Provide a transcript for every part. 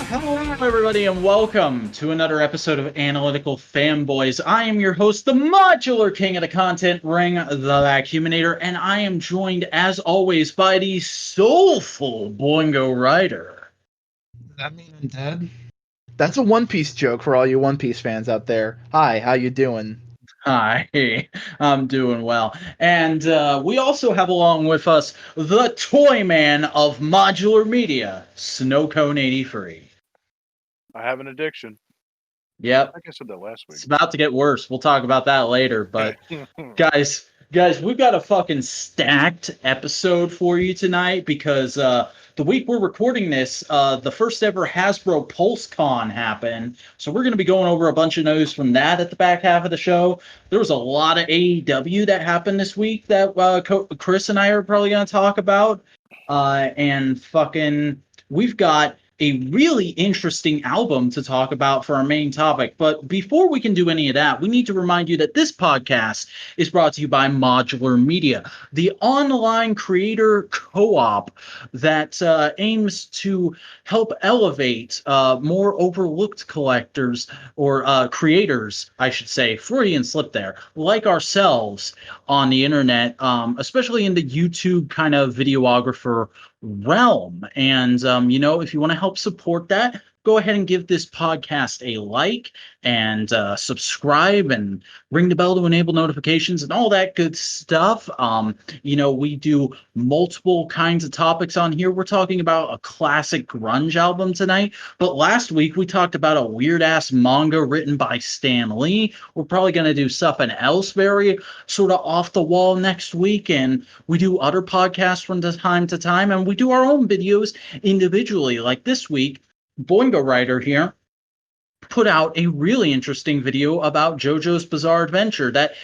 Hello, everybody, and welcome to another episode of Analytical Fanboys. I am your host, the Modular King of the Content Ring, the Vacuuminator, and I am joined, as always, by the soulful Boingo Rider. Does that mean I'm dead? That's a One Piece joke for all you One Piece fans out there. Hi, how you doing? Hi, I'm doing well. And we also have along with us the toy man of modular media, Snowcone83. I have an addiction. Yep. I think I said that last week. It's about to get worse. We'll talk about that later. But guys, we've got a fucking stacked episode for you tonight because the week we're recording this, the first ever Hasbro PulseCon happened. So we're going to be going over a bunch of news from that at the back half of the show. There was a lot of AEW that happened this week that Chris and I are probably going to talk about. And fucking, we've got a really interesting album to talk about for our main topic. But before we can do any of that, we need to remind you that this podcast is brought to you by Modular Media, the online creator co-op that aims to help elevate more overlooked collectors or creators, I should say, Freudian slip there, like ourselves on the internet, especially in the YouTube kind of videographer realm. And if you want to help support that, go ahead and give this podcast a like and subscribe and ring the bell to enable notifications and all that good stuff. We do multiple kinds of topics on here. We're talking about a classic grunge album tonight, but last week we talked about a weird ass manga written by Stan Lee. We're probably going to do something else very sort of off the wall next week, and we do other podcasts from time to time, and we do our own videos individually. Like this week, Boingo Rider here put out a really interesting video about JoJo's Bizarre Adventure that,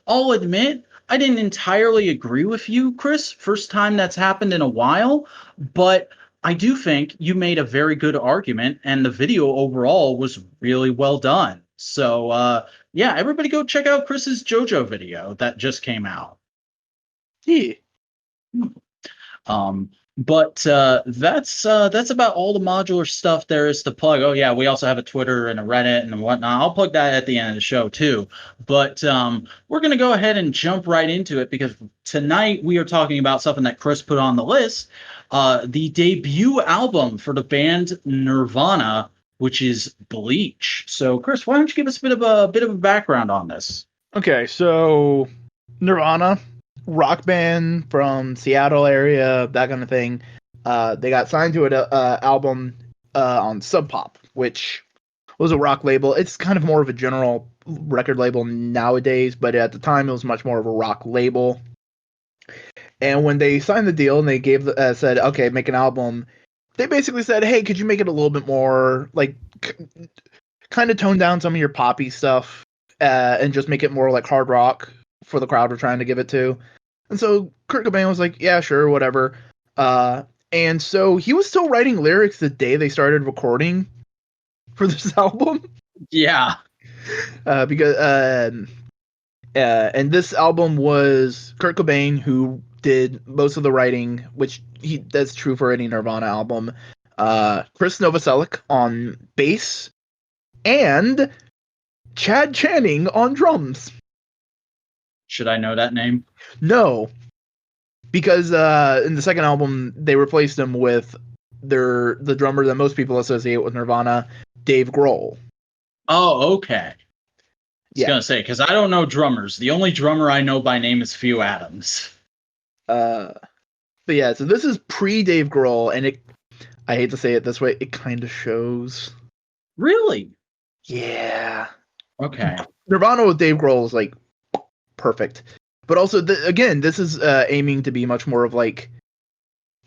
I'll admit, I didn't entirely agree with you, Chris. First time that's happened in a while, but I do think you made a very good argument, and the video overall was really well done. So, everybody go check out Chris's JoJo video that just came out. Yeah. But that's about all the modular stuff there is to plug. Oh yeah, we also have a Twitter and a Reddit and whatnot. I'll plug that at the end of the show too. But we're gonna go ahead and jump right into it because tonight we are talking about something that Chris put on the list, the debut album for the band Nirvana, which is Bleach. So Chris, why don't you give us a bit of a background on this? Okay, so Nirvana, rock band from Seattle area, that kind of thing. They got signed to an album on Sub Pop, which was a rock label. It's kind of more of a general record label nowadays, but at the time it was much more of a rock label. And when they signed the deal and they said, okay, make an album, they basically said, hey, could you make it a little bit more like kind of tone down some of your poppy stuff and just make it more like hard rock for the crowd we're trying to give it to. And so Kurt Cobain was like, yeah, sure, whatever. And so he was still writing lyrics the day they started recording for this album. Yeah. And this album was Kurt Cobain who did most of the writing, which that's true for any Nirvana album. Chris Novoselic on bass and Chad Channing on drums. Should I know that name? No, because in the second album they replaced him with the drummer that most people associate with Nirvana, Dave Grohl. Oh, okay. I was gonna say, because I don't know drummers. The only drummer I know by name is Few Adams. But yeah, so this is pre-Dave Grohl, and I hate to say it this way, it kind of shows. Really? Yeah. Okay. Nirvana with Dave Grohl is like perfect. But also, again, this is aiming to be much more of like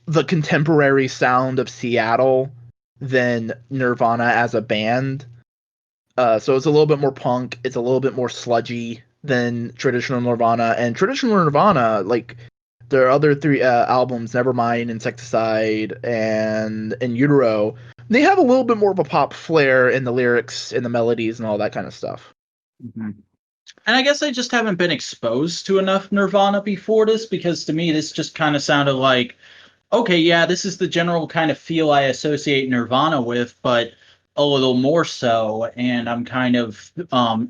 the contemporary sound of Seattle than Nirvana as a band. So it's a little bit more punk. It's a little bit more sludgy than traditional Nirvana. And traditional Nirvana, like their other three albums, Nevermind, Insecticide, and In Utero, they have a little bit more of a pop flair in the lyrics, in the melodies, and all that kind of stuff. Mm-hmm. And I guess I just haven't been exposed to enough Nirvana before this, because to me this just kind of sounded like okay, yeah, this is the general kind of feel I associate Nirvana with, but a little more so, and I'm kind of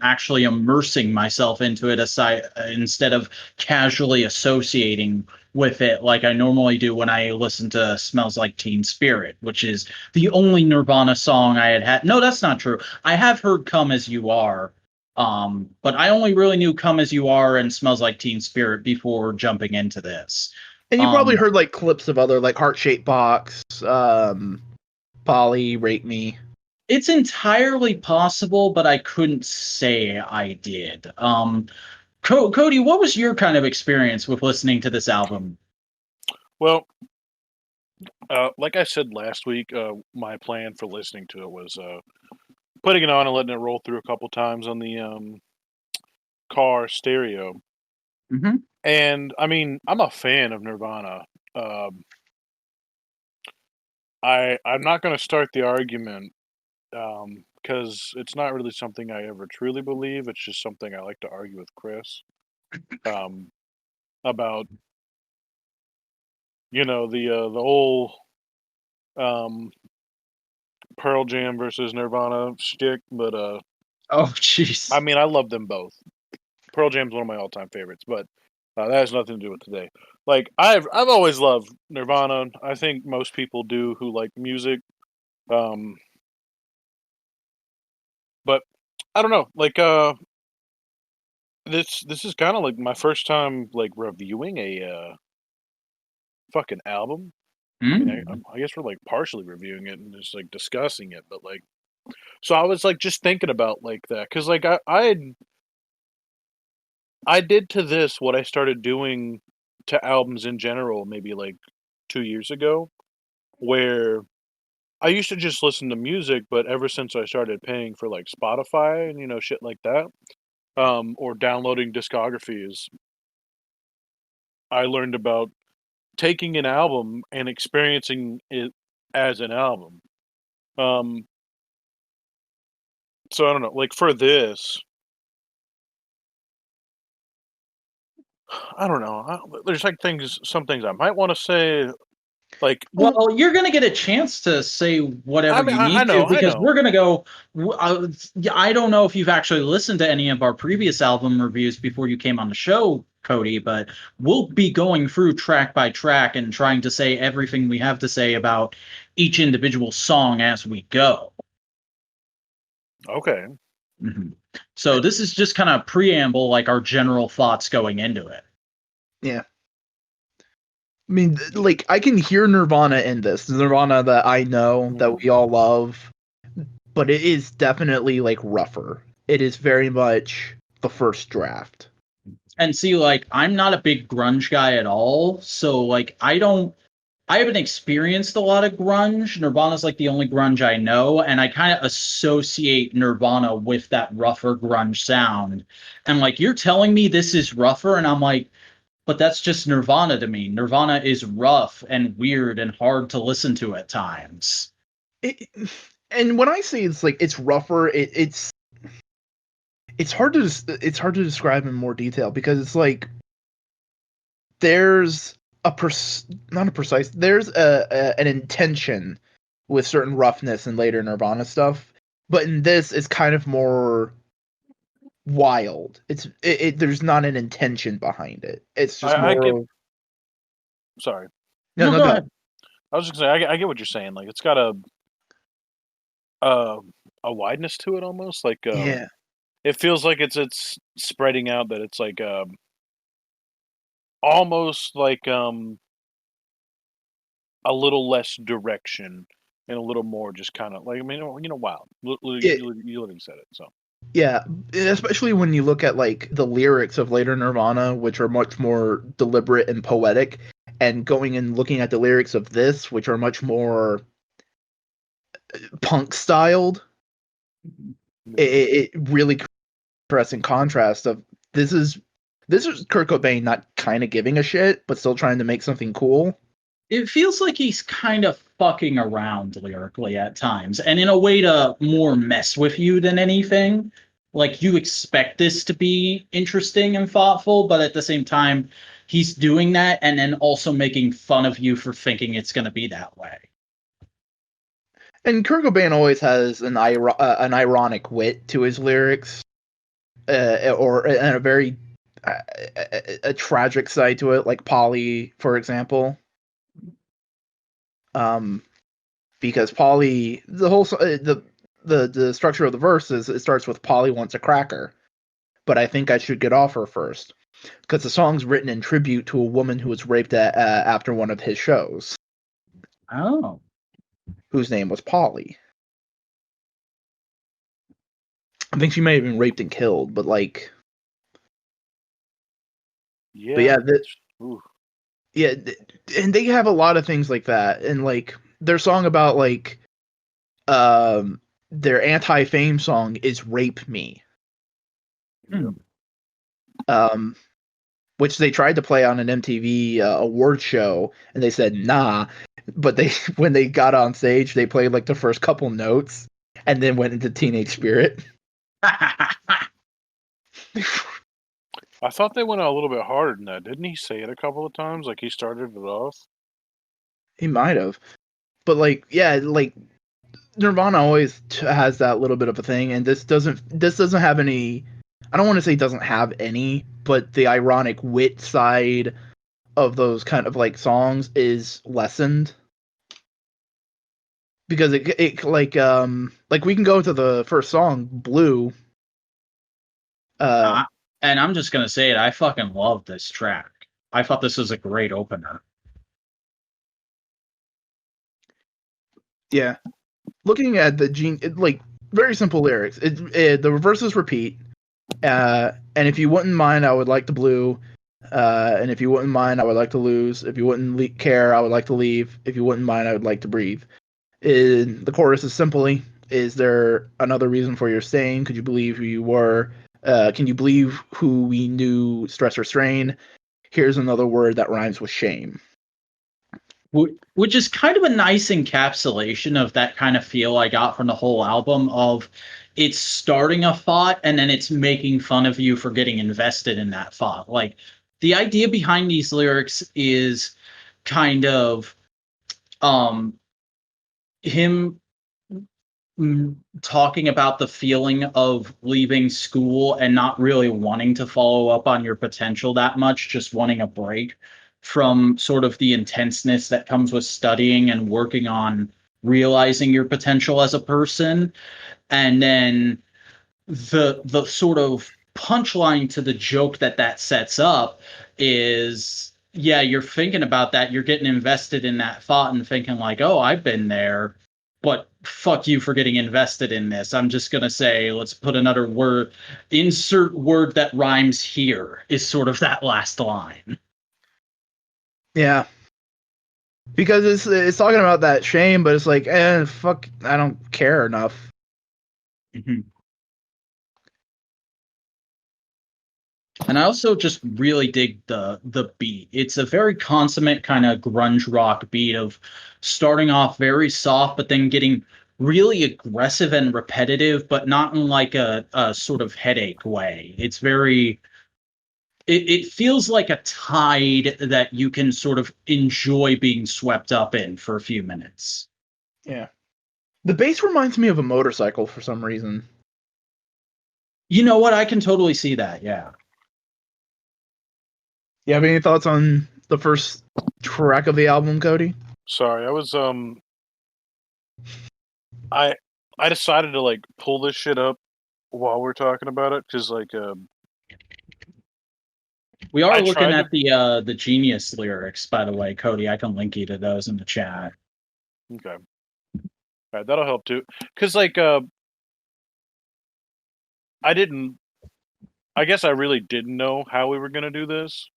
actually immersing myself into it aside instead of casually associating with it like I normally do when I listen to Smells Like Teen Spirit, which is the only Nirvana song I had had. No, that's not true. I have heard Come As You Are, but I only really knew Come As You Are and Smells Like Teen Spirit before jumping into this. And you probably Um, heard like clips of other like Heart Shaped Box, Polly, Rate Me. It's entirely possible, but I couldn't say I did. Cody, what was your kind of experience with listening to this album? Well, like I said last week, my plan for listening to it was putting it on and letting it roll through a couple times on the car stereo. Mm-hmm. And I mean, I'm a fan of Nirvana. Um, I'm not going to start the argument because it's not really something I ever truly believe. It's just something I like to argue with Chris um, about. The whole um, Pearl Jam versus Nirvana shtick, but Oh, jeez. I mean, I love them both. Pearl Jam's one of my all-time favorites, but that has nothing to do with today. Like I've always loved Nirvana. I think most people do who like music. Um, but I don't know. Like this is kind of like my first time like reviewing a fucking album. I mean, Mm. I guess we're like partially reviewing it and just like discussing it, but like, so I was like just thinking about like that because like I did to this what I started doing to albums in general maybe like 2 years ago, where I used to just listen to music, but ever since I started paying for like Spotify and shit like that, or downloading discographies, I learned about taking an album and experiencing it as an album. Um, so I don't know, like for this, I don't know. There's like some things I might want to say, like Well, you're going to get a chance to say whatever I mean, you I need to know, I because we're know. going to go. I don't know if you've actually listened to any of our previous album reviews before you came on the show, Cody, but we'll be going through track by track and trying to say everything we have to say about each individual song as we go. Okay. Mhm. So this is just kind of preamble, like our general thoughts going into it. Yeah. I mean, like I can hear Nirvana in this. Nirvana that I know that we all love, but it is definitely like rougher. It is very much the first draft. And see, like, I'm not a big grunge guy at all, so like I haven't experienced a lot of grunge. Nirvana's like the only grunge I know, and I kind of associate Nirvana with that rougher grunge sound. And like you're telling me this is rougher, and I'm like, but that's just Nirvana to me. Nirvana is rough and weird and hard to listen to at times. It, and when I say it's like it's rougher, it's hard to describe in more detail because it's like there's not a precise there's an intention with certain roughness in later Nirvana stuff, but in this it's kind of more wild. There's not an intention behind it. It's just I get. more. Sorry, No, No, no, go go. ahead. I was just gonna say I get what you're saying. Like it's got uh, a wideness to it almost. Like Yeah. it feels like it's spreading out. That it's like almost like a little less direction and a little more just kind of like I mean wild. It, You literally said it. So yeah, especially when you look at like the lyrics of later Nirvana, which are much more deliberate and poetic, and going and looking at the lyrics of this, which are much more punk styled. It really creates in contrast of this is Kurt Cobain not kind of giving a shit, but still trying to make something cool. It feels like he's kind of fucking around lyrically at times, and in a way to more mess with you than anything. Like you expect this to be interesting and thoughtful, but at the same time, he's doing that and then also making fun of you for thinking it's going to be that way. And Kurt Cobain always has an ironic wit to his lyrics, and a very a tragic side to it, like Polly, for example. Because Polly, the whole the structure of the verse is it starts with Polly wants a cracker, but I think I should get off her first, because the song's written in tribute to a woman who was raped after one of his shows. Oh. Whose name was Polly. I think she may have been raped and killed, but like, Yeah, but yeah, and they have a lot of things like that, and like their song about like, their anti-fame song is "Rape Me," which they tried to play on an MTV award show, and they said nah, but they when they got on stage, they played like the first couple notes, and then went into Teenage Spirit. I thought they went out a little bit harder than that. Didn't he say it a couple of times? Like he started it off? He might have. But like, yeah, like Nirvana always has that little bit of a thing, and this doesn't have any. I don't want to say doesn't have any, but the ironic wit side of those kind of like songs is lessened. Because it like we can go to the first song, Blue. And I'm just gonna say it, I fucking love this track. I thought this was a great opener. Yeah. Looking at the like very simple lyrics. The verses repeat. And if you wouldn't mind, I would like to blue. And if you wouldn't mind, I would like to lose. If you wouldn't care, I would like to leave. If you wouldn't mind, I would like to breathe. The chorus is simply, is there another reason for your staying? Could you believe who you were? Can you believe who we knew, stress or strain? Here's another word that rhymes with shame. Which is kind of a nice encapsulation of that kind of feel I got from the whole album of it's starting a thought and then it's making fun of you for getting invested in that thought. Like the idea behind these lyrics is kind of him talking about the feeling of leaving school and not really wanting to follow up on your potential that much, just wanting a break from sort of the intenseness that comes with studying and working on realizing your potential as a person. And then the sort of punchline to the joke that sets up is, yeah, you're thinking about that, you're getting invested in that thought and thinking like, oh, I've been there, but fuck you for getting invested in this. I'm just going to say, let's put another word, insert word that rhymes here, is sort of that last line. Yeah. Because it's talking about that shame, but it's like, fuck, I don't care enough. Mm-hmm. And I also just really dig the beat. It's a very consummate kind of grunge rock beat of starting off very soft, but then getting really aggressive and repetitive, but not in like a sort of headache way. It's very, it feels like a tide that you can sort of enjoy being swept up in for a few minutes. Yeah. The bass reminds me of a motorcycle for some reason. You know what? I can totally see that. Yeah. You have any thoughts on the first track of the album, Cody? Sorry, I was I decided to like pull this shit up while we're talking about it because like we are looking at the Genius lyrics, by the way, Cody. I can link you to those in the chat. Okay. All right, that'll help too. Because like I guess I really didn't know how we were gonna do this.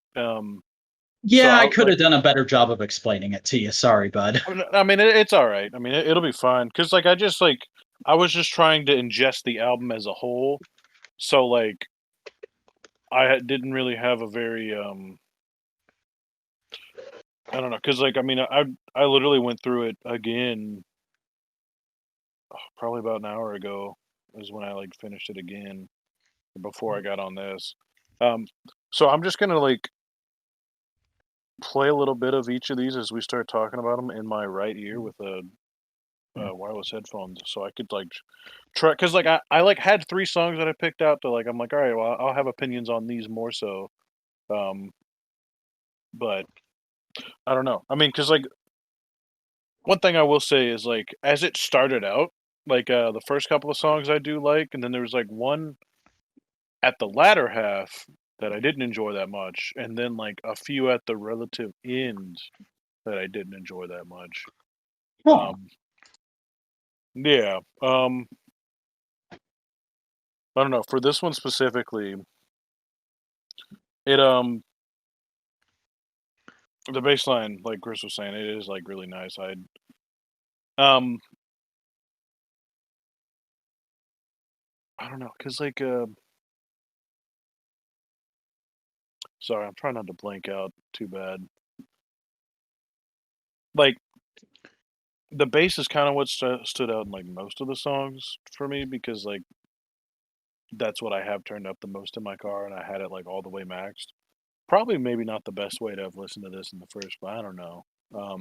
Yeah, I could have done a better job of explaining it to you. Sorry, bud. I mean, it's all right. I mean, it'll be fine. Because, like, I was just trying to ingest the album as a whole. So, like, I didn't really have a very, I don't know. Because, like, I mean, I literally went through it again probably about an hour ago is when I, like, finished it again before I got on this. So I'm just going to, like, play a little bit of each of these as we start talking about them in my right ear with a wireless headphones, so I could like try, because like I like had 3 songs that I picked out to like I'm like, all right, well I'll have opinions on these more so, but I don't know. I mean, because like one thing I will say is like as it started out, like the first couple of songs I do like, and then there was like one at the latter half that I didn't enjoy that much, and then like a few at the relative end that I didn't enjoy that much. Huh. Yeah. I don't know. For this one specifically, it the bass line, like Chris was saying, it is like really nice. Um I don't know, cause like sorry, I'm trying not to blank out too bad. Like the bass is kind of what stood out in like most of the songs for me because like that's what I have turned up the most in my car, and I had it like all the way maxed. Probably maybe not the best way to have listened to this in the first, but I don't know. I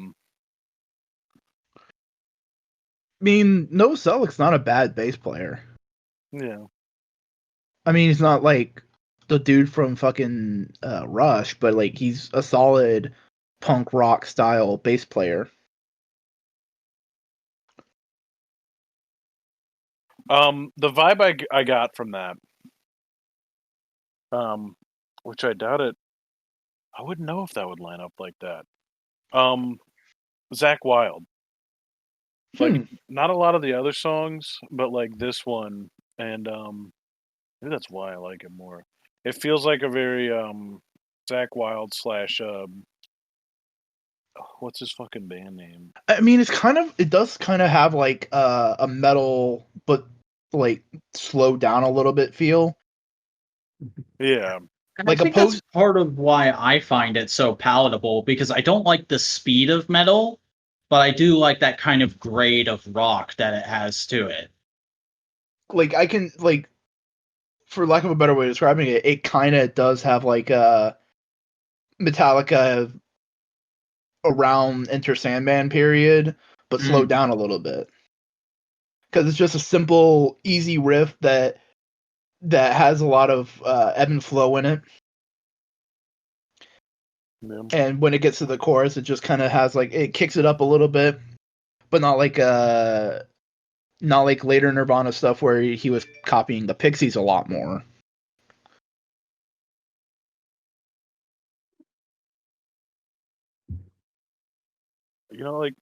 mean, No Selleck's not a bad bass player. Yeah. I mean, he's not like the dude from fucking Rush, but like he's a solid punk rock style bass player. The vibe I got from that, which I doubt it. I wouldn't know if that would line up like that. Zach Wild. Like not a lot of the other songs, but like this one, and maybe that's why I like it more. It feels like a very Zach Wild slash what's his fucking band name? I mean, it does kind of have like a metal, but like slowed down a little bit feel. Yeah. And Like I think that's part of why I find it so palatable, because I don't like the speed of metal, but I do like that kind of grade of rock that it has to it. Like I can like, for lack of a better way of describing it, it kind of does have like a Metallica around Enter Sandman period, but slowed down a little bit. Because it's just a simple, easy riff that has a lot of ebb and flow in it. Yeah. And when it gets to the chorus, it just kind of has like, it kicks it up a little bit, but not like later Nirvana stuff where he was copying the Pixies a lot more. You know, like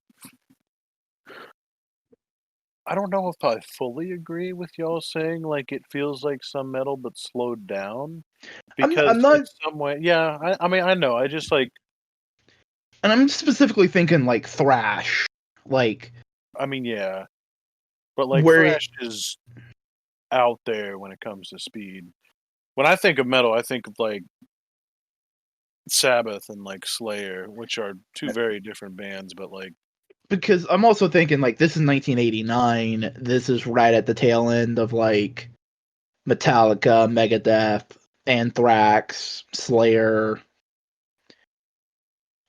I don't know if I fully agree with y'all saying like it feels like some metal but slowed down, because I'm not, in some way, yeah. I mean, I know. I just like. and I'm specifically thinking like thrash, like. I mean, yeah, but like Where thrash is out there when it comes to speed. When I think of metal, I think of like Sabbath and like Slayer, which are two very different bands, but like. Because I'm also thinking like this is 1989. This is right at the tail end of like Metallica, Megadeth, Anthrax, Slayer,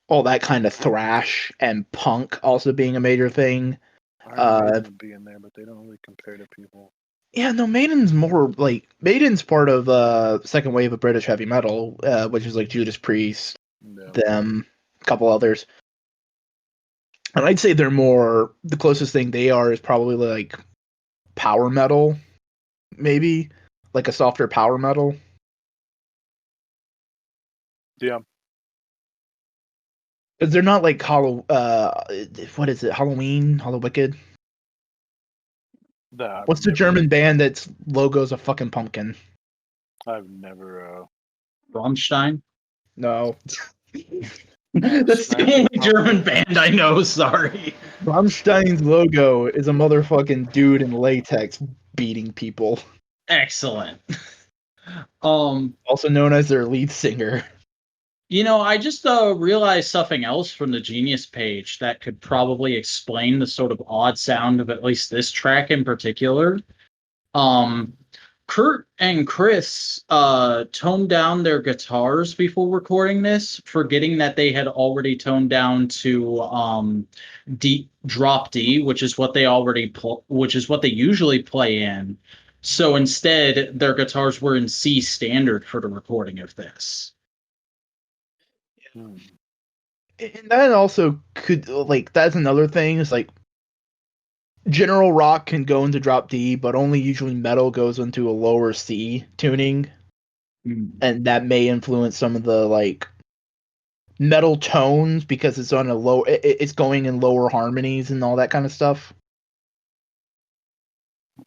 all that kind of thrash and punk also being a major thing. Iron Maiden being there, but they don't really compare to people. Yeah, no, Maiden's more like Maiden's part of second wave of British heavy metal, which is like Judas Priest, them, a couple others. And I'd say they're more, the closest thing they are is probably like power metal, maybe like a softer power metal. Yeah. Because they're not like what is it? Halloween? Hollow Wicked? What's the German band that's logo's a fucking pumpkin? I've never. Rammstein? No. That's the only German band I know, sorry. Rammstein's logo is a motherfucking dude in latex beating people. Excellent. Also known as their lead singer. You know, I just realized something else from the Genius page that could probably explain the sort of odd sound of at least this track in particular. Kurt and Chris toned down their guitars before recording this, forgetting that they had already toned down to drop D, which is what they usually play in. So instead, their guitars were in C standard for the recording of this. And that also could, like, that's another thing. Is like general rock can go into drop D, but only usually metal goes into a lower C tuning, and that may influence some of the like metal tones because it's on a low. It's going in lower harmonies and all that kind of stuff.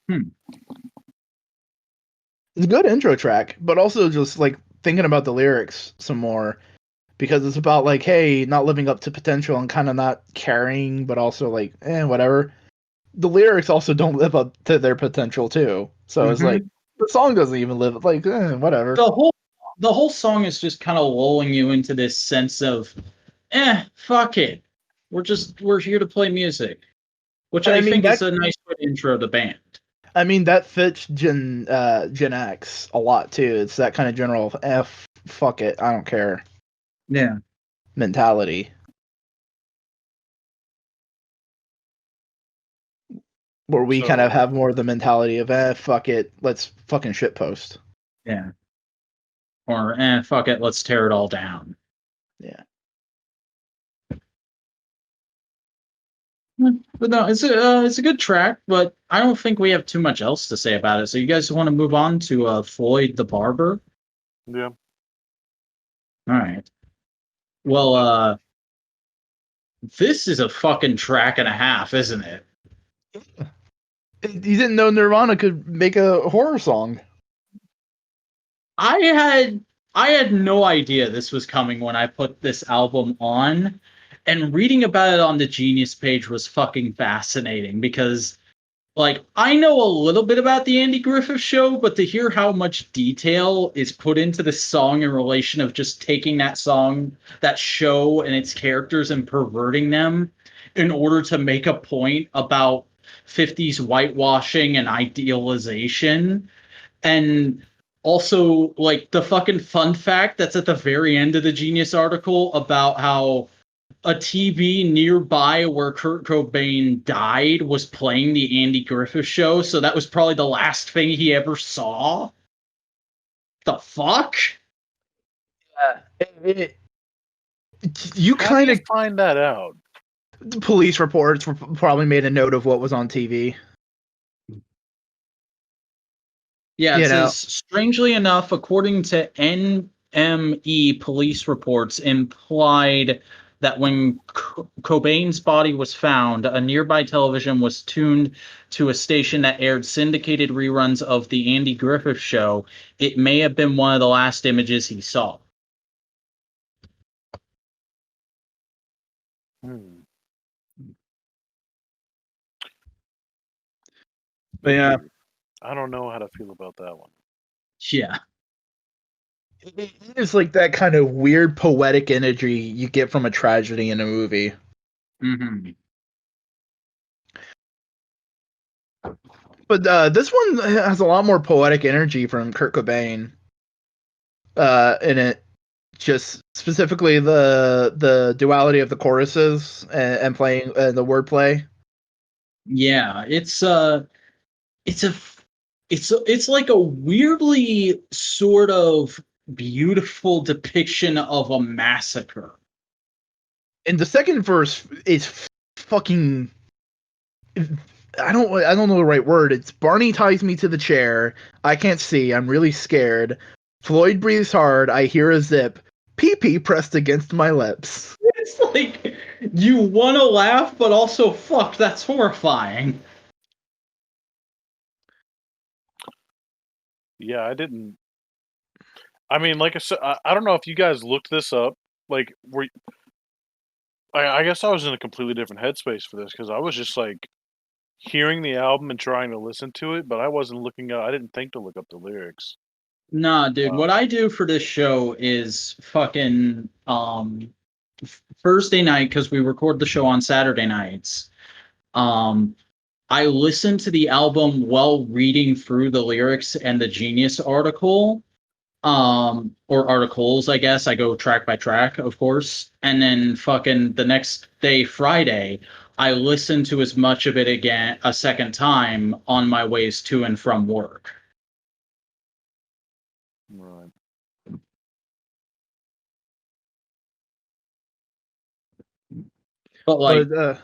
It's a good intro track, but also just like thinking about the lyrics some more, because it's about like, hey, not living up to potential and kind of not caring, but also like, whatever. The lyrics also don't live up to their potential too. So it's like the song doesn't even live like whatever. The whole song is just kind of lulling you into this sense of, fuck it. We're here to play music, which I think is a nice way to intro the band. I mean, that fits Gen X a lot too. It's that kind of general fuck it, I don't care. Yeah. Mentality. Where we kind of have more of the mentality of, fuck it, let's fucking shitpost. Yeah. Or, fuck it, let's tear it all down. Yeah. But no, it's a good track, but I don't think we have too much else to say about it. So you guys want to move on to Floyd the Barber? Yeah. All right. Well, this is a fucking track and a half, isn't it? You didn't know Nirvana could make a horror song. I had no idea this was coming when I put this album on, and reading about it on the Genius page was fucking fascinating because, like, I know a little bit about the Andy Griffith Show, but to hear how much detail is put into the song in relation of just taking that song, that show, and its characters and perverting them in order to make a point about 50s whitewashing and idealization, and also like the fucking fun fact that's at the very end of the Genius article about how a TV nearby where Kurt Cobain died was playing the Andy Griffith Show, so that was probably the last thing he ever saw. The fuck? You kind of find that out. Police reports probably made a note of what was on TV. Yeah, it says, strangely enough, according to NME police reports, implied that when Cobain's body was found, a nearby television was tuned to a station that aired syndicated reruns of the Andy Griffith Show. It may have been one of the last images he saw. But yeah, I don't know how to feel about that one. Yeah. It's like that kind of weird poetic energy you get from a tragedy in a movie. Mm-hmm. But this one has a lot more poetic energy from Kurt Cobain in it. Just specifically the duality of the choruses and playing the wordplay. Yeah, it's like a weirdly sort of beautiful depiction of a massacre. And the second verse is fucking. I don't know the right word. It's Barney ties me to the chair. I can't see. I'm really scared. Floyd breathes hard. I hear a zip. Pee-pee pressed against my lips. It's like you want to laugh, but also fuck. That's horrifying. Yeah, I didn't. I mean, like I said, I don't know if you guys looked this up. Like, I guess I was in a completely different headspace for this because I was just like hearing the album and trying to listen to it, but I wasn't looking up. I didn't think to look up the lyrics. Nah, dude. What I do for this show is fucking Thursday night, because we record the show on Saturday nights. I I listened to the album while reading through the lyrics and the Genius article, or articles, I guess. I go track by track, of course. And then fucking the next day, Friday, I listened to as much of it again a second time on my ways to and from work. Right. But like,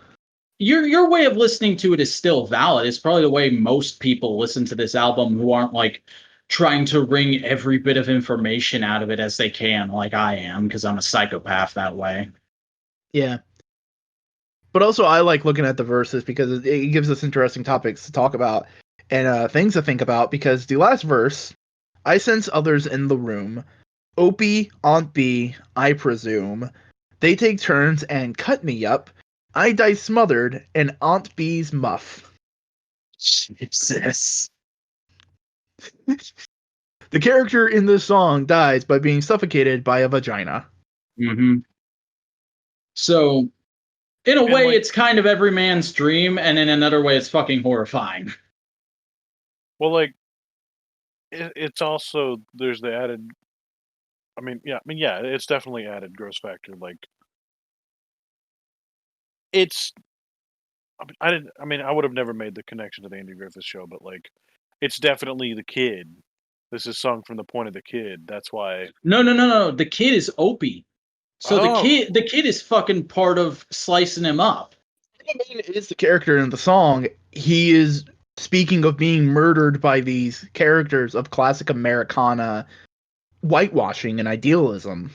your way of listening to it is still valid. It's probably the way most people listen to this album who aren't like trying to wring every bit of information out of it as they can, like I am, because I'm a psychopath that way. Yeah. But also, I like looking at the verses because it gives us interesting topics to talk about and things to think about. Because the last verse, I sense others in the room. Opie, Aunt B, I presume. They take turns and cut me up. I die smothered in Aunt B's muff. Jesus. The character in this song dies by being suffocated by a vagina. Mm-hmm. So, in a way, like, it's kind of every man's dream, and in another way, it's fucking horrifying. Well, like, it's also, there's the added, it's definitely added gross factor. Like, it's, I would have never made the connection to the Andy Griffith Show, but like, it's definitely the kid. This is sung from the point of the kid. That's why. No. The kid is Opie. So the kid is fucking part of slicing him up. I mean, it is the character in the song. He is speaking of being murdered by these characters of classic Americana whitewashing and idealism.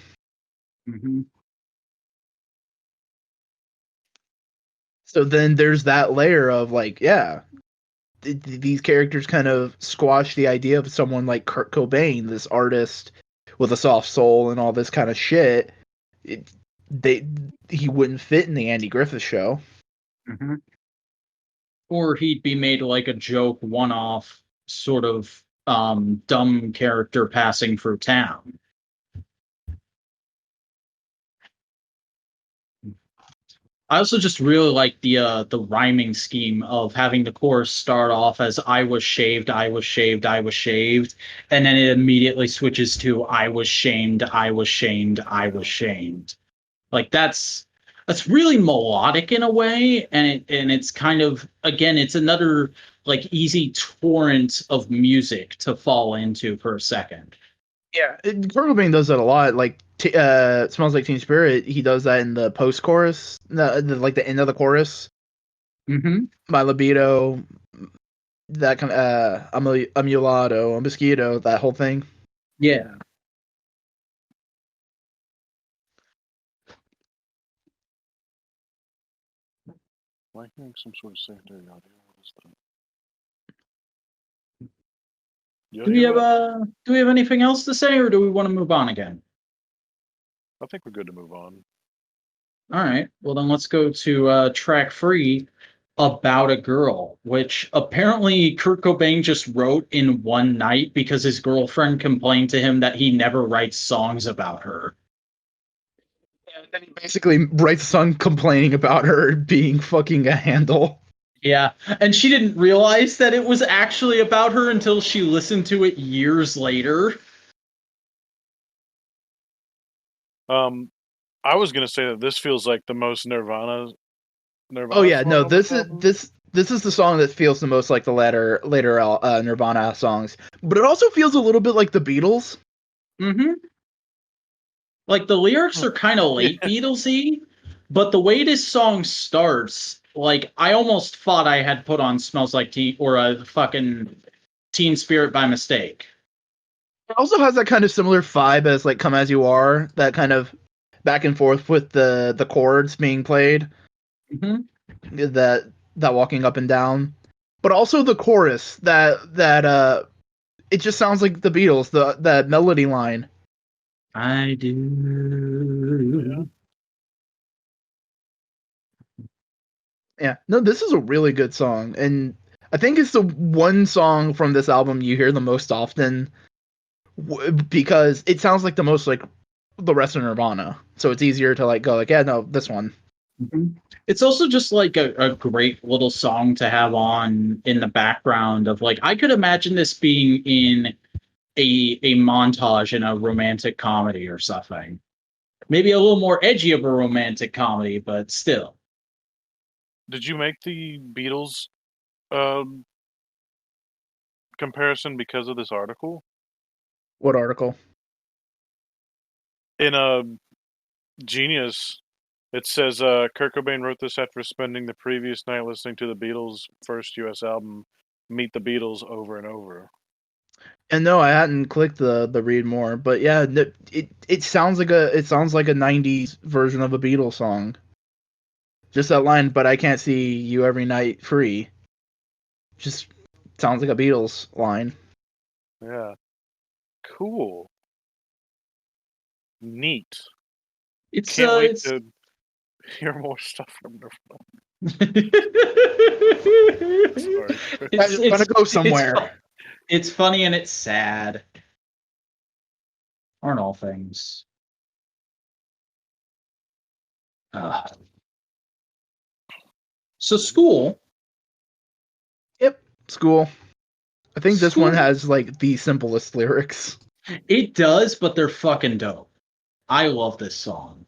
Mm-hmm. So then there's that layer of like, yeah, these characters kind of squash the idea of someone like Kurt Cobain, this artist with a soft soul and all this kind of shit. He wouldn't fit in the Andy Griffith Show. Mm-hmm. Or he'd be made like a joke, one-off sort of dumb character passing through town. I also just really like the rhyming scheme of having the chorus start off as I was shaved, I was shaved, I was shaved, and then it immediately switches to I was shamed, I was shamed, I was shamed. Like that's really melodic in a way, and it's kind of, again, it's another like easy torrent of music to fall into for a second. Yeah, Kurt Cobain does that a lot. Like, "Smells Like Teen Spirit," he does that in the post-chorus, like the end of the chorus. Mm-hmm. My libido, that kind of I'm a mulatto, a mosquito, that whole thing. Yeah. Am I hearing some sort of secondary audio? What is that? Do we have anything else to say, or do we want to move on again? I think we're good to move on. All right. Well, then let's go to track 3, About a Girl, which apparently Kurt Cobain just wrote in one night because his girlfriend complained to him that he never writes songs about her. And then he basically writes a song complaining about her being fucking a handle. Yeah, and she didn't realize that it was actually about her until she listened to it years later. I was gonna say that this feels like the most Nirvana. Oh yeah, no, this album. is the song that feels the most like the later Nirvana songs, but it also feels a little bit like the Beatles. Mm-hmm. Like the lyrics are kind of late Beatlesy, but the way this song starts, like I almost thought I had put on "Smells Like Teen" or a fucking Teen Spirit by mistake. It also has that kind of similar vibe as like "Come As You Are," that kind of back and forth with the chords being played. Mm-hmm. That walking up and down, but also the chorus that it just sounds like the Beatles. That melody line. I do. Yeah, no, this is a really good song, and I think it's the one song from this album you hear the most often because it sounds like the most like the rest of Nirvana. So it's easier to like go like, yeah, no, this one. Mhm. It's also just like a great little song to have on in the background of like I could imagine this being in a montage in a romantic comedy or something. Maybe a little more edgy of a romantic comedy, but still. Did you make the Beatles um, comparison because of this article? What article? In Genius, it says Kurt Cobain wrote this after spending the previous night listening to the Beatles' first U.S. album, Meet the Beatles, over and over. And no, I hadn't clicked the read more, but yeah, it sounds like a '90s version of a Beatles song. Just that line, but I can't see you every night free. Just sounds like a Beatles line. Yeah. Cool. Neat. Can't wait to hear more stuff from Nirvana. Sorry. It's gonna go somewhere. It's funny and it's sad. Aren't all things? So school. Yep, school. I think this one School. has like the simplest lyrics. It does, but they're fucking dope. I love this song.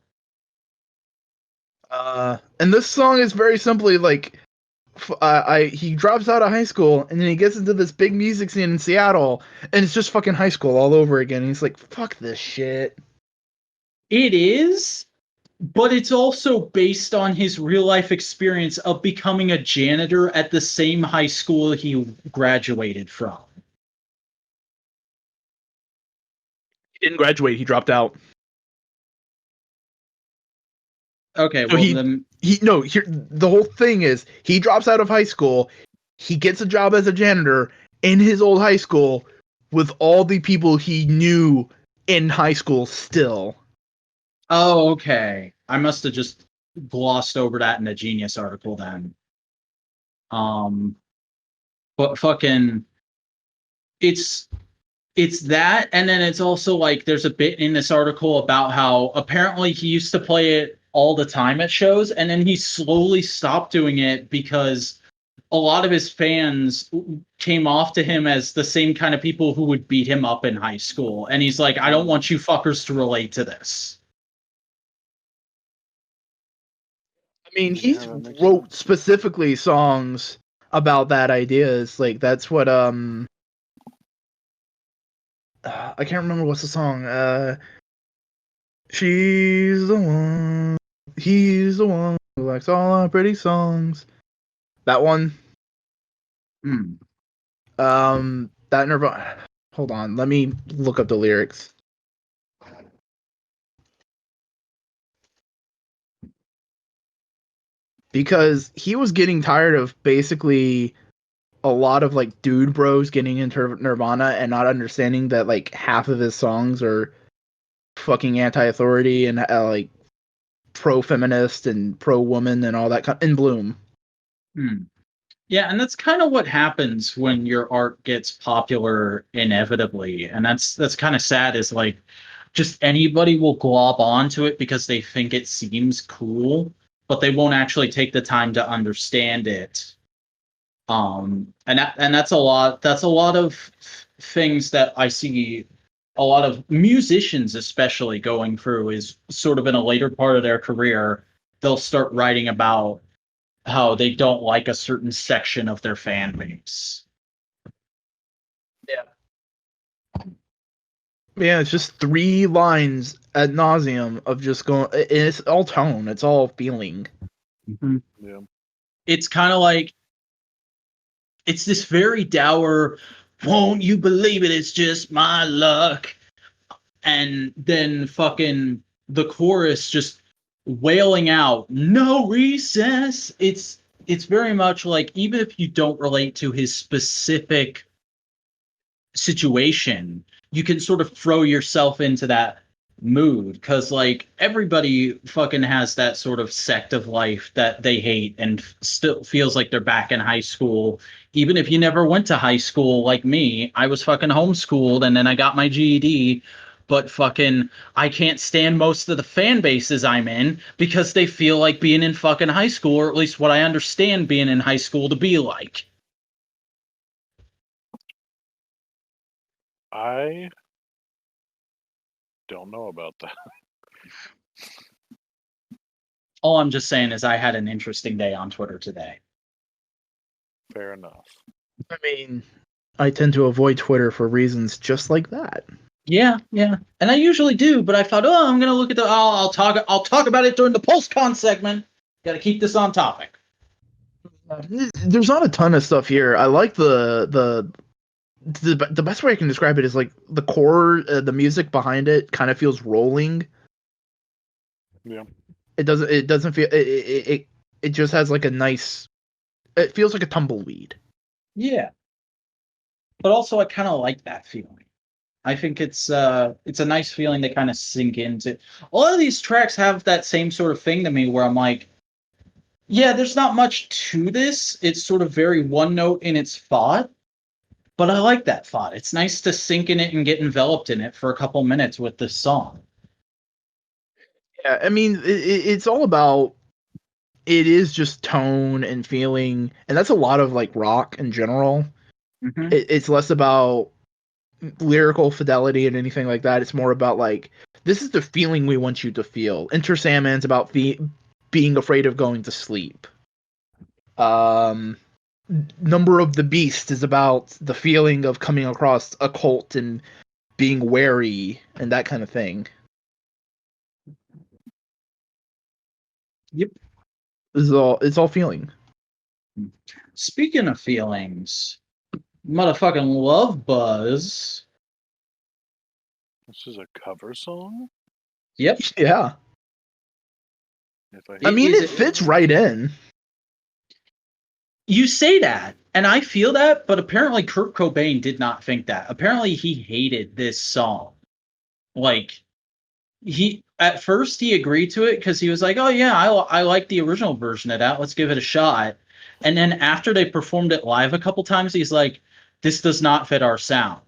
And this song is very simply like, he drops out of high school and then he gets into this big music scene in Seattle, and it's just fucking high school all over again. And he's like, "Fuck this shit." It is, but it's also based on his real life experience of becoming a janitor at the same high school he graduated from. He didn't graduate. He dropped out. Okay, So well the whole thing is he drops out of high school, he gets a job as a janitor in his old high school with all the people he knew in high school still. Oh, okay. I must have just glossed over that in the Genius article then. But fucking, it's that, and then it's also like there's a bit in this article about how apparently he used to play it all the time at shows, and then he slowly stopped doing it because a lot of his fans came off to him as the same kind of people who would beat him up in high school, and he's like, I don't want you fuckers to relate to this. I mean, he's wrote specifically songs about that idea. It's like that's what I can't remember what's the song. She's the one, he's the one who likes all our pretty songs. That one. That Nirvana. Hold on, let me look up the lyrics. Because he was getting tired of basically a lot of like dude bros getting into Nirvana and not understanding that like half of his songs are fucking anti-authority and like pro-feminist and pro-woman and all that in Bloom. Yeah, and that's kind of what happens when your art gets popular inevitably, and that's kind of sad. Is like just anybody will glob onto it because they think it seems cool, but they won't actually take the time to understand it. And that's a lot. That's a lot of things that I see a lot of musicians, especially going through, is sort of in a later part of their career, they'll start writing about how they don't like a certain section of their fan base. Yeah, it's just 3 lines ad nauseum of just going. It's all tone. It's all feeling. Mm-hmm. Yeah. It's kind of like it's this very dour. Won't you believe it? It's just my luck. And then fucking the chorus just wailing out, no recess. It's very much like, even if you don't relate to his specific situation, you can sort of throw yourself into that mood, because like everybody fucking has that sort of sect of life that they hate and still feels like they're back in high school, even if you never went to high school. Like me, I was fucking homeschooled and then I got my GED, but fucking I can't stand most of the fan bases I'm in because they feel like being in fucking high school, or at least what I understand being in high school to be like. I don't know about that. All I'm just saying is I had an interesting day on Twitter today. Fair enough. I mean, I tend to avoid Twitter for reasons just like that. Yeah, and I usually do, but I thought, I'm gonna look at I'll talk about it during the PulseCon segment. Got to keep this on topic. There's not a ton of stuff here. I like the best way I can describe it is like the core, the music behind it kind of feels rolling. Yeah. It doesn't feel it just has like a nice. It feels like a tumbleweed. Yeah, but also I kind of like that feeling. I think it's a nice feeling to kind of sink into. A lot of these tracks have that same sort of thing to me where I'm like, yeah, there's not much to this. It's sort of very one note in its thought, but I like that thought. It's nice to sink in it and get enveloped in it for a couple minutes with this song. Yeah, I mean, it's all about. It is just tone and feeling, and that's a lot of like rock in general. Mm-hmm. It's less about lyrical fidelity and anything like that. It's more about like, this is the feeling we want you to feel. Enter Sandman's about being afraid of going to sleep. Number of the Beast is about the feeling of coming across a cult and being wary and that kind of thing. Yep. It's all feeling. Speaking of feelings, motherfucking Love Buzz. This is a cover song? Yep. Yeah. I mean, it fits right in. You say that, and I feel that, but apparently Kurt Cobain did not think that. Apparently he hated this song. Like, at first he agreed to it because he was like, oh yeah, I like the original version of that. Let's give it a shot. And then after they performed it live a couple times, he's like, this does not fit our sound.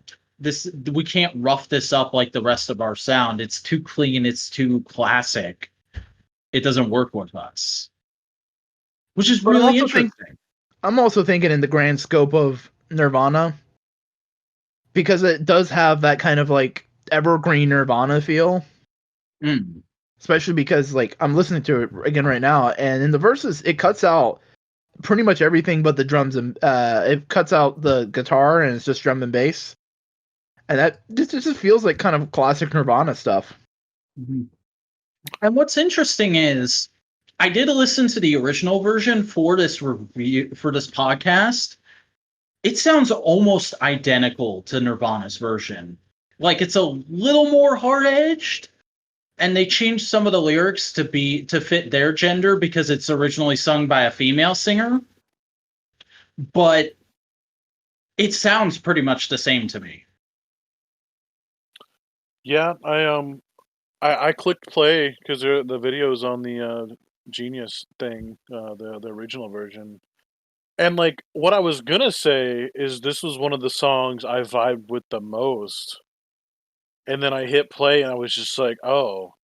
We can't rough this up like the rest of our sound. It's too clean. It's too classic. It doesn't work with us. Which is really interesting. I'm also thinking in the grand scope of Nirvana, because it does have that kind of like evergreen Nirvana feel. Mm. Especially because like I'm listening to it again right now, and in the verses it cuts out pretty much everything but the drums, and it cuts out the guitar and it's just drum and bass, and that just feels like kind of classic Nirvana stuff. Mm-hmm. And what's interesting is I did listen to the original version for this review, for this podcast. It sounds almost identical to Nirvana's version. Like, it's a little more hard-edged, and they changed some of the lyrics to fit their gender because it's originally sung by a female singer. But it sounds pretty much the same to me. Yeah, I clicked play because the video's on the Genius thing, the original version. And like what I was gonna say is this was one of the songs I vibed with the most. And then I hit play and I was just like, oh,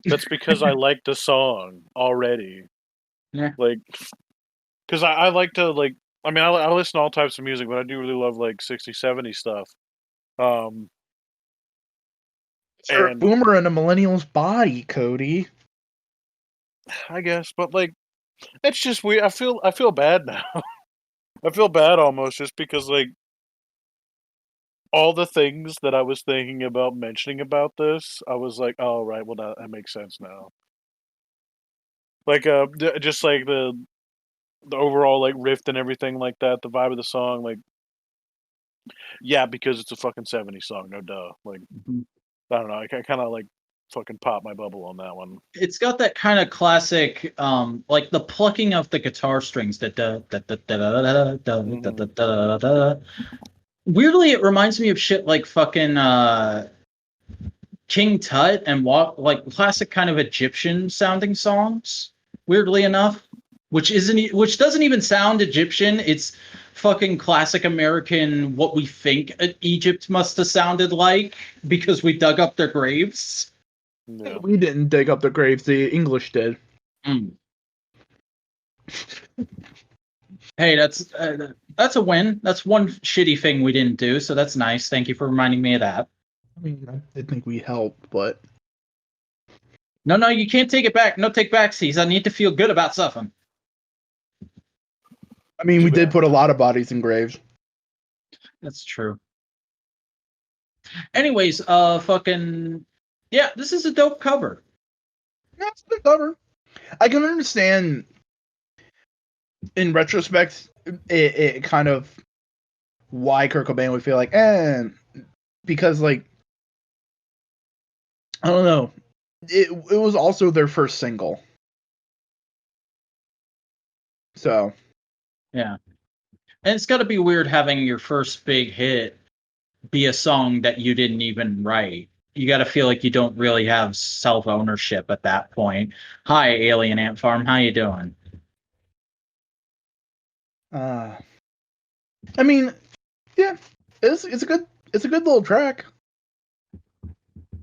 that's because I like the song already. Yeah. Like, because I like to like, I mean, I listen to all types of music, but I do really love like 60s, 70s stuff. You're a boomer in a millennial's body, Cody. I guess, but like, it's just weird. I feel bad now. I feel bad almost just because like all the things that I was thinking about mentioning about this, I was like, oh right, well that makes sense now. Like just like the overall like riff and everything like that, the vibe of the song, like yeah, because it's a fucking 70s song, no duh. Like I don't know, I kind of like fucking pop my bubble on that one. It's got that kind of classic, like the plucking of the guitar strings. Weirdly, it reminds me of shit like fucking King Tut and like classic kind of Egyptian sounding songs. Weirdly enough, which doesn't even sound Egyptian. It's fucking classic American what we think Egypt must have sounded like because we dug up their graves. Yeah. We didn't dig up the graves, the English did. Mm. Hey, that's a win. That's one shitty thing we didn't do, so that's nice. Thank you for reminding me of that. I mean, I did think we helped, but No, you can't take it back. No take backsies. I need to feel good about something. I mean, we did put a lot of bodies in graves. That's true. Anyways, fucking yeah, this is a dope cover. Yeah, it's a good cover. I can understand, in retrospect, it kind of why Kurt Cobain would feel like, because like I don't know, it was also their first single, so yeah, and it's got to be weird having your first big hit be a song that you didn't even write. You got to feel like you don't really have self ownership at that point. Hi, Alien Ant Farm, how you doing? I mean, yeah, it's a good little track,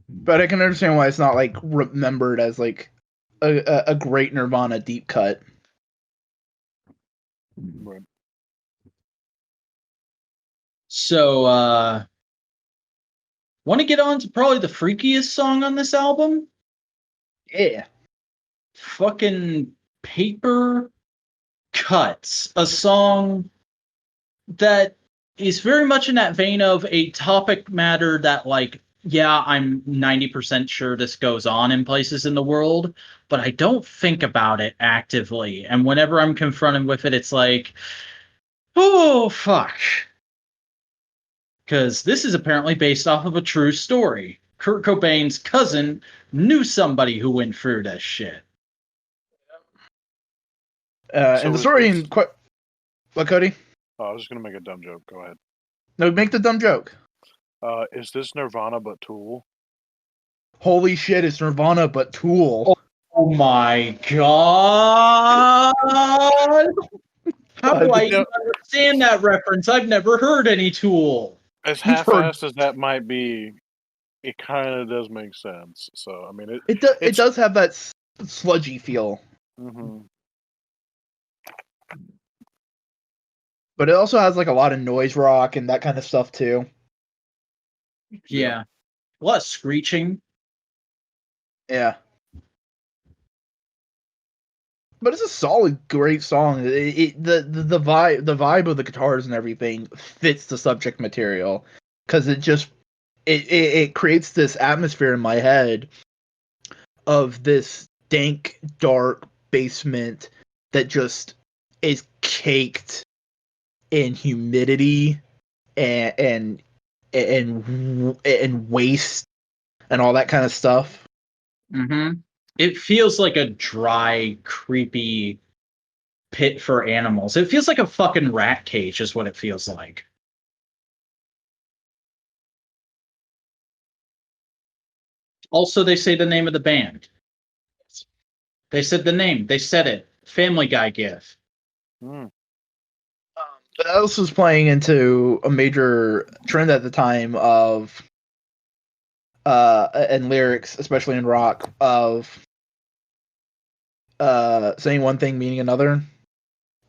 but I can understand why it's not like remembered as like a great Nirvana deep cut. Right. So, want to get on to probably the freakiest song on this album? Yeah. Fucking Paper Cuts, a song that is very much in that vein of a topic matter that, like, yeah, I'm 90% sure this goes on in places in the world, but I don't think about it actively. And whenever I'm confronted with it, it's like, oh, fuck. Because this is apparently based off of a true story. Kurt Cobain's cousin knew somebody who went through this shit. And the story in what, Cody? Oh, I was just gonna make a dumb joke. Go ahead. No, make the dumb joke. Is this Nirvana but Tool? Holy shit, it's Nirvana but Tool. Oh my god! How do I even understand that reference? I've never heard any Tool. As half-assed as that might be, it kind of does make sense. So, I mean, it does have that sludgy feel. Mm-hmm. But it also has like a lot of noise rock and that kind of stuff too. Yeah. A lot of screeching. Yeah. But it's a solid, great song. The vibe of the guitars and everything fits the subject material because it creates this atmosphere in my head of this dank, dark basement that just is caked in humidity and waste and all that kind of stuff. Mm-hmm. It feels like a dry, creepy pit for animals. It feels like a fucking rat cage is what it feels like. Also, they say the name of the band. They said the name. They said it. Family Guy gif. Mm. That also was playing into a major trend at the time of and lyrics, especially in rock, of saying one thing meaning another.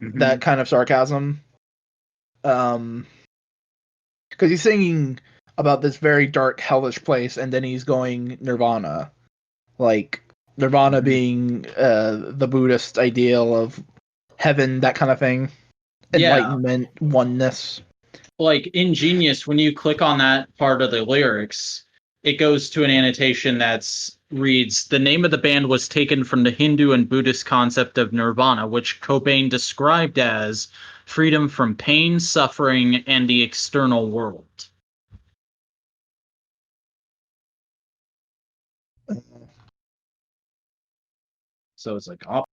Mm-hmm. That kind of sarcasm. Because he's singing about this very dark, hellish place, and then he's going Nirvana. Like, Nirvana being the Buddhist ideal of heaven, that kind of thing. Enlightenment, oneness. Like, ingenious, when you click on that part of the lyrics, it goes to an annotation that's reads, the name of the band was taken from the Hindu and Buddhist concept of nirvana, which Cobain described as freedom from pain, suffering, and the external world. So it's like, oh.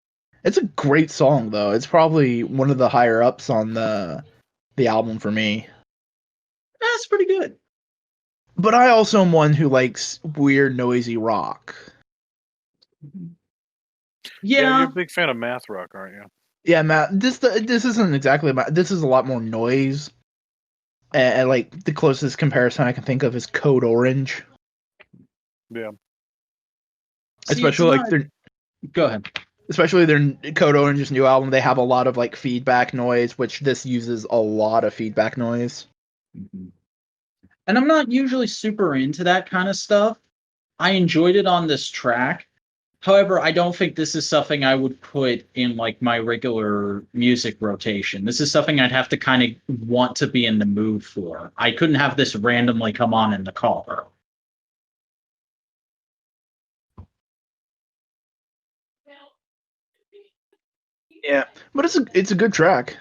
It's a great song, though. It's probably one of the higher ups on the album for me. That's pretty good. But I also am one who likes weird, noisy rock. Yeah, you're a big fan of math rock, aren't you? Yeah, Matt. This isn't exactly this is a lot more noise. And like the closest comparison I can think of is Code Orange. Yeah. See, it's Especially like not. Go ahead. especially their Code Orange's new album, they have a lot of like feedback noise, which this uses a lot of feedback noise. And I'm not usually super into that kind of stuff. I enjoyed it on this track. However, I don't think this is something I would put in like my regular music rotation. This is something I'd have to kind of want to be in the mood for. I couldn't have this randomly come on in the car. Yeah, but it's a good track.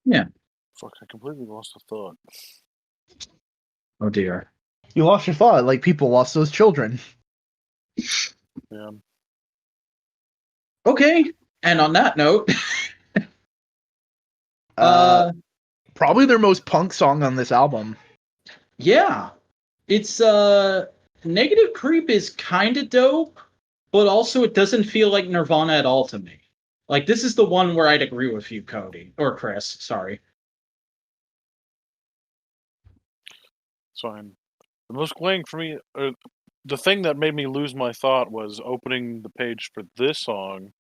Yeah. Fuck, I completely lost the thought. Oh dear. You lost your thought, like people lost those children. Yeah. Okay. And on that note, Probably their most punk song on this album. yeah. It's Negative Creep is kind of dope, but also it doesn't feel like Nirvana at all to me. Like this is the one where I'd agree with you, Cody or Chris, sorry. It's fine. The most glaring for me, the thing that made me lose my thought was opening the page for this song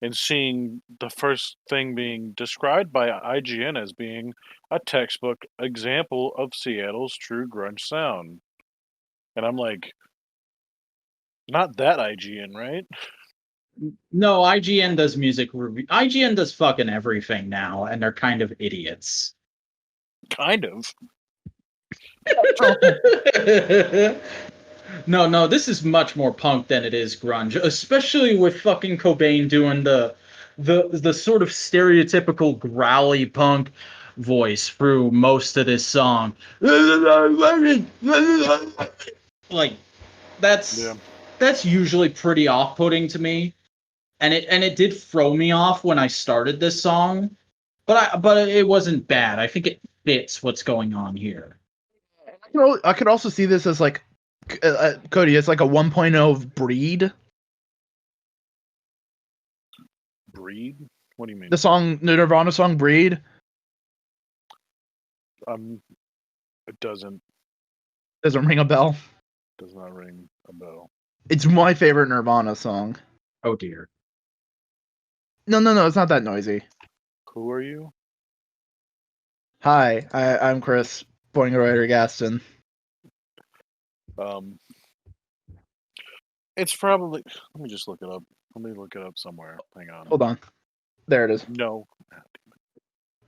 and seeing the first thing being described by IGN as being a textbook example of Seattle's true grunge sound. And I'm like, not that IGN, right? No, IGN does music review. IGN does fucking everything now, and they're kind of idiots. Kind of. No, this is much more punk than it is grunge, especially with fucking Cobain doing the sort of stereotypical growly punk voice through most of this song. Like Yeah. that's usually pretty off-putting to me, and it did throw me off when I started this song, but it wasn't bad. I think it fits what's going on here. I could also see this as like Cody. It's like a 1.0 of Breed. Breed? What do you mean? The Nirvana song Breed. It doesn't Ring a bell. does not ring a bell. It's my favorite Nirvana song. Oh dear. No, it's not that noisy. Who are you? Hi, I'm Chris Boingerwriter Gaston. It's probably. Let me just look it up. Let me look it up somewhere. Hang on. Hold on. There it is. No.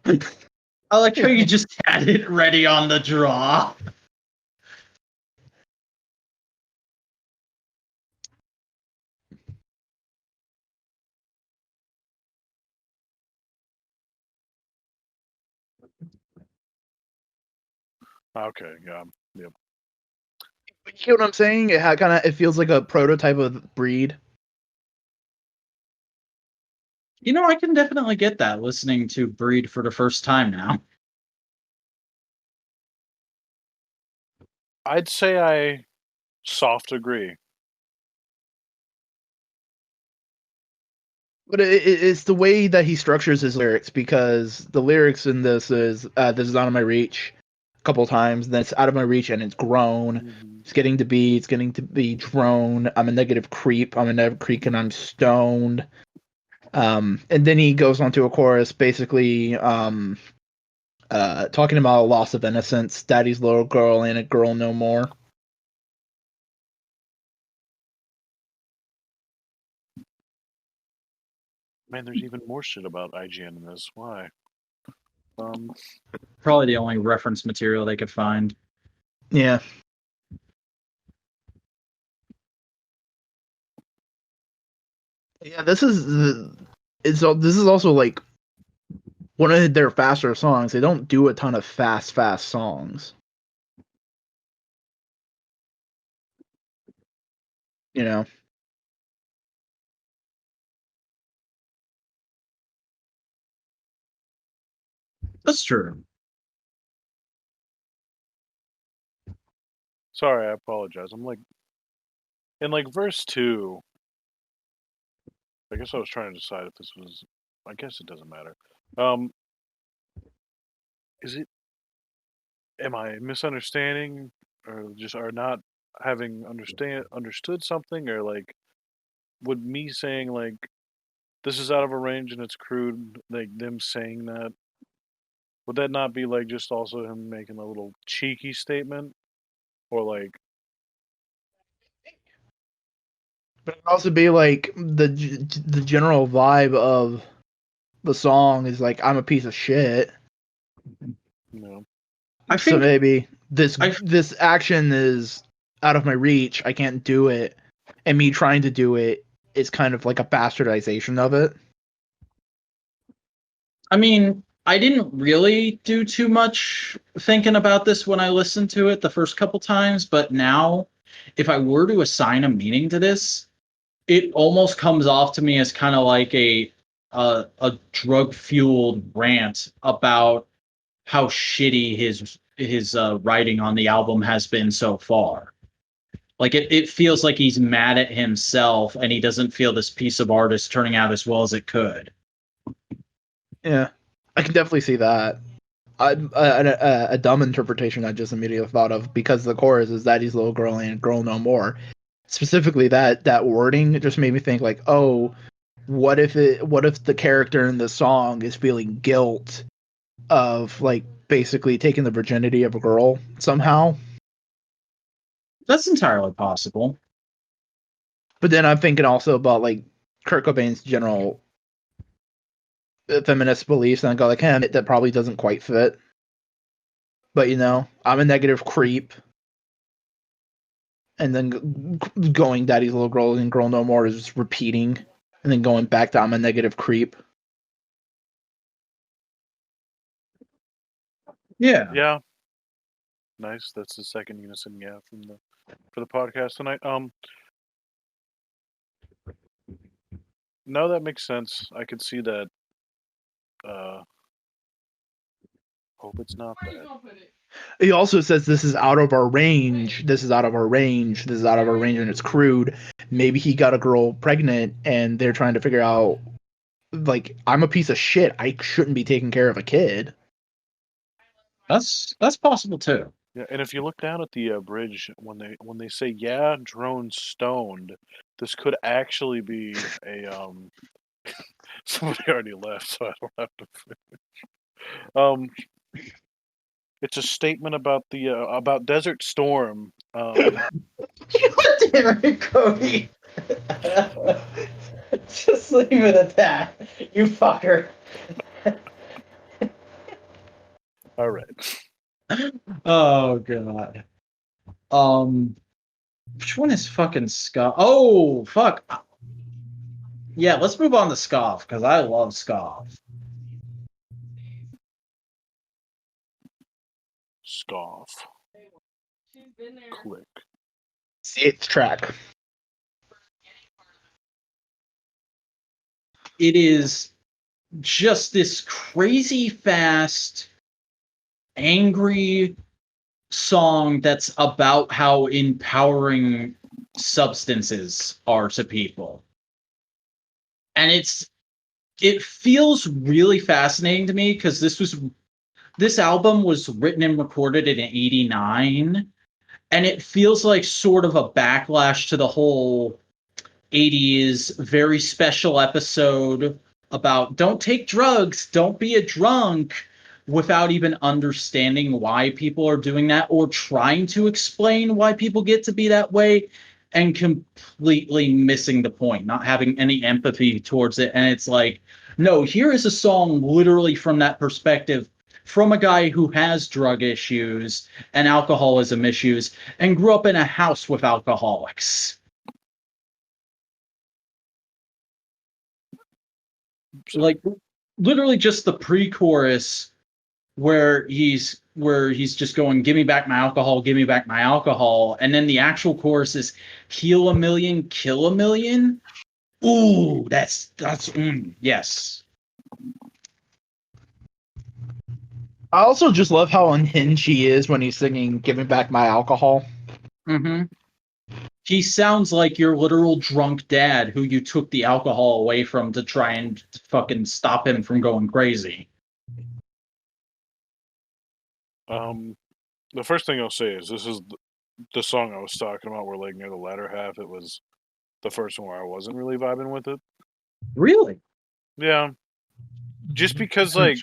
I like how you just had it ready on the draw. Okay. Yeah. Yep. You get what I'm saying? It feels like a prototype of Breed. You know, I can definitely get that listening to Breed for the first time now. I'd say I soft agree. But it's the way that he structures his lyrics, because the lyrics in this is out of my reach a couple times, then it's out of my reach and it's grown. Mm-hmm. It's getting to be drone. I'm a negative creep and I'm stoned. And then he goes on to a chorus basically talking about a loss of innocence, daddy's little girl ain't a girl no more. Man, there's even more shit about IGN in this. Why? Probably the only reference material they could find. Yeah. Yeah, this is also like one of their faster songs. They don't do a ton of fast songs. You know. That's true. Sorry, I apologize. I'm like, in like verse 2, I guess I was trying to decide if this was. I guess it doesn't matter. Is it? Am I misunderstanding, or just are not having understood something, or like would me saying like this is out of a range and it's crude, like them saying that, would that not be like just also him making a little cheeky statement, or like But it'd also be like the general vibe of the song is like I'm a piece of shit. you know? I So think maybe this I this action is out of my reach. I can't do it, and me trying to do it is kind of like a bastardization of it. I mean, I didn't really do too much thinking about this when I listened to it the first couple times, but now, if I were to assign a meaning to this, it almost comes off to me as kind of like a drug fueled rant about how shitty his writing on the album has been so far. Like it feels like he's mad at himself and he doesn't feel this piece of art is turning out as well as it could. Yeah, I can definitely see that. A dumb interpretation I just immediately thought of because the chorus is "Daddy's little girl ain't girl no more." Specifically, that wording just made me think like, oh, what if the character in the song is feeling guilt of like basically taking the virginity of a girl somehow? That's entirely possible. But then I'm thinking also about like Kurt Cobain's general feminist beliefs, and I go like, that probably doesn't quite fit. But I'm a negative creep, and then going "Daddy's little girl and girl no more" is just repeating, and then going back to "I'm a negative creep." Yeah. Yeah, nice. That's the second unison, yeah, for the podcast tonight. No, that makes sense. I could see that. Hope it's not that. He also says this is out of our range. This is out of our range. This is out of our range, and it's crude. Maybe he got a girl pregnant, and they're trying to figure out, like, I'm a piece of shit. I shouldn't be taking care of a kid. That's possible too. Yeah, and if you look down at the bridge when they say "yeah, drone stoned," this could actually be a somebody already left, so I don't have to finish. It's a statement about the about Desert Storm. God damn it, Cody. Just leave it at that, you fucker. All right. Oh god. Which one is fucking Scoff? Oh fuck. Yeah, let's move on to Scoff because I love Scoff. Scoff. Click. Eighth track. It is just this crazy fast, angry song that's about how empowering substances are to people. And it feels really fascinating to me because this album was written and recorded in '89, and it feels like sort of a backlash to the whole '80s very special episode about don't take drugs, don't be a drunk, without even understanding why people are doing that or trying to explain why people get to be that way and completely missing the point, not having any empathy towards it. And it's like, no, here is a song literally from that perspective, from a guy who has drug issues and alcoholism issues and grew up in a house with alcoholics. Like literally just the pre-chorus where he's just going, give me back my alcohol, give me back my alcohol, and then the actual chorus is heal a million, kill a million. Ooh, that's yes. I also just love how unhinged he is when he's singing "Give Me Back My Alcohol." Mm-hmm. He sounds like your literal drunk dad who you took the alcohol away from to try and fucking stop him from going crazy. The first thing I'll say is this is the song I was talking about where, like, near the latter half, it was the first one where I wasn't really vibing with it. Really? Yeah. Just because, like,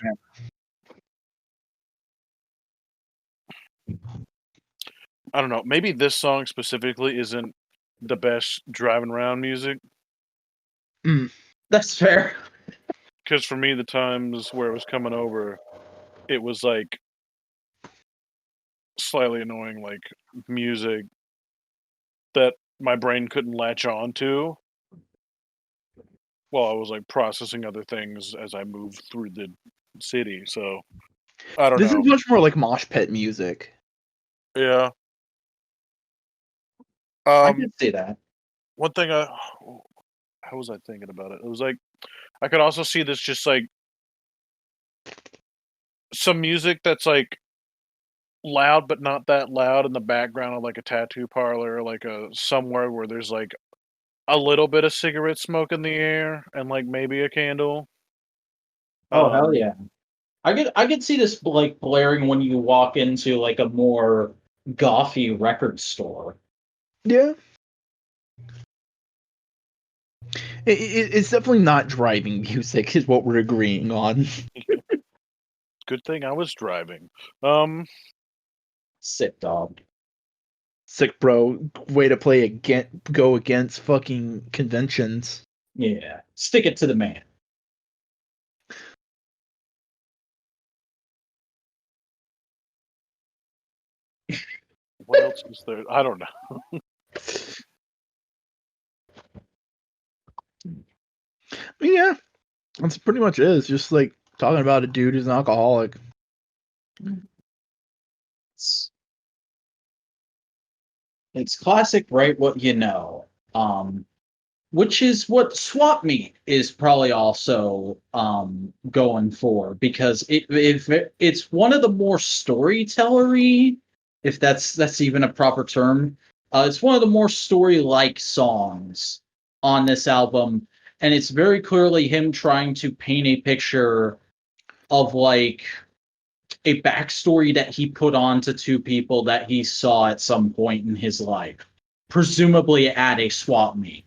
I don't know, maybe this song specifically isn't the best driving around music. That's fair. Because for me, the times where it was coming over, it was, like, slightly annoying, like, music that my brain couldn't latch on to while I was, like, processing other things as I moved through the city, so I don't This know. is much more like mosh pit music. Yeah. I can see that. One thing how was I thinking about it? It was like, I could also see this just, like, some music that's, like, loud but not that loud in the background of, like, a tattoo parlor, like, somewhere where there's, like, a little bit of cigarette smoke in the air and, like, maybe a candle. Oh hell yeah! I could see this like blaring when you walk into like a more gothy record store. Yeah. It's definitely not driving music, is what we're agreeing on. Good thing I was driving. Sick dog. Sick, bro. Way to go against fucking conventions. Yeah, stick it to the man. What else is there? I don't know. Yeah, that's pretty much it. It's just like talking about a dude who's an alcoholic. It's classic, right? What you know. Which is what Swap Meet is probably also going for because it's one of the more storytellery, if that's even a proper term. It's one of the more story-like songs on this album, and it's very clearly him trying to paint a picture of like a backstory that he put on to two people that he saw at some point in his life, presumably at a swap meet.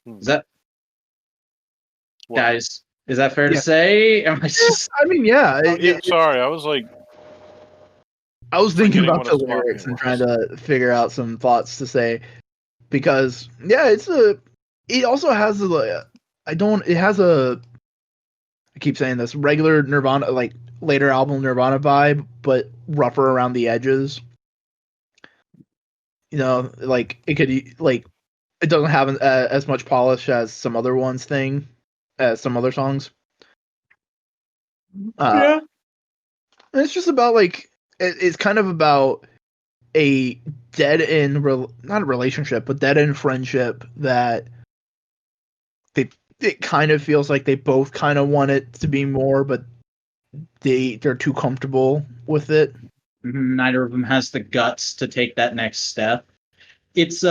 Is that What? guys? Is that fair to Yeah. say? Am I just? I mean, yeah. Oh, yeah, sorry, I was like, I was thinking forgetting about what the a swap lyrics meet and was. trying to figure out some thoughts to say because yeah, it also has a it has a I keep saying this regular Nirvana like later album Nirvana vibe, but rougher around the edges. You know, like it could like it doesn't have as much polish as some other ones thing, as some other songs. Yeah. It's just about like it's kind of about a dead end not a relationship, but dead end friendship that it kind of feels like they both kind of want it to be more, but they're too comfortable with it. Neither of them has the guts to take that next step. It's you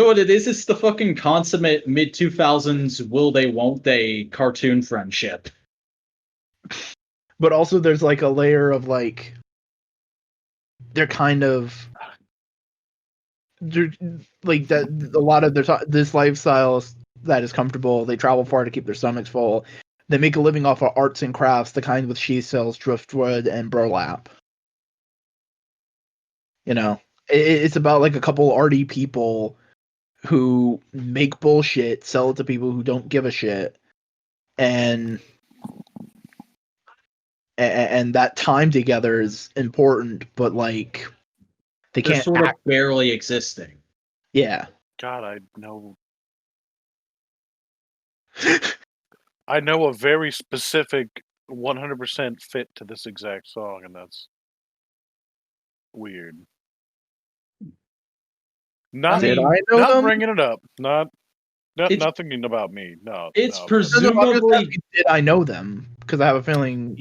know what it is? It's the fucking consummate mid 2000s will they won't they cartoon friendship. But also there's like a layer of like they're kind of like that a lot of this lifestyle that is comfortable. They travel far to keep their stomachs full. They make a living off of arts and crafts, the kind with she sells driftwood and burlap. You know, it's about like a couple arty people who make bullshit, sell it to people who don't give a shit, and that time together is important, but like they They're can't sort of act. barely existing. Yeah. God, I know a very specific 100% fit to this exact song, and that's weird. Not Did I know not them? bringing it up. Not Nothing about me. No. It's no. No, I'm just presumably asking, did I know them? Because I have a feeling.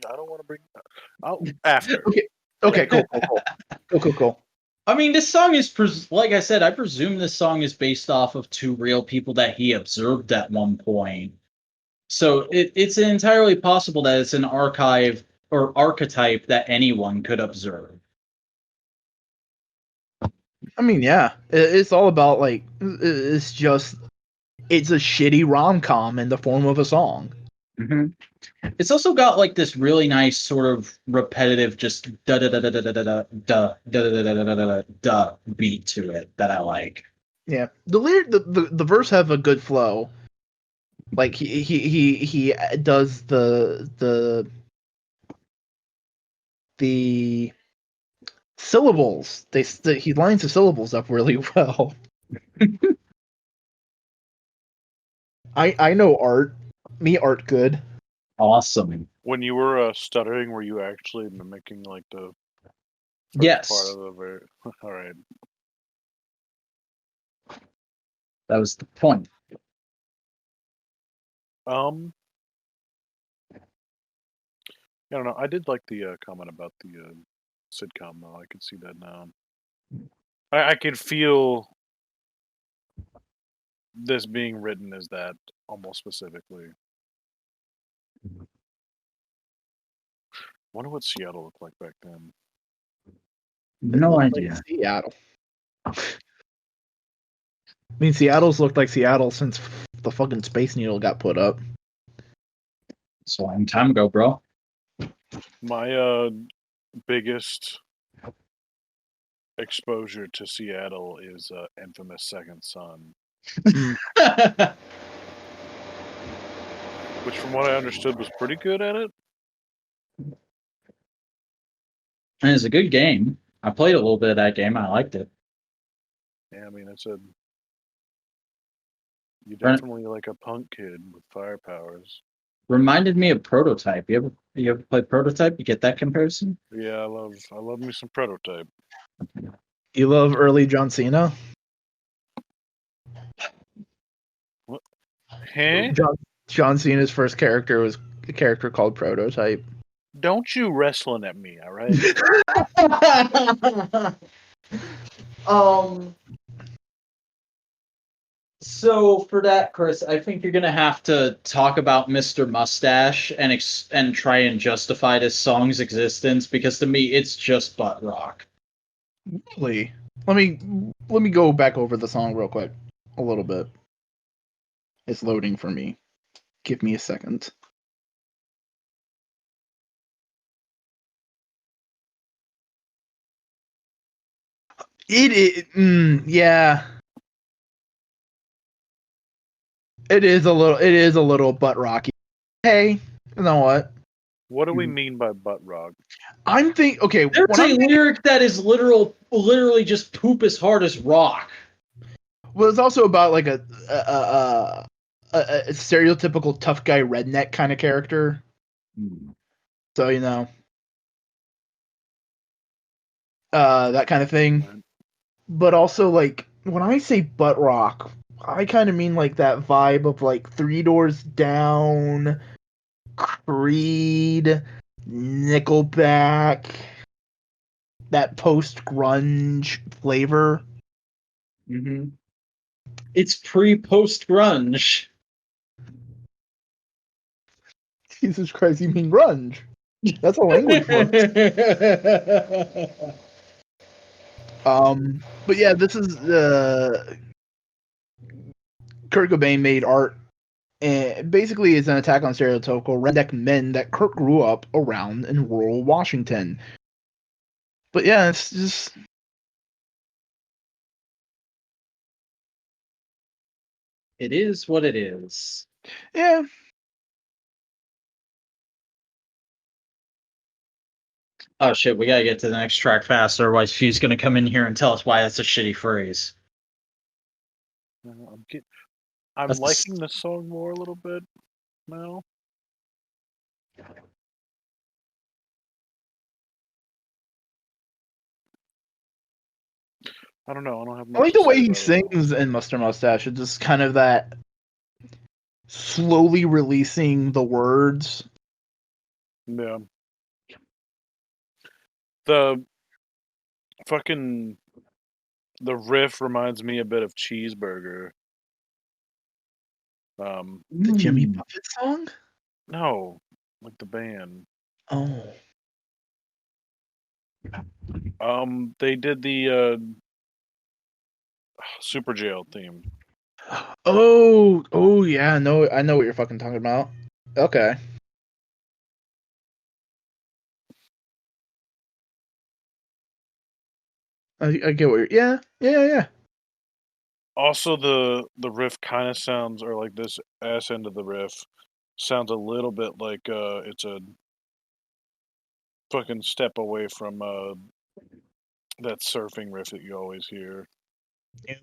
I don't want to bring. Oh, after. Okay, cool. I mean, this song is, like I said, I presume this song is based off of two real people that he observed at one point. So it's entirely possible that it's an archive or archetype that anyone could observe. I mean, yeah, it's all about like it's a shitty rom-com in the form of a song. Mm-hmm. It's also got like this really nice sort of repetitive, just da da da da da da da da da da da da da da beat to it that I like. Yeah, the verse have a good flow. Like he does the syllables. He lines the syllables up really well. I know art. Me art good. Awesome. When you were stuttering, were you actually mimicking like the first Yes. part of the verse? All right. That was the point. I don't know. I did like the comment about the sitcom, though. I can see that now. I can feel this being written as that almost specifically. Wonder what Seattle looked like back then. No It looked idea. like Seattle. I mean, Seattle's looked like Seattle since the fucking Space Needle got put up. It's a long time ago, bro. My biggest exposure to Seattle is infamous Second Son, which, from what I understood, was pretty good at it. And it's a good game. I played a little bit of that game. I liked it. Yeah, I mean, you definitely like a punk kid with fire powers. Reminded me of Prototype. You ever play Prototype? You get that comparison? Yeah, I love me some Prototype. You love early John Cena? What? Huh? John Cena's first character was a character called Prototype. Don't you wrestling at me, all right? So for that, Chris, I think you're gonna have to talk about Mr. Mustache and try and justify this song's existence because to me it's just butt rock. Really? Let me go back over the song real quick, a little bit. It's loading for me. Give me a second. Yeah. It is a little butt rocky. Hey, you know what? What do we mean by butt rock? Okay. There's a lyric that is literally just poop as hard as rock. Well, it's also about like a stereotypical tough guy redneck kind of character. So that kind of thing. But also like when I say butt rock, I kind of mean like that vibe of like Three Doors Down, Creed, Nickelback, that post-grunge flavor. Mm-hmm. It's pre-post grunge. Jesus Christ, you mean grunge? That's a language word. But yeah, this is Kurt Cobain made art, and basically is an attack on stereotypical redneck men that Kurt grew up around in rural Washington. But yeah, it's just It is what it is. yeah. Oh shit, we gotta get to the next track fast, otherwise she's gonna come in here and tell us why that's a shitty phrase. I'm liking the song more a little bit now. I don't know. I don't have I much like to the way say he about it. sings in Mr. Mustache. It's just kind of that slowly releasing the words. Yeah. The fucking the riff reminds me a bit of Cheeseburger. The Jimmy Mm. Buffett song? No, like the band. Oh. They did the Super Jail theme. Oh yeah, no, I know what you're fucking talking about. Okay. I get what you're, yeah. Also, the riff kind of sounds, or like this ass end of the riff sounds a little bit like it's a fucking step away from that surfing riff that you always hear. I'm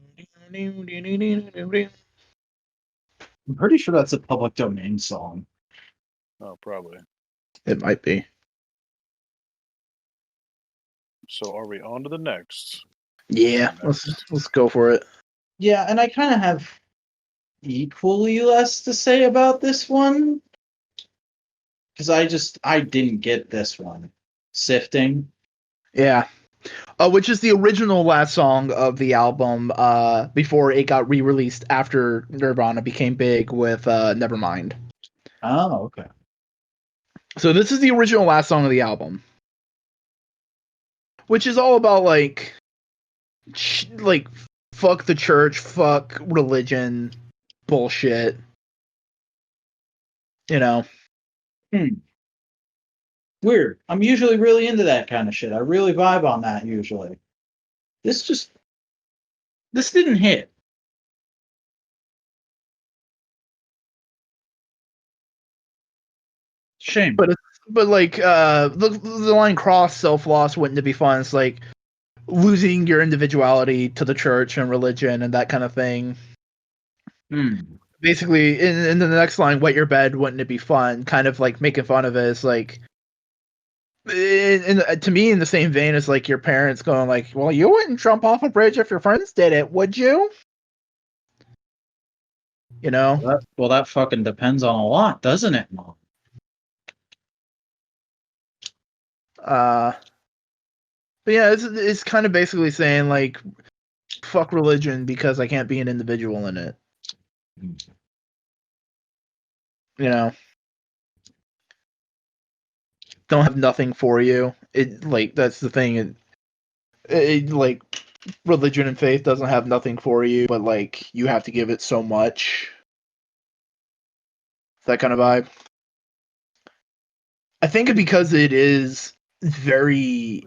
pretty sure that's a public domain song. Oh, probably. It might be. So are we on to the next? Yeah, let's go for it. Yeah, and I kind of have equally less to say about this one because I didn't get this one. Sifting. Yeah. Which is the original last song of the album before it got re-released after Nirvana became big with Nevermind. Oh, okay. So this is the original last song of the album. Which is all about like fuck the church, fuck religion, bullshit. You know. Weird. I'm usually really into that kind of shit. I really vibe on that usually. This didn't hit. Shame. But like the line cross self loss wouldn't it be fun? It's like losing your individuality to the church and religion and that kind of thing. Basically, in the next line, wet your bed, wouldn't it be fun? Kind of like making fun of it. It's like, to me, in the same vein as like your parents going like, well, you wouldn't jump off a bridge if your friends did it, would you? You know? Well, that fucking depends on a lot, doesn't it, Mom? But yeah, it's kind of basically saying like, fuck religion because I can't be an individual in it. You know? Don't have nothing for you. It like that's the thing. It like religion and faith doesn't have nothing for you, but like you have to give it so much. That kind of vibe. I think because it is very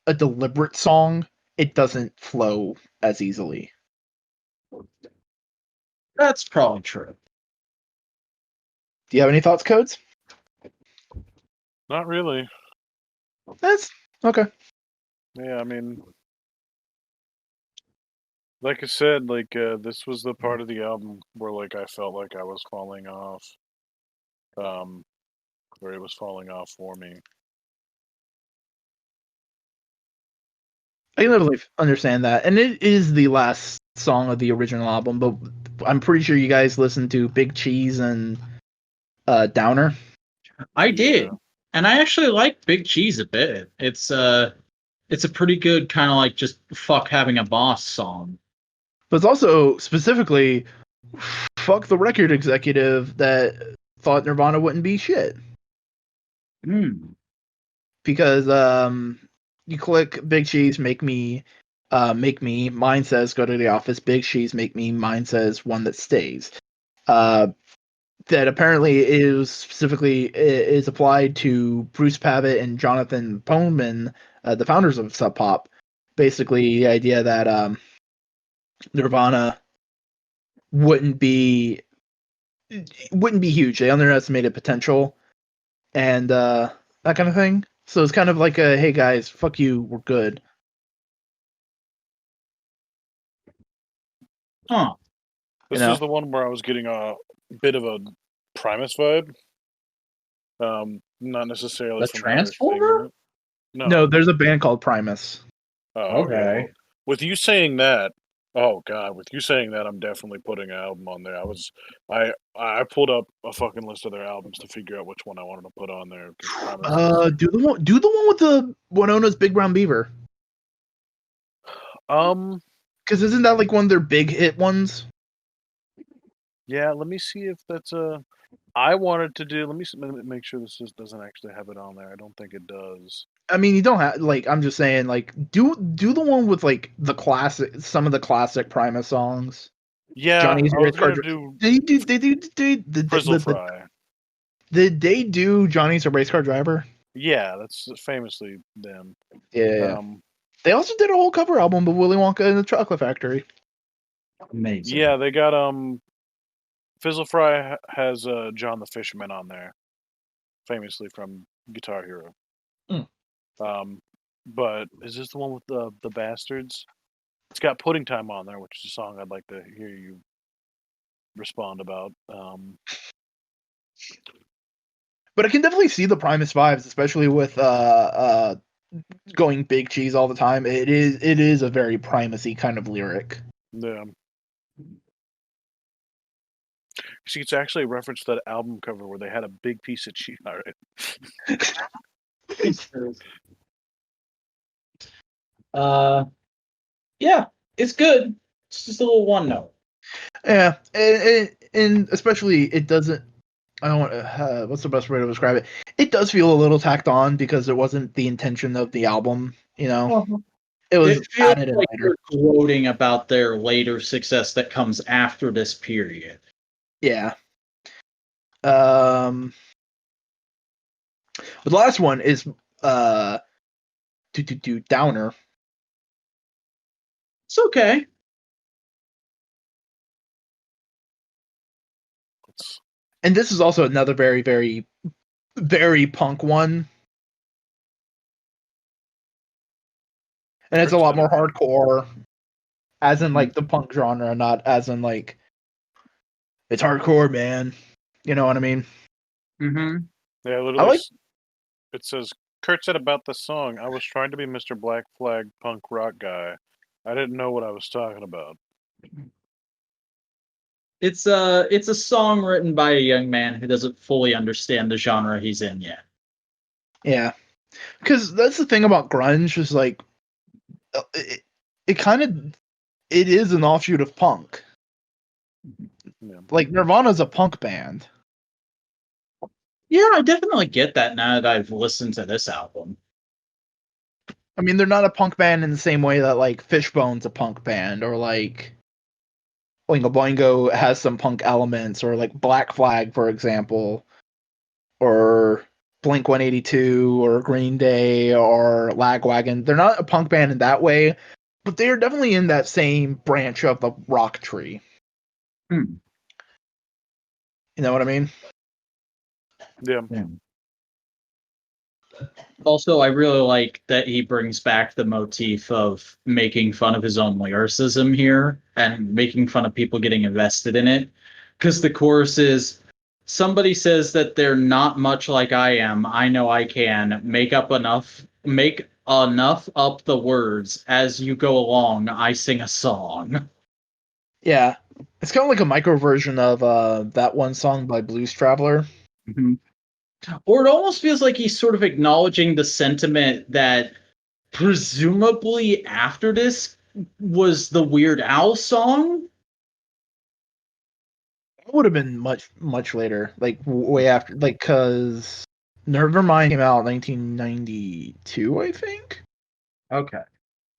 a deliberate song, it doesn't flow as easily. That's probably true. Do you have any thoughts, Codes? Not really. That's okay. Yeah, I mean, like I said, like this was the part of the album where like I felt like I was falling off, where it was falling off for me. I can literally understand that, and it is the last song of the original album. But I'm pretty sure you guys listened to Big Cheese and Downer. I did. Yeah. And I actually like Big Cheese a bit. It's a pretty good kind of like just fuck having a boss song. But it's also specifically fuck the record executive that thought Nirvana wouldn't be shit. Because you click Big Cheese, make me, mine says go to the office, Big Cheese, make me, mine says one that stays. That apparently is applied to Bruce Pavitt and Jonathan Poneman, the founders of Sub Pop. Basically, the idea that Nirvana wouldn't be huge. They underestimated potential and that kind of thing. So it's kind of like a hey guys, fuck you, we're good. Huh. This is the one where I was getting a bit of a Primus vibe. Not necessarily The from how they're Transformer? singing it. No, there's a band called Primus. Oh, okay. Okay. With you saying that, oh god, with you saying that, I'm definitely putting an album on there. I pulled up a fucking list of their albums to figure out which one I wanted to put on there. Do the one with the Winona's Big Brown Beaver. Because isn't that like one of their big hit ones? Yeah, let me see if that's a. I wanted to do. Let me make sure this doesn't actually have it on there. I don't think it does. I mean, you don't have like. I'm just saying, like, do the one with like the classic, some of the classic Primus songs. Yeah, Johnny's I was gonna Card. do. Did the Frizzle Fry. Did they do Johnny's a Race Car Driver? Yeah, that's famously them. Yeah. They also did a whole cover album of Willy Wonka and the Chocolate Factory. Amazing. Yeah, they got Fizzle Fry has John the Fisherman on there, famously from Guitar Hero. But is this the one with the Bastards? It's got Pudding Time on there, which is a song I'd like to hear you respond about. But I can definitely see the Primus vibes, especially with going big cheese all the time. It is a very Primus-y kind of lyric. Yeah. See, it's actually a reference to that album cover where they had a big piece of cheese. All right. Yeah, it's good. It's just a little one note. Yeah, and especially it doesn't. I don't want. What's the best way to describe it? It does feel a little tacked on because it wasn't the intention of the album. You know, it was added in like later. They're gloating about their later success that comes after this period. Yeah. The last one is Downer. It's okay. And this is also another very, very, very punk one. And it's a lot more hardcore, as in like the punk genre, not as in like it's hardcore, man. You know what I mean? Mm-hmm. Yeah, literally. It says Kurt said about the song, "I was trying to be Mr. Black Flag punk rock guy. I didn't know what I was talking about." It's a song written by a young man who doesn't fully understand the genre he's in yet. Yeah, because that's the thing about grunge is like it kind of it is an offshoot of punk. Yeah. Like Nirvana's a punk band. Yeah, I definitely get that now that I've listened to this album. I mean, they're not a punk band in the same way that like Fishbone's a punk band, or like Oingo Boingo has some punk elements, or like Black Flag, for example, or Blink 182, or Green Day, or Lagwagon. They're not a punk band in that way, but they're definitely in that same branch of the rock tree. You know what I mean? Yeah. Also, I really like that he brings back the motif of making fun of his own lyricism here and making fun of people getting invested in it. Because the chorus is, somebody says that they're not much like I am. I know I can make enough up the words as you go along. I sing a song. Yeah, it's kind of like a micro version of that one song by Blues Traveler. Mm-hmm. Or it almost feels like he's sort of acknowledging the sentiment that presumably after this was the Weird Al song. It would have been much later, like way after, like because Nevermind came out in 1992, I think. Okay.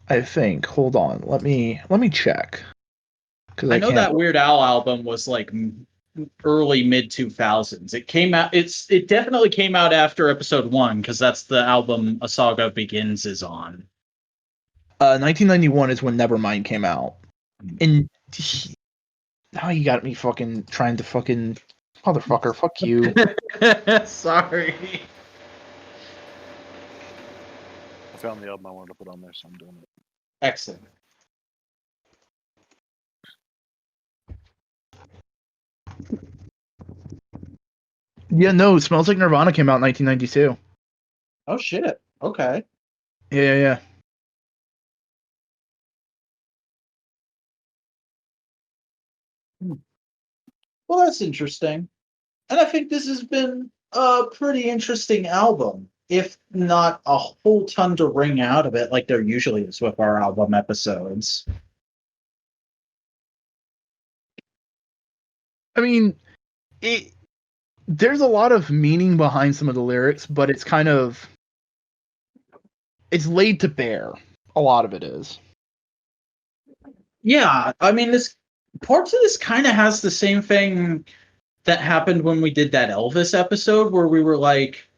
I think. Hold on, let me check. Because I know that Weird Al album was like early mid 2000s. It came out. It definitely came out after episode 1 because that's the album A Saga Begins is on. 1991 is when Nevermind came out, and now you got me fucking trying to fucking motherfucker. Fuck you. Sorry. I found the album I wanted to put on there, so I'm doing it. Excellent. Yeah, no, Smells Like Nirvana came out in 1992. Oh shit. Okay. Yeah. Well, that's interesting. And I think this has been a pretty interesting album, if not a whole ton to wring out of it, like there usually is with our album episodes. I mean, there's a lot of meaning behind some of the lyrics, but it's laid to bear. A lot of it is. Yeah, I mean, this parts of this kind of has the same thing that happened when we did that Elvis episode, where we were like,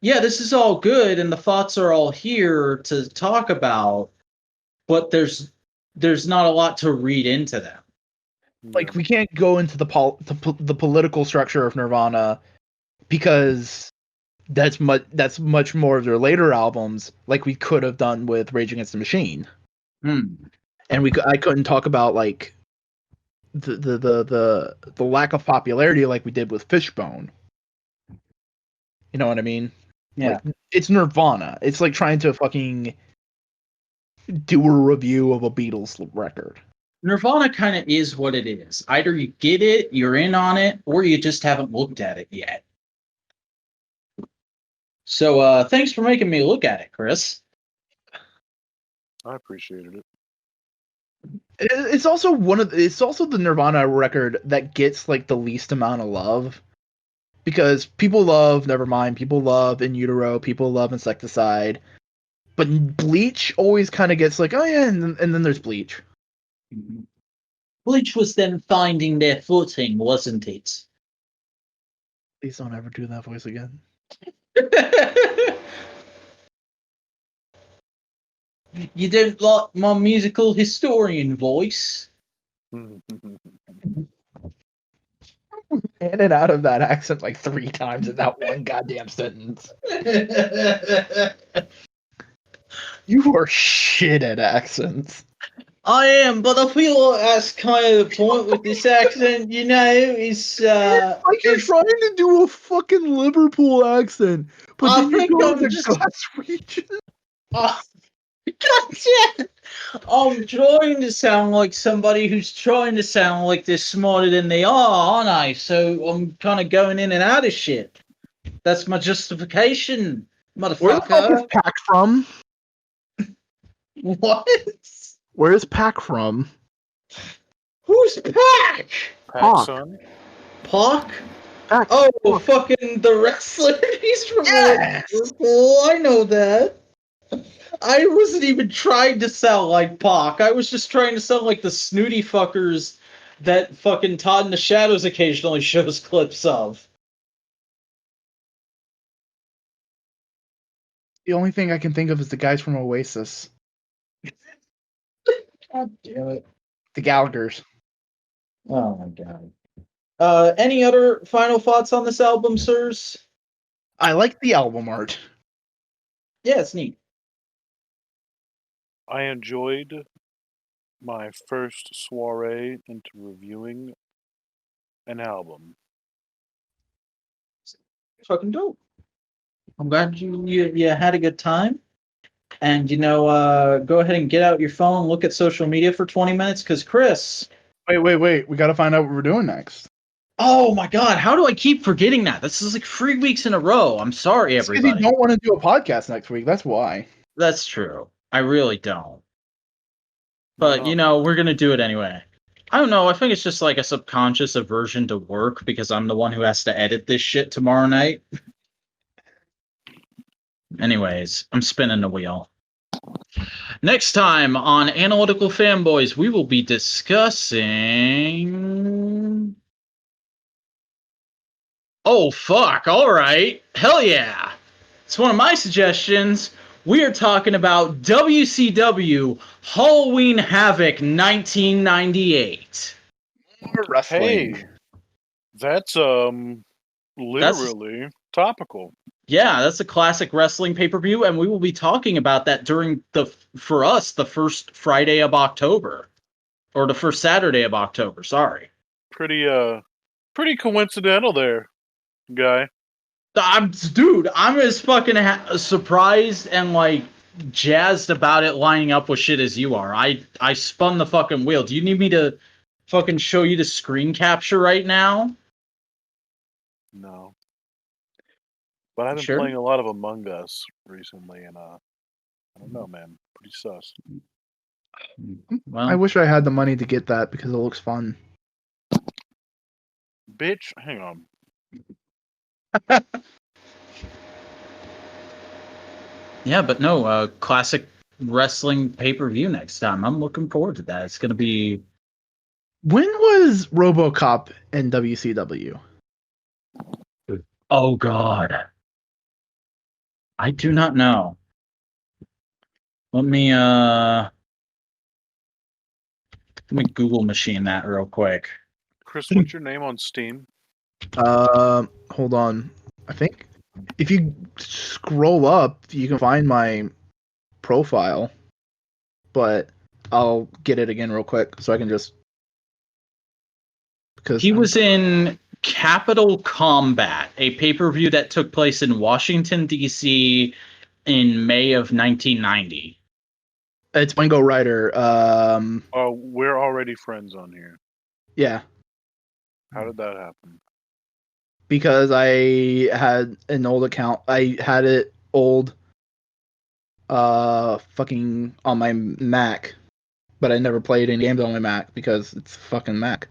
yeah, this is all good and the thoughts are all here to talk about, but there's not a lot to read into them. Like, we can't go into the political structure of Nirvana because that's much more of their later albums, like we could have done with Rage Against the Machine. And I couldn't talk about like the lack of popularity like we did with Fishbone. You know what I mean? Yeah. Like, it's Nirvana. It's like trying to fucking do a review of a Beatles record. Nirvana kind of is what it is. Either you get it, you're in on it, or you just haven't looked at it yet. So thanks for making me look at it, Chris. I appreciated it. It's also the Nirvana record that gets like the least amount of love, because people love Nevermind, people love In Utero, people love Insecticide, but Bleach always kind of gets like, oh yeah, and then there's Bleach. Bleach was then finding their footing, wasn't it? Please don't ever do that voice again. You don't like my musical historian voice? In and out of that accent like 3 times in that one goddamn sentence. You are shit at accents. I am, but I feel like that's kind of the point with this accent, you know, is like you're trying to do a fucking Liverpool accent, but I then you're think going I'm to just- Glaswegian. Gotcha! I'm trying to sound like somebody who's trying to sound like they're smarter than they are, aren't I? So I'm kind of going in and out of shit. That's my justification, motherfucker. Where the fuck is Pac from? What? Where is Pac from? Who's Pac? Pac. Son? Pac? Pac. Oh, fucking the wrestler. He's from Liverpool. I know that. I wasn't even trying to sound like Pac. I was just trying to sound like the snooty fuckers that fucking Todd in the Shadows occasionally shows clips of. The only thing I can think of is the guys from Oasis. God damn it. The Gallaghers. Oh my god. Any other final thoughts on this album, sirs? I like the album art. Yeah, it's neat. I enjoyed my first soiree into reviewing an album. Fucking dope. I'm glad you had a good time. And, go ahead and get out your phone, look at social media for 20 minutes, because Chris... Wait. We gotta find out what we're doing next. Oh my god, how do I keep forgetting that? This is like 3 weeks in a row. I'm sorry, It's 'cause everybody. you don't want to do a podcast next week, that's why. That's true. I really don't. But, we're going to do it anyway. I don't know. I think it's just like a subconscious aversion to work because I'm the one who has to edit this shit tomorrow night. Anyways, I'm spinning the wheel. Next time on Analytical Fanboys, we will be discussing... Oh, fuck. All right. Hell yeah. It's one of my suggestions. We are talking about WCW Halloween Havoc 1998. More wrestling. Hey, that's literally topical. Yeah, that's a classic wrestling pay-per-view, and we will be talking about that during the first Friday of October. Or the first Saturday of October, sorry. Pretty coincidental there, guy. I'm as fucking surprised and like jazzed about it lining up with shit as you are. I spun the fucking wheel. Do you need me to fucking show you the screen capture right now? No. But I've been Sure. playing a lot of Among Us recently, and I don't know, man. Pretty sus. Well, I wish I had the money to get that because it looks fun. Bitch, hang on. yeah, but no, classic wrestling pay-per-view next time. I'm looking forward to that. It's gonna be. When was RoboCop in WCW? Oh God, I do not know. Let me Google machine that real quick. Chris, what's your name on Steam? Hold on. I think if you scroll up, you can find my profile. But I'll get it again real quick so I can just. Because He was in Capital Combat, a pay-per-view that took place in Washington D.C. in May of 1990. It's Bingo Rider. Oh, we're already friends on here. Yeah, How did that happen? because I had an old account. I had it old, fucking on my Mac, but I never played any games on my Mac because it's fucking Mac.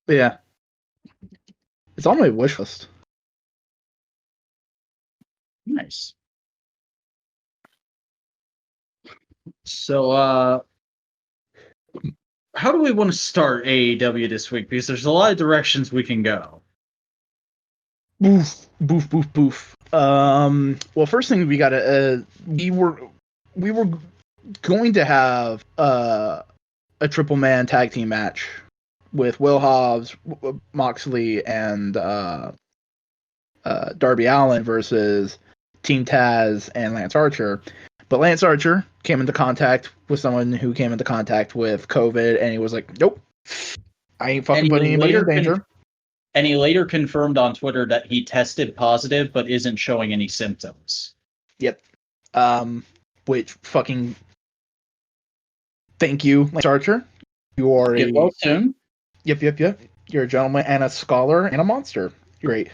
But yeah, it's on my wish list. Nice. So, how do we want to start AEW this week? Because there's a lot of directions we can go. Boof, boof, boof, boof. Well, first thing we gotta, we were going to have a triple man tag team match with Will Hobbs, Moxley, and Darby Allin versus Team Taz and Lance Archer. But Lance Archer came into contact with someone who came into contact with COVID, and he was like, "Nope, I ain't fucking putting anybody in danger." And he later confirmed on Twitter that he tested positive, but isn't showing any symptoms. Yep. Which fucking thank you, Lance Archer. You are Get well soon. Yep. You're a gentleman and a scholar and a monster. Great.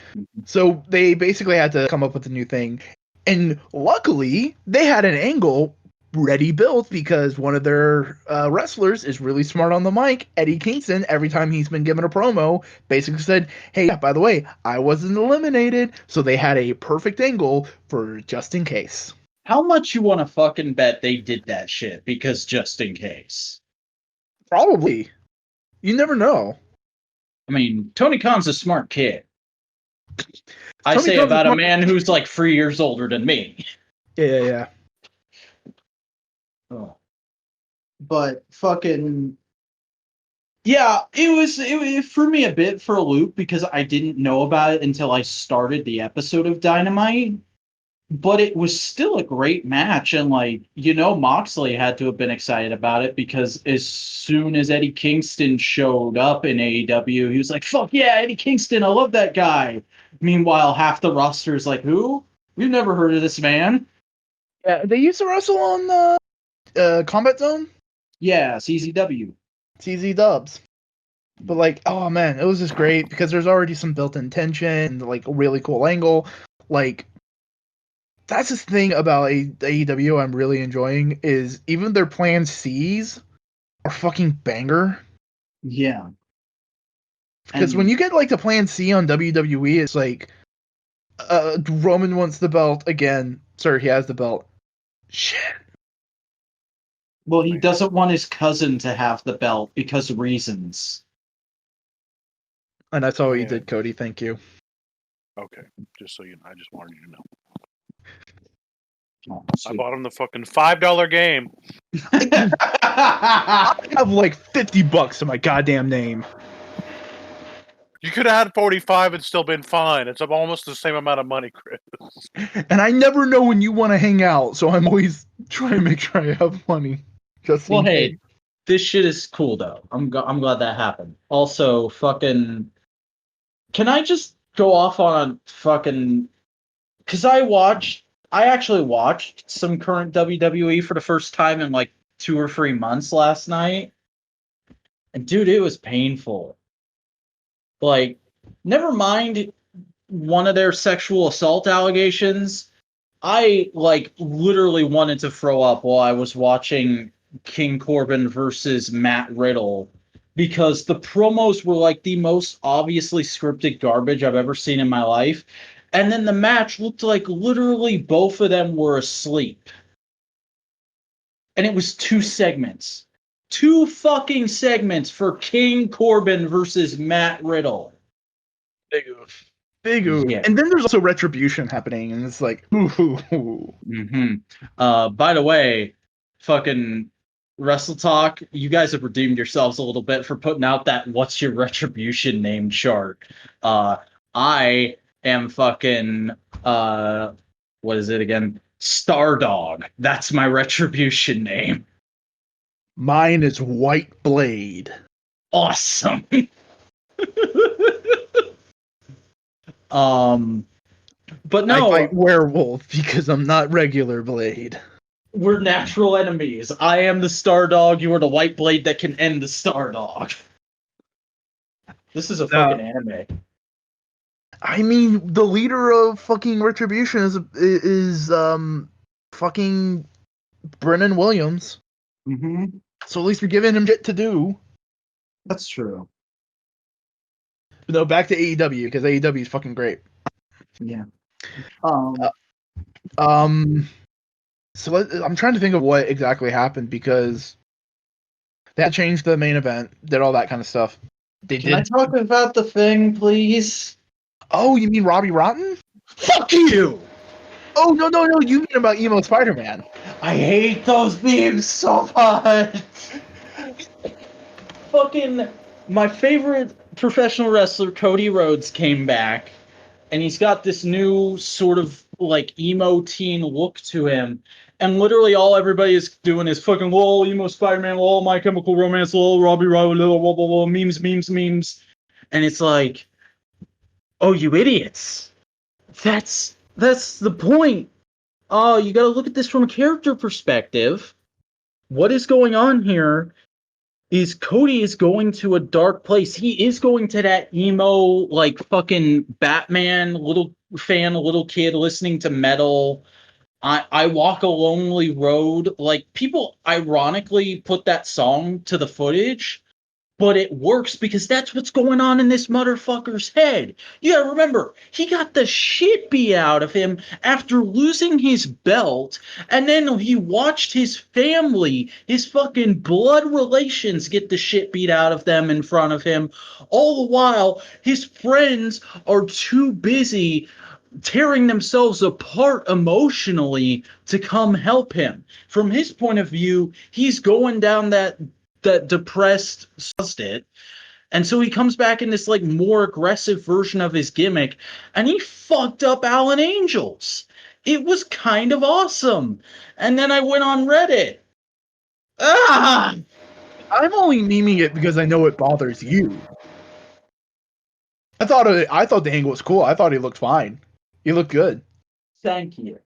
So they basically had to come up with a new thing. And luckily, they had an angle ready built because one of their wrestlers is really smart on the mic. Eddie Kingston, every time he's been given a promo, basically said, "Hey, by the way, I wasn't eliminated." So they had a perfect angle for just in case. How much you want to fucking bet they did that shit because just in case? Probably. You never know. I mean, Tony Khan's a smart kid. I Tony say Khan's about a a smart- man who's like 3 years older than me. Yeah. Oh. But fucking yeah, it threw me a bit for a loop because I didn't know about it until I started the episode of Dynamite. But it was still a great match, and like, Moxley had to have been excited about it because as soon as Eddie Kingston showed up in AEW, he was like, "Fuck yeah, Eddie Kingston, I love that guy." Meanwhile, half the roster is like, "Who? We've never heard of this man." Yeah, they used to wrestle on Combat Zone. Yeah, CZW. CZ Dubs. But like, oh man, it was just great because there's already some built-in tension, like a really cool angle. Like, that's the thing about AEW I'm really enjoying is even their Plan C's are fucking banger. Yeah. Because when you get like the Plan C on WWE, it's like Roman wants the belt again. Sir, he has the belt. Shit. Well, he doesn't want his cousin to have the belt because of reasons. And I saw what you Yeah. did, Cody. Thank you. Okay, just so you know, I just wanted you to know. Oh, I bought him the fucking $5 game. I have like $50 to my goddamn name. You could have had 45 and still been fine. It's almost the same amount of money, Chris. And I never know when you want to hang out, so I'm always trying to make sure I have money. Just Well, in hey, case. this shit is cool though. I'm glad that happened. Also, fucking, can I just go off on fucking? Because I watched I actually watched some current WWE for the first time in like 2 or 3 months last night. And dude, it was painful. Like, never mind one of their sexual assault allegations. I like literally wanted to throw up while I was watching King Corbin versus Matt Riddle because the promos were like the most obviously scripted garbage I've ever seen in my life. And then the match looked like literally both of them were asleep. And it was 2 segments. 2 fucking segments for King Corbin versus Matt Riddle. Big oof. Big oof. Yeah. And then there's also Retribution happening, and it's like, ooh. By the way, fucking Wrestle Talk, you guys have redeemed yourselves a little bit for putting out that "What's Your Retribution Name" chart. I am fucking what is it again? Stardog. That's my Retribution name. Mine is White Blade. Awesome. But no, I fight werewolf because I'm not regular Blade. we're natural enemies. I am the Stardog. You are the White Blade that can end the Stardog. This is a fucking anime. I mean, the leader of fucking Retribution is fucking Brennan Williams. Mm-hmm. So at least we're giving him shit to do. That's true. But no, back to AEW because AEW is fucking great. Yeah. So I'm trying to think of what exactly happened because they had changed the main event, did all that kind of stuff. Can I talk about the thing, please? Oh, you mean Robbie Rotten? Fuck you! Oh, no, you mean about Emo Spider-Man. I hate those memes so much! Fucking, my favorite professional wrestler, Cody Rhodes, came back, and he's got this new sort of, like, emo teen look to him, and literally all everybody is doing is fucking, lol, Emo Spider-Man, lol, My Chemical Romance, lol, Robbie Rowe, lol, blah, blah, blah, memes, and it's like, oh, you idiots. That's the point. Oh, you gotta look at this from a character perspective. What is going on here is Cody is going to a dark place. He is going to that emo, like, fucking Batman, little kid listening to metal. I Walk a Lonely Road. Like, people ironically put that song to the footage, but it works because that's what's going on in this motherfucker's head. You gotta remember, he got the shit beat out of him after losing his belt, and then he watched his family, his fucking blood relations, get the shit beat out of them in front of him. All the while, his friends are too busy tearing themselves apart emotionally to come help him. From his point of view, he's going down that depressed state, and so he comes back in this like more aggressive version of his gimmick, and he fucked up Alan Angels. It was kind of awesome. And then I went on Reddit. I'm only memeing it because I know it bothers you. I thought the angle was cool. I thought he looked fine. He looked good. Thank you.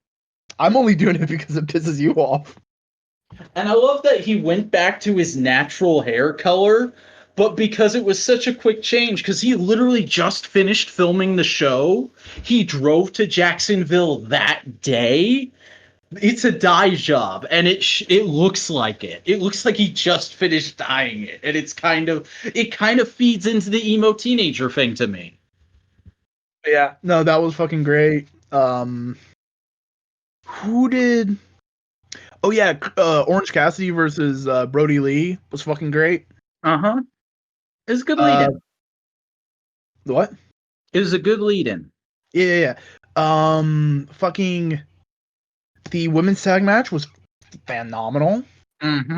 I'm only doing it because it pisses you off. And I love that he went back to his natural hair color, but because it was such a quick change, because he literally just finished filming the show, he drove to Jacksonville that day. It's a dye job, and it looks like it. It looks like he just finished dyeing it, and it kind of feeds into the emo teenager thing to me. Yeah, no, that was fucking great. Who did? Oh yeah, Orange Cassidy versus Brody Lee was fucking great. It was a good lead-in. What? It was a good lead-in. Yeah. Fucking the women's tag match was phenomenal. It's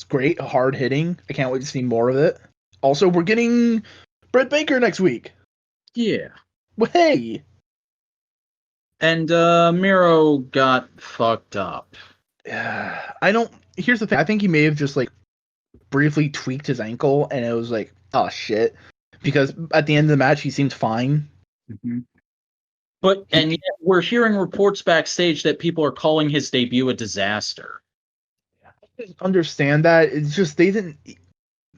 great, hard hitting. I can't wait to see more of it. Also, we're getting Britt Baker next week. Yeah. Well, hey. And Miro got fucked up. Here's the thing. I think he may have just like briefly tweaked his ankle, and it was like, oh shit. Because at the end of the match, he seemed fine. Mhm. And yet we're hearing reports backstage that people are calling his debut a disaster. I didn't understand that. It's just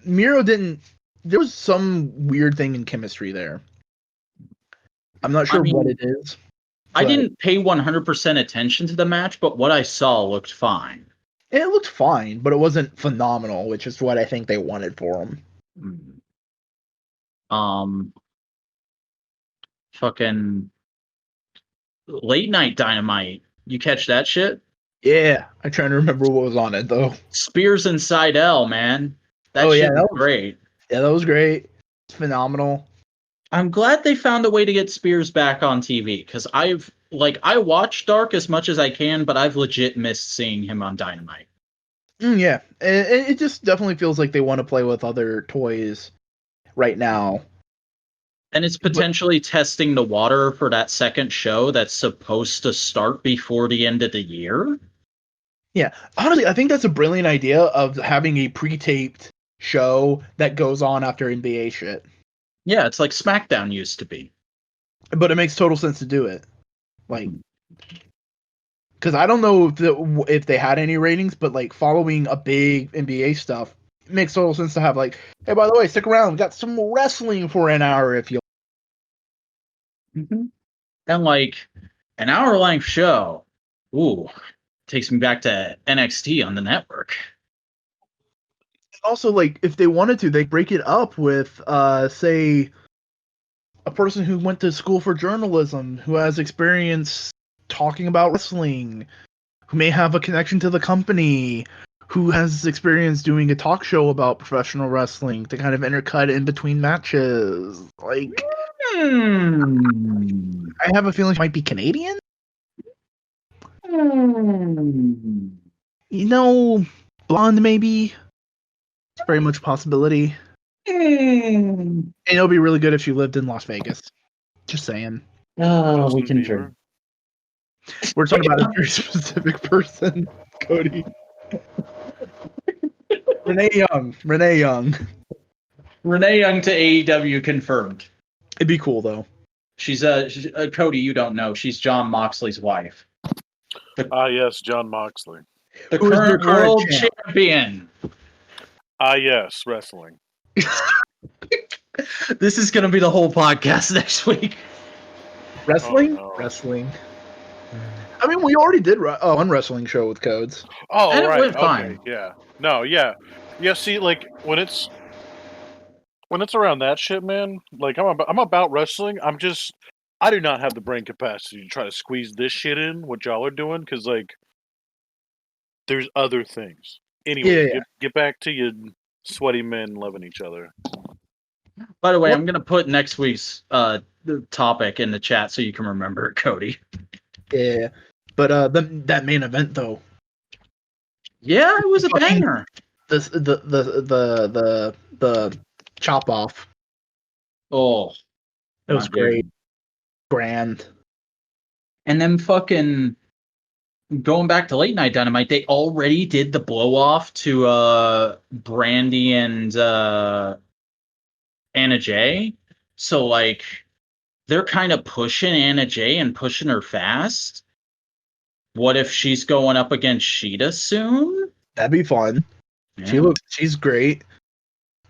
Miro didn't. There was some weird thing in chemistry there. I'm not sure what it is. I didn't pay 100% attention to the match, but what I saw looked fine. It looked fine, but it wasn't phenomenal, which is what I think they wanted for him. Fucking Late Night Dynamite. You catch that shit? Yeah, I'm trying to remember what was on it though. Spears and Seidel, man. That was great. Yeah, that was great. It's phenomenal. I'm glad they found a way to get Spears back on TV, because I watch Dark as much as I can, but I've legit missed seeing him on Dynamite. Yeah, it just definitely feels like they want to play with other toys right now. And it's potentially testing the water for that second show that's supposed to start before the end of the year. Yeah, honestly, I think that's a brilliant idea of having a pre-taped show that goes on after NBA shit. Yeah, it's like SmackDown used to be. But it makes total sense to do it. Like, because I don't know if they had any ratings, but like following a big NBA stuff, it makes total sense to have like, hey, by the way, stick around. We got some wrestling for an hour if you. Mm-hmm. And like an hour-length show, takes me back to NXT on the network. Also, like, if they wanted to, they break it up with, say, a person who went to school for journalism, who has experience talking about wrestling, who may have a connection to the company, who has experience doing a talk show about professional wrestling to kind of intercut in between matches. Like, I have a feeling she might be Canadian? You know, blonde maybe? It's very much a possibility. And it'll be really good if she lived in Las Vegas. Just saying. Oh, we can dream. We're talking about a very specific person, Cody. Renee Young. Renee Young to AEW confirmed. It'd be cool though. She's Cody. You don't know. She's John Moxley's wife. Yes, John Moxley, the current world champion. Yes, wrestling. This is going to be the whole podcast next week. Wrestling? Oh, no. Wrestling. I mean, we already did one wrestling show with Codes. Oh, and right. It went fine. Yeah. No, yeah. Yeah, see, like, when it's around that shit, man, like, I'm about wrestling. I do not have the brain capacity to try to squeeze this shit in, what y'all are doing, because, like, there's other things. Anyway, get back to you sweaty men loving each other. By the way, I'm going to put next week's topic in the chat so you can remember it, Cody. Yeah, but that main event though. Yeah, it was a banger. The chop off. Oh, it was great. Grand. And then fucking going back to Late Night Dynamite, they already did the blow off to Brandy and Anna Jay. So like they're kind of pushing Anna Jay and pushing her fast. What if she's going up against Sheeta soon? That'd be fun. Yeah. She's great.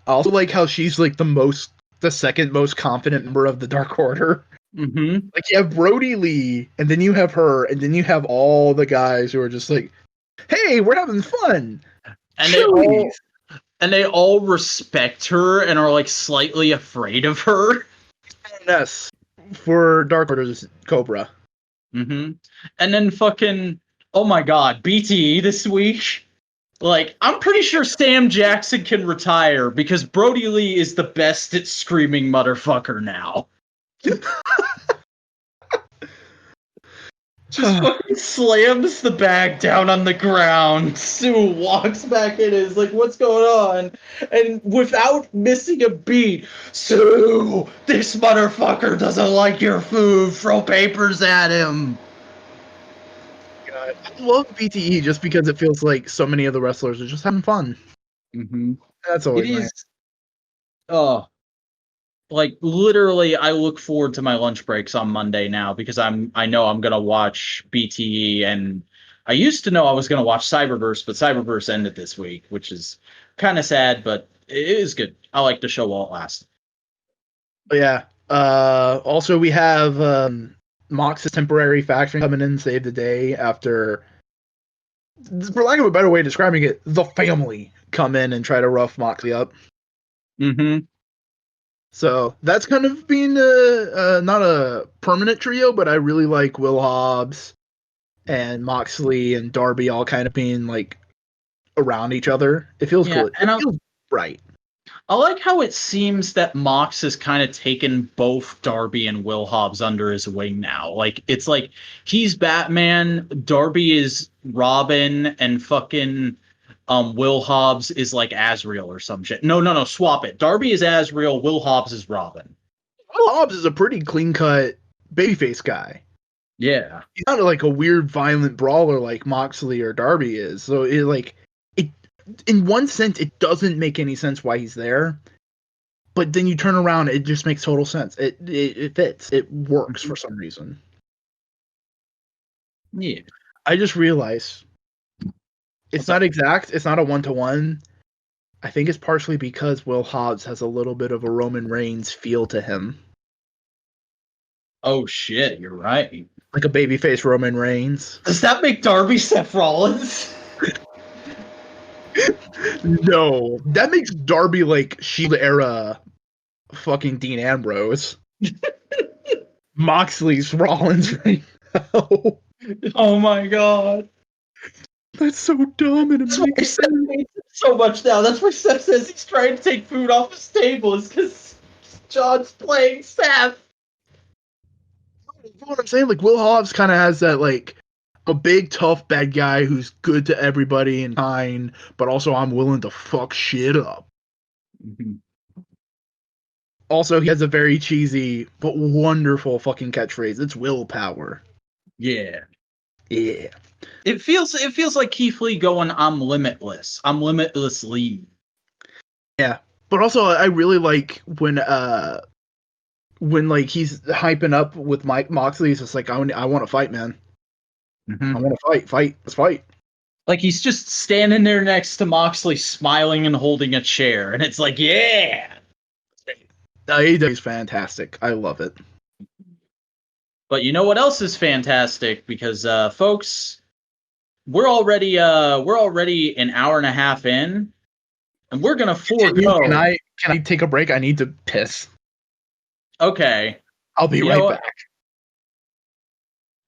I also like how she's like the second most confident member of the Dark Order. Mm-hmm. Like you have Brody Lee, and then you have her, and then you have all the guys who are just like, "Hey, we're having fun," and they all respect her and are like slightly afraid of her. Yes, for Dark Order's Cobra. Mm-hmm. And then fucking, oh my god, BTE this week. Like, I'm pretty sure Sam Jackson can retire because Brody Lee is the best at screaming motherfucker now. Just fucking slams the bag down on the ground. Sue walks back in and is like, what's going on? And without missing a beat, Sue, this motherfucker doesn't like your food. Throw papers at him. God, I love BTE just because it feels like so many of the wrestlers are just having fun. Mm-hmm. That's always nice. Oh. like literally I look forward to my lunch breaks on Monday now because I know I'm gonna watch BTE, and I used to know I was gonna watch Cyberverse, but Cyberverse ended this week, which is kind of sad, but it is good. I like the show while it lasts. Yeah. Also, we have Mox's temporary faction coming in, save the day after, for lack of a better way of describing it, the family come in and try to rough Moxley up. Mm-hmm. So that's kind of been not a permanent trio, but I really like Will Hobbs and Moxley and Darby all kind of being like around each other. It feels Yeah, cool. and It feels right. I like how it seems that Mox has kind of taken both Darby and Will Hobbs under his wing now. Like, it's like he's Batman, Darby is Robin, and fucking Will Hobbs is like Azrael or some shit. No, swap it. Darby is Azrael, Will Hobbs is Robin. Will Hobbs is a pretty clean cut babyface guy. Yeah. He's not like a weird violent brawler like Moxley or Darby is. So it in one sense it doesn't make any sense why he's there. But then you turn around, it just makes total sense. It fits. It works for some reason. Yeah. I just realized it's not exact. It's not a 1-to-1. I think it's partially because Will Hobbs has a little bit of a Roman Reigns feel to him. Oh shit, you're right. Like a babyface Roman Reigns. Does that make Darby Seth Rollins? No. That makes Darby like Shield era fucking Dean Ambrose. Moxley's Rollins right now. Oh my god. That's so dumb and That's why amazing. Seth hates it so much now. That's why Seth says he's trying to take food off his table, is because John's playing Seth. You know what I'm saying? Like, Will Hobbs kind of has that, like, a big, tough, bad guy who's good to everybody and kind, but also I'm willing to fuck shit up. Mm-hmm. Also, he has a very cheesy but wonderful fucking catchphrase. It's willpower. Yeah. Yeah. It feels like Keith Lee going, I'm limitless. I'm limitlessly. Yeah. But also, I really like when like he's hyping up with Mike Moxley. He's just like, I want to fight, man. Mm-hmm. I want to fight. Let's fight. Like he's just standing there next to Moxley, smiling and holding a chair, and it's like, yeah. AEW is fantastic. I love it. But you know what else is fantastic? Because folks, we're already an hour and a half in, and we're gonna forego. Can I take a break? I need to piss. Okay. I'll be right back.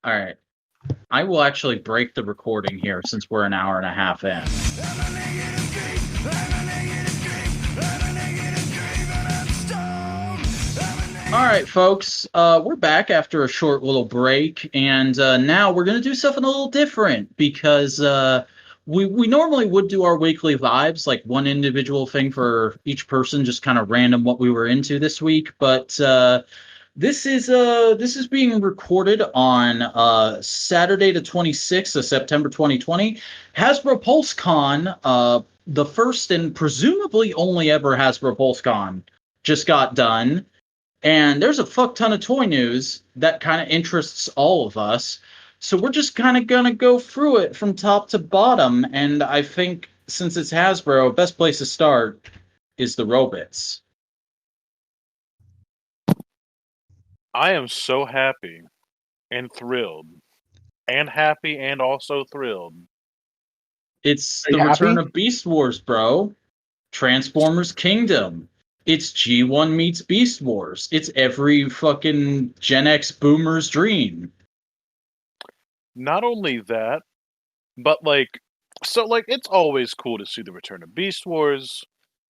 All right. I will actually break the recording here since we're an hour and a half in. All right, folks. We're back after a short little break, and now we're going to do something a little different because we normally would do our weekly vibes, like one individual thing for each person, just kind of random what we were into this week, but this is being recorded on Saturday the 26th of September 2020. Hasbro PulseCon, the first and presumably only ever Hasbro PulseCon, just got done. And there's a fuck ton of toy news that kind of interests all of us. So we're just kind of going to go through it from top to bottom. And I think since it's Hasbro, best place to start is the robots. I am so happy and thrilled. And happy and also thrilled. It's the return of Beast Wars, bro. Transformers Kingdom. It's G1 meets Beast Wars. It's every fucking Gen X boomer's dream. Not only that, but it's always cool to see the return of Beast Wars,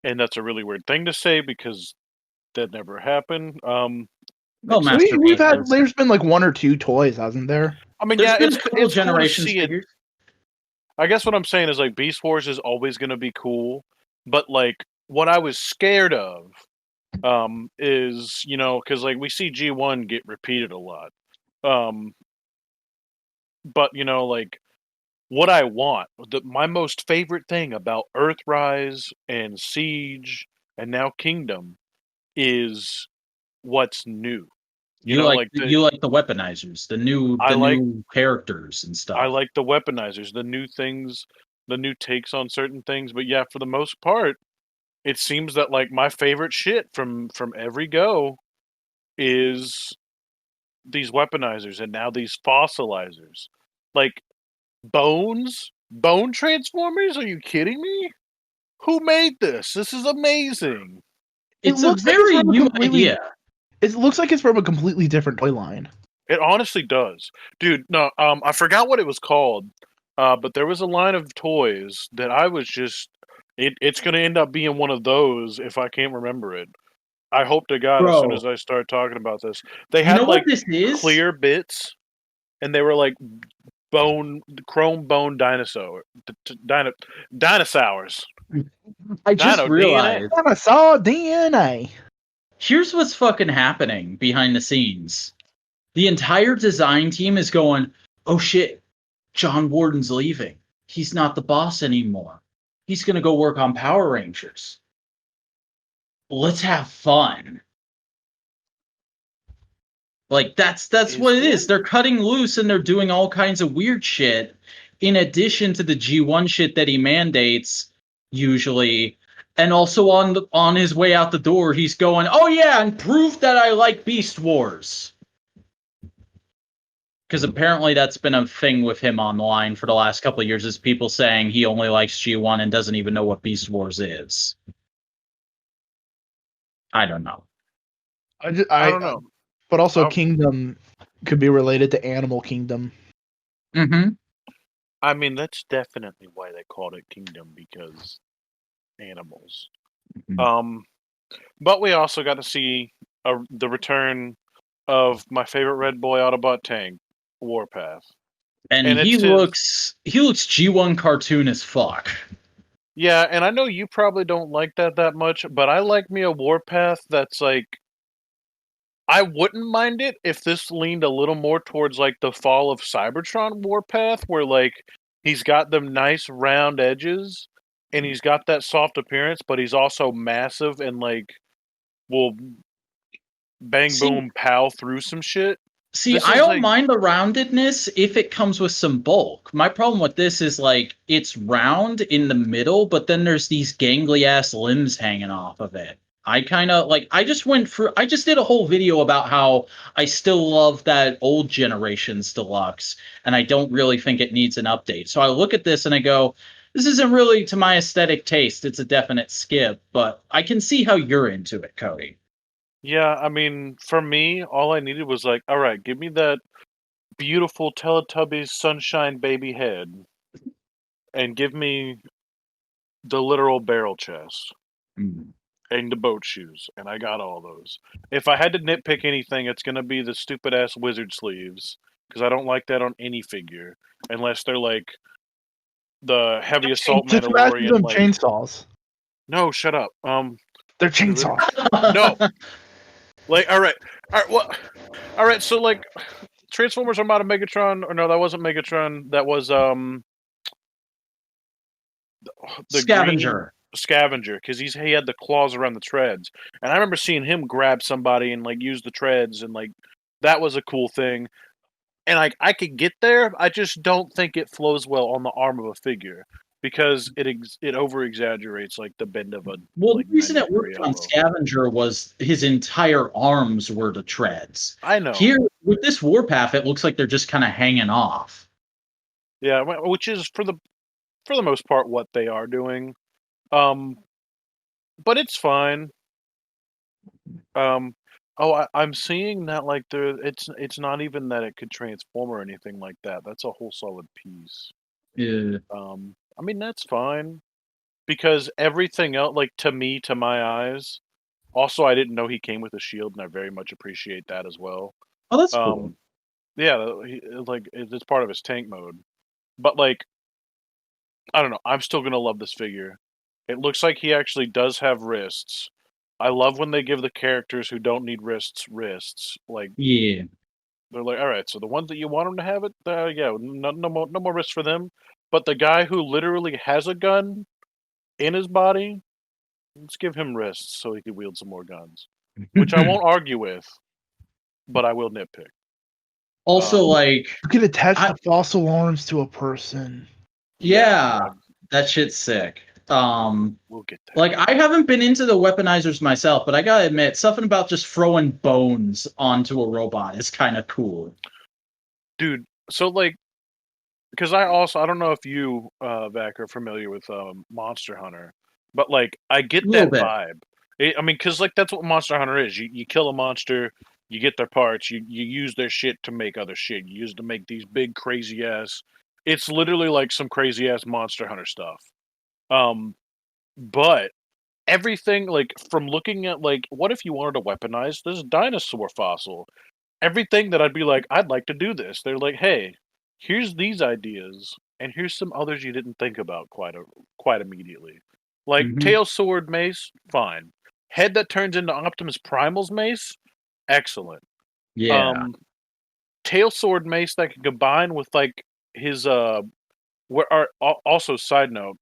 and that's a really weird thing to say because that never happened. There's been like one or two toys, hasn't there? I mean, it's cool to see it. I guess what I'm saying is like Beast Wars is always going to be cool, but like what I was scared of is, because like we see G1 get repeated a lot. But like what I want, my most favorite thing about Earthrise and Siege and now Kingdom is what's new. You like the weaponizers, the new characters and stuff. I like the weaponizers, the new things, the new takes on certain things. But yeah, for the most part, it seems that like my favorite shit from every go is these weaponizers and now these fossilizers. Like bone transformers? Are you kidding me? Who made this? This is amazing. It's a very new idea. It looks like it's from a completely different toy line. It honestly does. Dude, no, I forgot what it was called. But there was a line of toys that I was just it's gonna end up being one of those if I can't remember it. I hope to God as soon as I start talking about this. They had like clear bits and they were like chrome bone dinosaurs. I just realized dinosaur DNA. Here's what's fucking happening behind the scenes. The entire design team is going, oh shit, John Warden's leaving. He's not the boss anymore. He's going to go work on Power Rangers. Let's have fun. Like, that's what it is. They're cutting loose and they're doing all kinds of weird shit in addition to the G1 shit that he mandates, usually. And also on his way out the door, he's going, oh yeah, and prove that I like Beast Wars. Because apparently that's been a thing with him online for the last couple of years, is people saying he only likes G1 and doesn't even know what Beast Wars is. I don't know. I don't know. But also Kingdom could be related to Animal Kingdom. Mm-hmm. I mean, that's definitely why they called it Kingdom, because animals. Mm-hmm. But we also got to see the return of my favorite Red Boy Autobot tank, Warpath. And he looks G1 cartoon as fuck. Yeah, and I know you probably don't like that much, but I like me a Warpath that's like, I wouldn't mind it if this leaned a little more towards like the Fall of Cybertron Warpath, where like he's got them nice round edges and he's got that soft appearance, but he's also massive and like will bang boom pow through some shit. See, I don't mind the roundedness if it comes with some bulk. My problem with this is like it's round in the middle, but then there's these gangly ass limbs hanging off of it. I kind of like, I just did a whole video about how I still love that old generation's deluxe, and I don't really think it needs an update. So I look at this and I go, this isn't really to my aesthetic taste. It's a definite skip, but I can see how you're into it, Cody. Yeah, I mean, for me, all I needed was like, all right, give me that beautiful Teletubbies sunshine baby head, and give me the literal barrel chest. Mm. And the boat shoes, and I got all those. If I had to nitpick anything, it's gonna be the stupid ass wizard sleeves, because I don't like that on any figure, unless they're like the heavy assault Mandalorian. Like, chainsaws. No, shut up. They're chainsaws. No. Like, all right. So like, Transformers Armada Megatron, or no, that wasn't Megatron. That was the Scavenger. Scavenger, because he had the claws around the treads, and I remember seeing him grab somebody and like use the treads, and like that was a cool thing. And like I could get there, I just don't think it flows well on the arm of a figure, because it over exaggerates like the bend of a. Well, the reason it worked on Scavenger was his entire arms were the treads. I know. Here with this Warpath, it looks like they're just kind of hanging off. Yeah, which is for the most part what they are doing. But it's fine. I'm seeing that like it's not even that it could transform or anything like that. That's a whole solid piece. Yeah. I mean that's fine, because everything else, like to my eyes. Also, I didn't know he came with a shield, and I very much appreciate that as well. Oh, that's cool. Yeah, it's part of his tank mode. But like, I don't know. I'm still gonna love this figure. It looks like he actually does have wrists. I love when they give the characters who don't need wrists. Like, yeah, they're like, all right, so the ones that you want them to have it, yeah, no more wrists for them. But the guy who literally has a gun in his body, let's give him wrists so he can wield some more guns. which I won't argue with, but I will nitpick. Also, you could attach the fossil arms to a person. Yeah, that shit's sick. We'll get there. Like, I haven't been into the weaponizers myself, but I gotta admit, something about just throwing bones onto a robot is kind of cool. Dude, so, like, because I don't know if you, Vac, are familiar with Monster Hunter, but, like, I get that vibe. I mean, because, like, that's what Monster Hunter is. You kill a monster, you get their parts, you use their shit to make other shit. You use it to make these big, crazy-ass... It's literally like some crazy-ass Monster Hunter stuff. But everything, like, from looking at, like, what if you wanted to weaponize this dinosaur fossil? Everything that I'd be like, I'd like to do this. They're like, hey, here's these ideas, and here's some others you didn't think about quite immediately. Like, tail, sword, mace, fine. Head that turns into Optimus Primal's mace, excellent. Yeah. Tail, sword, mace that can combine with, like, his, also, side note,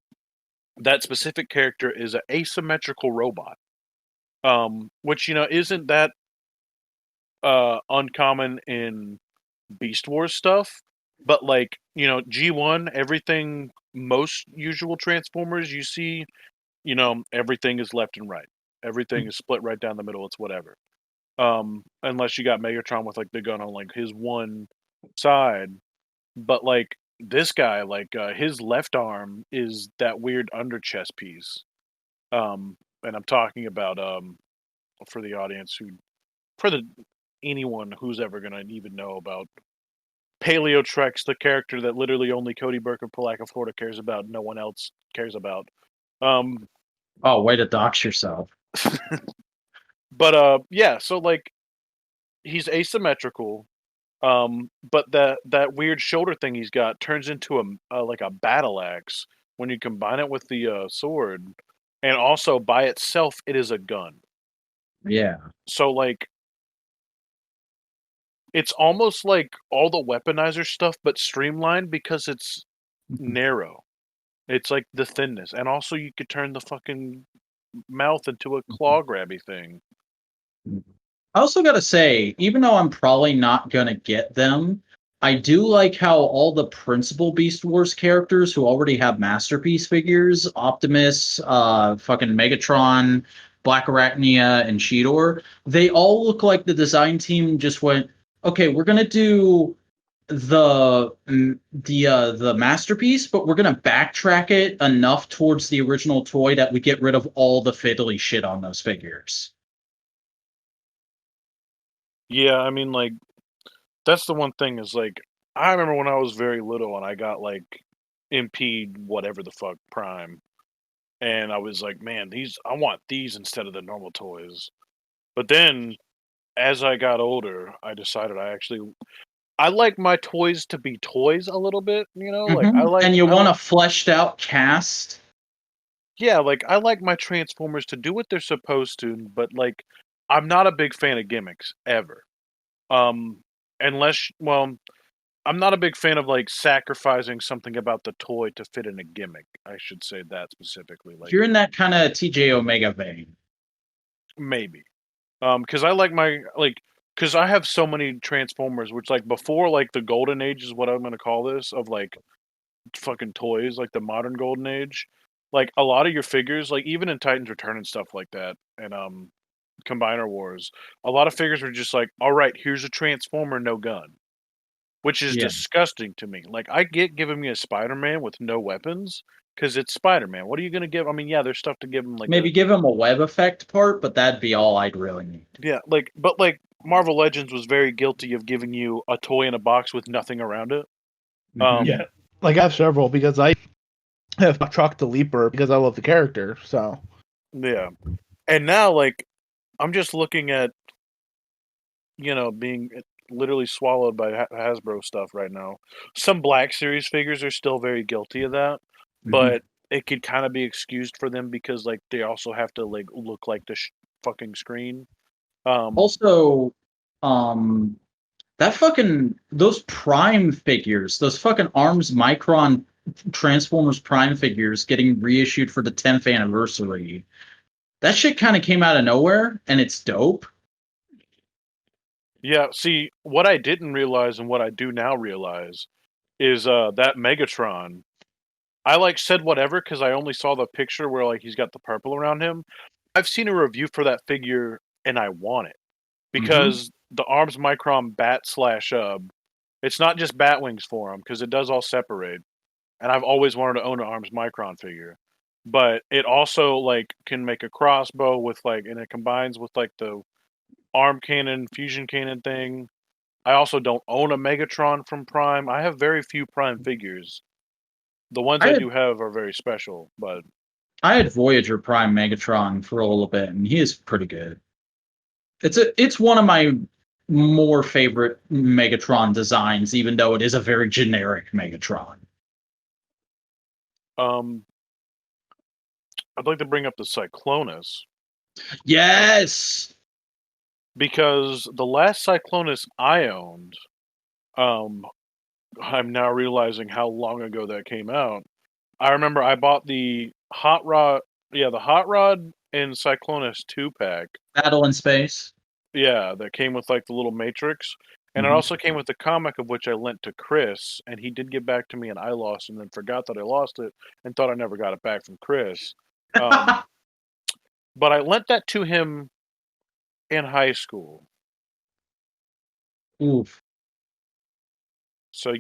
that specific character is an asymmetrical robot. Which, you know, isn't that uncommon in Beast Wars stuff, but, like, you know, G1, everything, most usual Transformers you see, you know, everything is left and right. Everything is split right down the middle. It's whatever. Unless you got Megatron with, like, the gun on, like, his one side. But, like, this guy, like, his left arm is that weird under chest piece. And I'm talking about, for the audience anyone who's ever gonna even know about Paleo Trex, the character that literally only Cody, Burke, and Palaca, Florida cares about, no one else cares about. Oh, way to dox yourself. But yeah, so, like, he's asymmetrical, but that weird shoulder thing he's got turns into like a battle axe when you combine it with the sword, and also by itself it is a gun. Yeah. So, like, it's almost like all the weaponizer stuff, but streamlined because it's narrow. It's like the thinness. And also you could turn the fucking mouth into a claw grabby thing. I also gotta say, even though I'm probably not gonna get them, I do like how all the principal Beast Wars characters who already have Masterpiece figures, Optimus, fucking Megatron, Black Arachnia, and Cheetor, they all look like the design team just went, okay, we're gonna do the Masterpiece, but we're gonna backtrack it enough towards the original toy that we get rid of all the fiddly shit on those figures. Yeah, I mean, like, that's the one thing is, like, I remember when I was very little and I got, like, Impede whatever the fuck Prime, and I was like, man, I want these instead of the normal toys. But then, as I got older, I decided I like my toys to be toys a little bit, you know? Like, and you want a fleshed out cast? Yeah, like, I like my Transformers to do what they're supposed to, but, like, I'm not a big fan of gimmicks, ever. Unless, well, I'm not a big fan of, like, sacrificing something about the toy to fit in a gimmick. I should say that specifically. Like, you're in that kind of TJ Omega vein. Maybe. Because I like because I have so many Transformers, which, like, before, like, the Golden Age is what I'm gonna call this, of, like, fucking toys, like the modern Golden Age. Like, a lot of your figures, like, even in Titans Return and stuff like that, and Combiner Wars, a lot of figures were just like, all right, here's a Transformer, no gun. Which is disgusting to me. Like, I get giving me a Spider-Man with no weapons, because it's Spider-Man. What are you going to give? I mean, yeah, there's stuff to give him, like... Maybe give him a web effect part, but that'd be all I'd really need. Yeah, like, but, like, Marvel Legends was very guilty of giving you a toy in a box with nothing around it. Yeah, like, I have several, because I have Truck the Leaper, because I love the character, so... Yeah. And now, like, I'm just looking at, you know, being literally swallowed by Hasbro stuff right now. Some Black Series figures are still very guilty of that, but it could kind of be excused for them because, like, they also have to, like, look like the fucking screen. Also, that fucking, those Prime figures, those fucking Arms Micron Transformers Prime figures getting reissued for the 10th anniversary. That shit kind of came out of nowhere, and it's dope. Yeah, see, what I didn't realize and what I do now realize is that Megatron. I like said whatever because I only saw the picture where like he's got the purple around him. I've seen a review for that figure and I want it because the Arms Micron bat slash it's not just bat wings for him because it does all separate. And I've always wanted to own an Arms Micron figure, but it also like can make a crossbow with like, and it combines with like the arm cannon, fusion cannon thing. I also don't own a Megatron from Prime. I have very few Prime figures. The ones I do have are very special, but I had Voyager Prime Megatron for a little bit, and he is pretty good. It's one of my more favorite Megatron designs, even though it is a very generic Megatron. I'd like to bring up the Cyclonus. Yes! Because the last Cyclonus I owned, I'm now realizing how long ago that came out. I remember I bought the Hot Rod and Cyclonus 2-pack. Battle in Space. Yeah, that came with like the little Matrix. And it also came with the comic of which I lent to Chris, and he did get back to me and I lost and then forgot that I lost it and thought I never got it back from Chris. But I lent that to him in high school. Oof. So,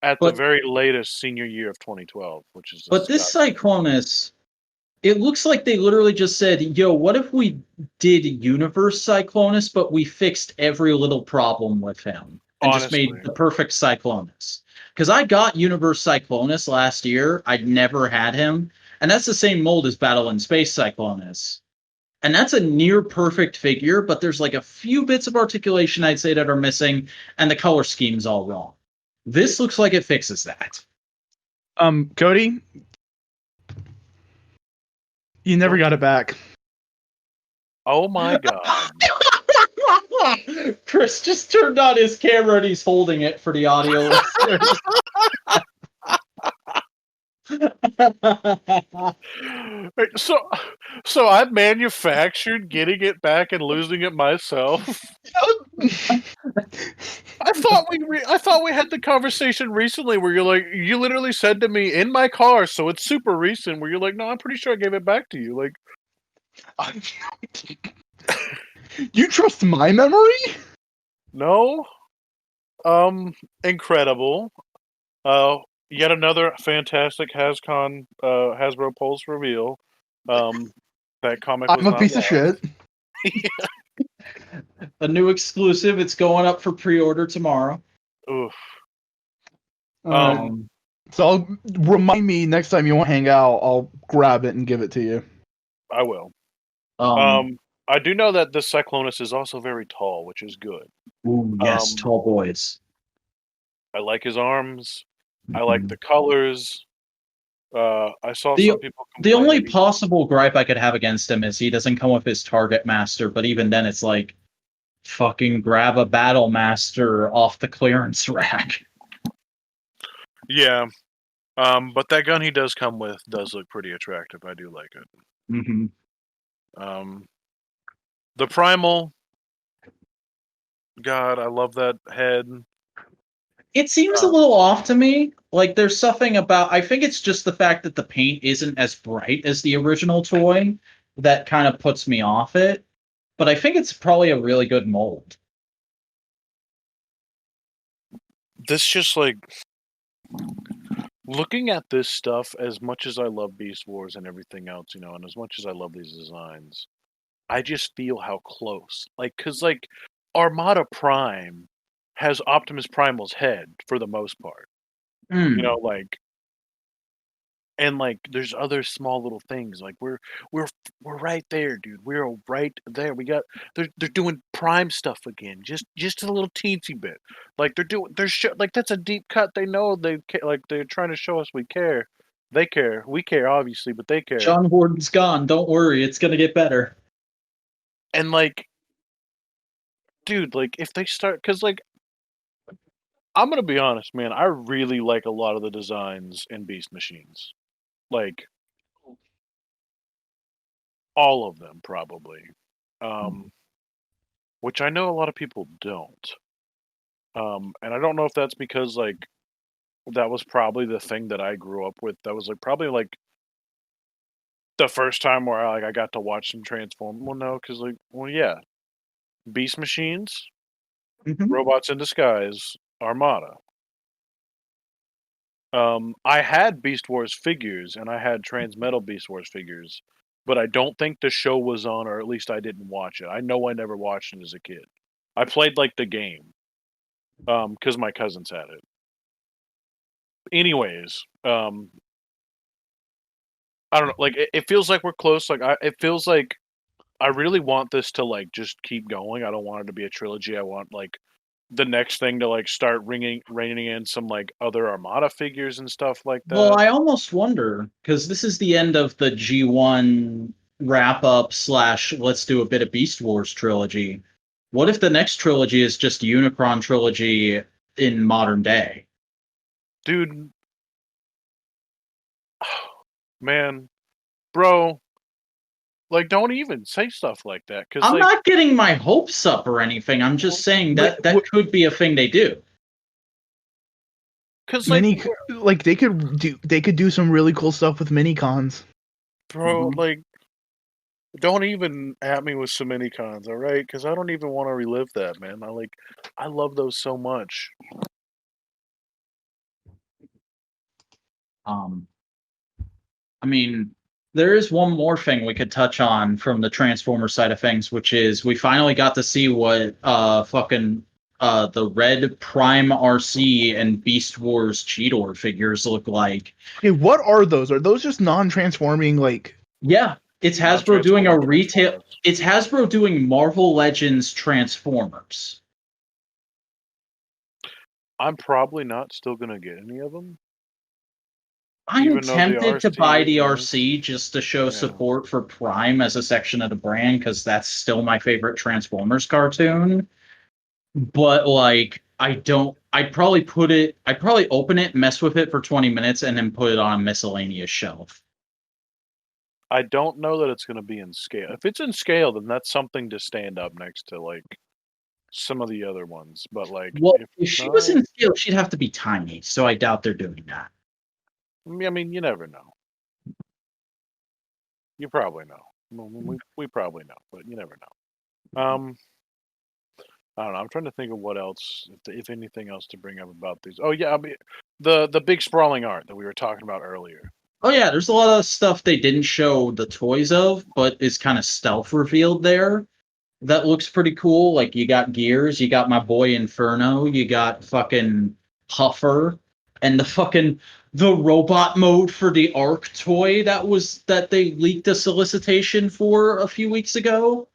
at the very latest senior year of 2012, which is... But this Cyclonus, it looks like they literally just said, yo, what if we did Universe Cyclonus, but we fixed every little problem with him and just made the perfect Cyclonus? Because I got Universe Cyclonus last year. I'd never had him. And that's the same mold as Battle in Space Cyclonus. And that's a near perfect figure, but there's like a few bits of articulation I'd say that are missing, and the color scheme's all wrong. This looks like it fixes that. Cody, you never got it back. Oh my god. Chris just turned on his camera and he's holding it for the audio listeners. So I manufactured getting it back and losing it myself. I thought we had the conversation recently where you're like, you literally said to me in my car, so it's super recent, where you're like, no, I'm pretty sure I gave it back to you. Like, you trust my memory? No. Incredible. Yet another fantastic Hasbro Pulse reveal. That comic was I'm a piece of shit. A new exclusive. It's going up for pre-order tomorrow. Oof. So remind me next time you want to hang out, I'll grab it and give it to you. I will. I do know that this Cyclonus is also very tall, which is good. Ooh, yes, tall boys. I like his arms. I like the colors. I saw some people complain. The only possible gripe I could have against him is he doesn't come with his Target Master, but even then it's like, fucking grab a Battle Master off the clearance rack. Yeah. But that gun he does come with does look pretty attractive. I do like it. Mm-hmm. The Primal. God, I love that head. It seems a little off to me. Like, there's something about... I think it's just the fact that the paint isn't as bright as the original toy that kind of puts me off it. But I think it's probably a really good mold. This just, like... Looking at this stuff, as much as I love Beast Wars and everything else, and as much as I love these designs, I just feel how close. Like, because, like, Armada Prime has Optimus Primal's head for the most part. Like, and like there's other small little things. Like we're right there, dude. We're right there. They're doing Prime stuff again, just a little teensy bit. Like like that's a deep cut. They know they're trying to show us we care. They care. We care, obviously, but they care. John Warden's gone. Don't worry, it's gonna get better. And like, dude, like if they start, because like, I'm gonna be honest, man. I really like a lot of the designs in Beast Machines. Like, all of them probably, which I know a lot of people don't. And I don't know if that's because like that was probably the thing that I grew up with. That was like probably like the first time where I got to watch some Transform. Well, no, because yeah, Beast Machines, Robots in Disguise, Armada. I had Beast Wars figures and I had Transmetal Beast Wars figures, but I don't think the show was on, or at least I didn't watch it. I know I never watched it as a kid. I played like the game, because my cousins had it. Anyways, I don't know. Like it feels like we're close. Like it feels like I really want this to like just keep going. I don't want it to be a trilogy. I want like the next thing to like start reining in some like other Armada figures and stuff like that. Well, I almost wonder, because this is the end of the G1 wrap up / let's do a bit of Beast Wars trilogy. What if the next trilogy is just Unicron trilogy in modern day? Dude, man, bro, like don't even say stuff like that. Cause I'm like, not getting my hopes up or anything. I'm just saying that could be a thing they do. Cause like, they could do some really cool stuff with mini cons. Bro, like, don't even at me with so many cons, all right? Because I don't even want to relive that, man. I love those so much. I mean, there is one more thing we could touch on from the Transformer side of things, which is we finally got to see what the Red Prime RC and Beast Wars Cheetor figures look like. Okay, what are those? Are those just non-transforming like? Yeah, it's Hasbro doing a retail. It's Hasbro doing Marvel Legends Transformers. I'm probably not still gonna get any of them. I'm tempted to buy the RC just to show support for Prime as a section of the brand, because that's still my favorite Transformers cartoon. But like, I'd probably open it, mess with it for 20 minutes, and then put it on a miscellaneous shelf. I don't know that it's going to be in scale. If it's in scale, then that's something to stand up next to like some of the other ones. But like, well, if she was in scale, she'd have to be tiny. So I doubt they're doing that. I mean, you never know. You probably know. We probably know, but you never know. I don't know. I'm trying to think of what else, if anything else to bring up about these. Oh yeah, I mean, the big sprawling art that we were talking about earlier. Oh yeah, there's a lot of stuff they didn't show the toys of, but is kind of stealth revealed there. That looks pretty cool. Like, you got Gears, you got my boy Inferno, you got fucking Huffer, and the robot mode for the Arc toy that they leaked a solicitation for a few weeks ago.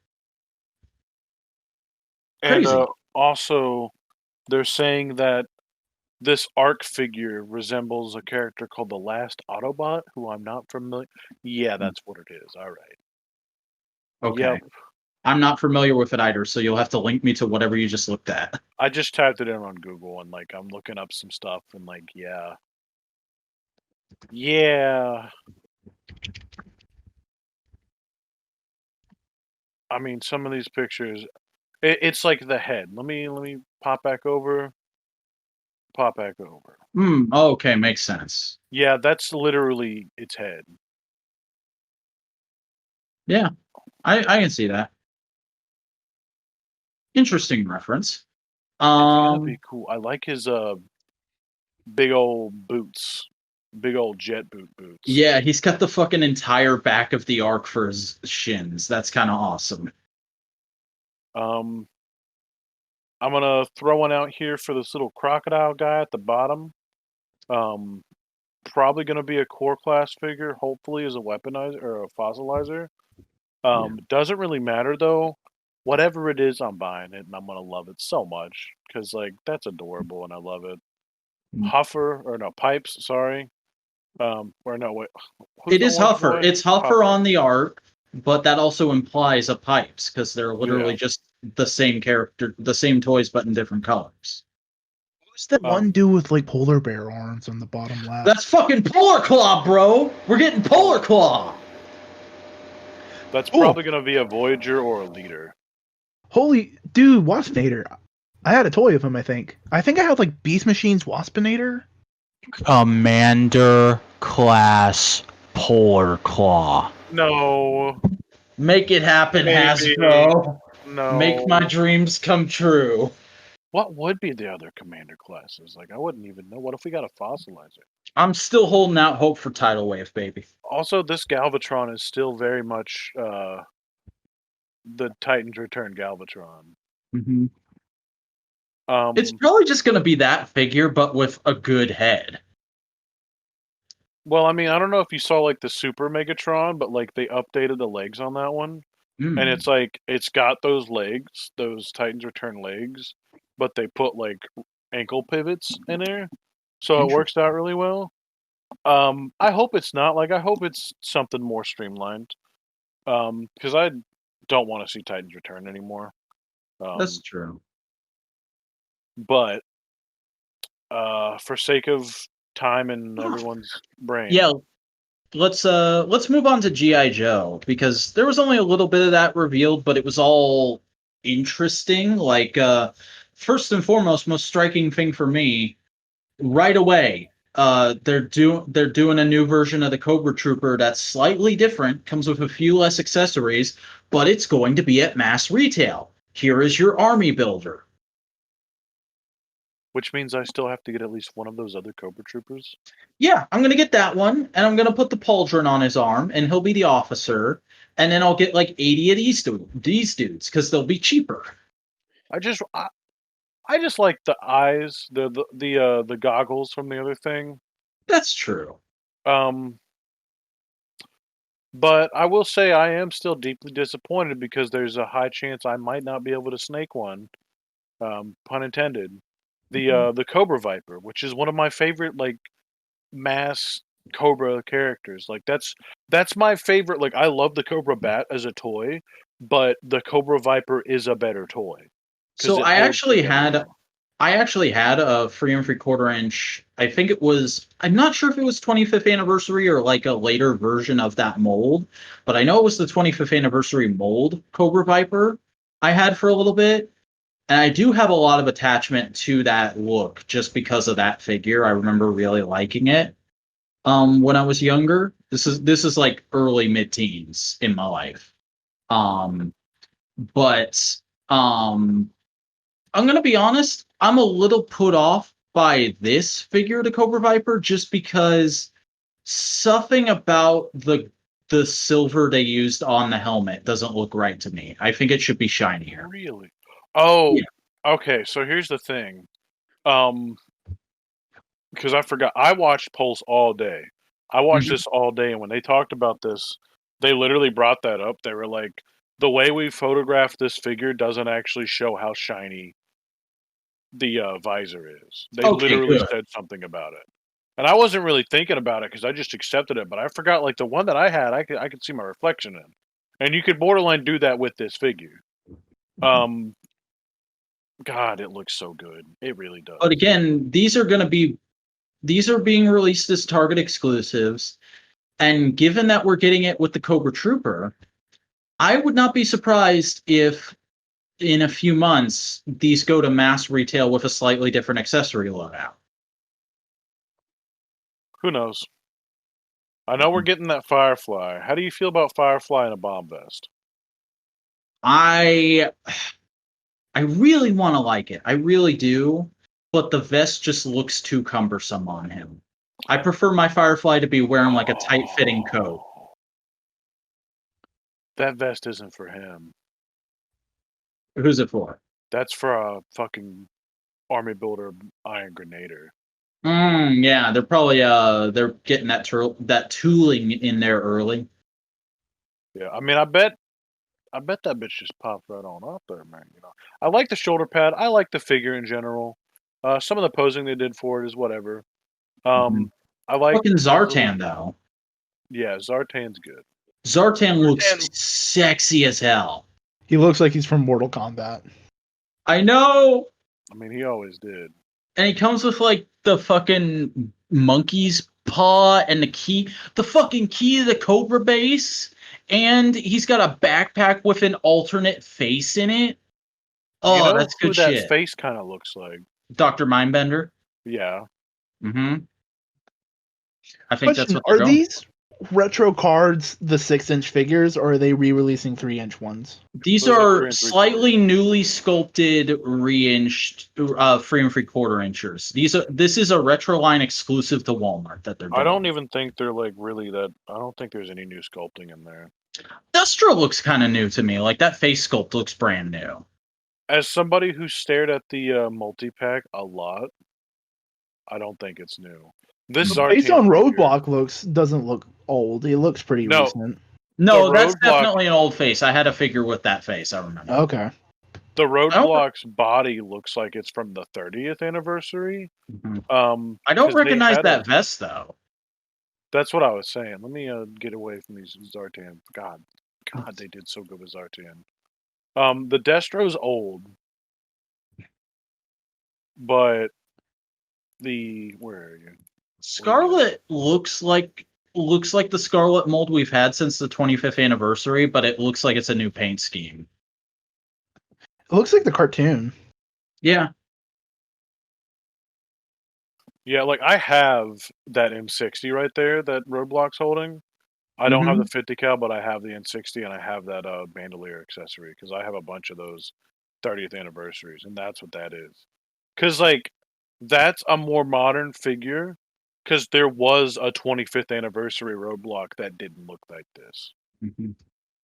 Crazy. And also, they're saying that this Arc figure resembles a character called the Last Autobot, who I'm not familiar. Yeah, that's what it is. All right. Okay. Yep. I'm not familiar with it either, so you'll have to link me to whatever you just looked at. I just tapped it in on Google, and like I'm looking up some stuff, and like yeah. I mean, some of these pictures, it's like the head. Let me pop back over. Pop back over. Oh, okay, makes sense. Yeah, that's literally its head. Yeah, I can see that. Interesting reference. It's gonna be cool. I like his big old boots. Big old jet boots. Yeah, he's got the fucking entire back of the Arc for his shins. That's kind of awesome. I'm gonna throw one out here for this little crocodile guy at the bottom. Probably gonna be a core class figure. Hopefully, as a weaponizer or a fossilizer. Doesn't really matter though. Whatever it is, I'm buying it, and I'm gonna love it so much because like that's adorable, and I love it. Pipes. Sorry. Or no, wait. It is Huffer. It's Huffer on the Arc, but that also implies a Pipes because they're literally just the same character, the same toys, but in different colors. Who's that one dude with like polar bear arms on the bottom left? That's fucking Polar Claw, bro. We're getting Polar Claw. That's Ooh. probably going to be a Voyager or a Leader. Holy dude, Waspinator. I had a toy of him, I think. I think I had like Beast Machine's Waspinator. Commander Class Polar Claw. No. Make it happen, Maybe. Hasbro. No. Make my dreams come true. What would be the other Commander classes? Like, I wouldn't even know. What if we got to fossilize it? I'm still holding out hope for Tidal Wave, baby. Also, this Galvatron is still very much the Titans Return Galvatron. Mm-hmm. It's probably just going to be that figure, but with a good head. Well, I mean, I don't know if you saw like the Super Megatron, but like they updated the legs on that one. And it's like, it's got those legs, those Titans Return legs, but they put like ankle pivots in there. So it works out really well. I hope it's not. Like, I hope it's something more streamlined. Because I don't want to see Titans Return anymore. That's true. But for sake of time and everyone's brain. Yeah, let's move on to G.I. Joe, because there was only a little bit of that revealed, but it was all interesting. Like, first and foremost, most striking thing for me, right away, they're doing a new version of the Cobra Trooper that's slightly different, comes with a few less accessories, but it's going to be at mass retail. Here is your army builder. Which means I still have to get at least one of those other Cobra Troopers? Yeah, I'm going to get that one, and I'm going to put the pauldron on his arm, and he'll be the officer, and then I'll get like 80 of these dudes, because they'll be cheaper. I just like the eyes, the goggles from the other thing. That's true. But I will say I am still deeply disappointed because there's a high chance I might not be able to snake one. Pun intended. The Cobra Viper, which is one of my favorite like mass Cobra characters. Like that's my favorite. Like I love the Cobra Bat as a toy, but the Cobra Viper is a better toy. So I actually had a 3 3/4 inch. I think it was. I'm not sure if it was 25th anniversary or like a later version of that mold, but I know it was the 25th anniversary mold Cobra Viper I had for a little bit. And I do have a lot of attachment to that look just because of that figure. I remember really liking it when I was younger. This is like early mid-teens in my life. But I'm gonna be honest, I'm a little put off by this figure, the Cobra Viper, just because something about the silver they used on the helmet doesn't look right to me. I think it should be shinier. Really? Oh, yeah. Okay. So here's the thing. Because I forgot. I watched Pulse all day. I watched this all day, and when they talked about this, they literally brought that up. They were like, the way we photographed this figure doesn't actually show how shiny the visor is. They literally said something about it. And I wasn't really thinking about it because I just accepted it, but I forgot, like, the one that I had, I could see my reflection in. And you could borderline do that with this figure. God, it looks so good. It really does. But again, these are being released as Target exclusives, and given that we're getting it with the Cobra Trooper, I would not be surprised if in a few months these go to mass retail with a slightly different accessory loadout. Who knows? I know we're getting that Firefly. How do you feel about Firefly in a bomb vest? I really want to like it. I really do. But the vest just looks too cumbersome on him. I prefer my Firefly to be wearing like a tight-fitting coat. That vest isn't for him. Who's it for? That's for a fucking army builder Iron Grenader. Yeah, they're probably they're getting that tooling in there early. Yeah, I mean, I bet that bitch just popped right on up there, man. You know, I like the shoulder pad. I like the figure in general. Some of the posing they did for it is whatever. I like fucking Zartan though. Yeah, Zartan's good. Zartan looks sexy as hell. He looks like he's from Mortal Kombat. I know. I mean, he always did. And he comes with like the fucking monkey's paw and the fucking key to the Cobra base and he's got a backpack with an alternate face in it. Oh, you know that's who good that shit. face kind of looks like? Dr. Mindbender. Yeah. Mm-hmm. I think that's Question: what they're Are going. these retro cards the 6-inch figures, or are they re-releasing 3-inch ones? These Those are 3 are and 3/4. slightly newly sculpted, re-inched, 3 and 3/4 inchers. This is a retro line exclusive to Walmart that they're doing. I don't even think they're like really that. I don't think there's any new sculpting in there. Destro looks kind of new to me. Like that face sculpt looks brand new. As somebody who stared at the multi-pack a lot, I don't think it's new. This The face Zartan on figure- Roadblock doesn't look old. It looks pretty No. recent. No, The that's Roadblock- definitely an old face. I had a figure with that face. I remember. Okay. The Roadblock's body looks like it's from the 30th anniversary. Mhm. I don't 'cause they recognize had that vest though. That's what I was saying. Let me get away from these Zartan. God, they did so good with Zartan. The Destro's old, but where are you? Scarlet looks like the Scarlet mold we've had since the 25th anniversary, but it looks like it's a new paint scheme. It looks like the cartoon. Yeah. Yeah, like I have that M60 right there that Roadblock's holding. I don't have the 50 cal, but I have the N60 and I have that bandolier accessory because I have a bunch of those 30th anniversaries, and that's what that is. Because like that's a more modern figure. Because there was a 25th anniversary Roadblock that didn't look like this,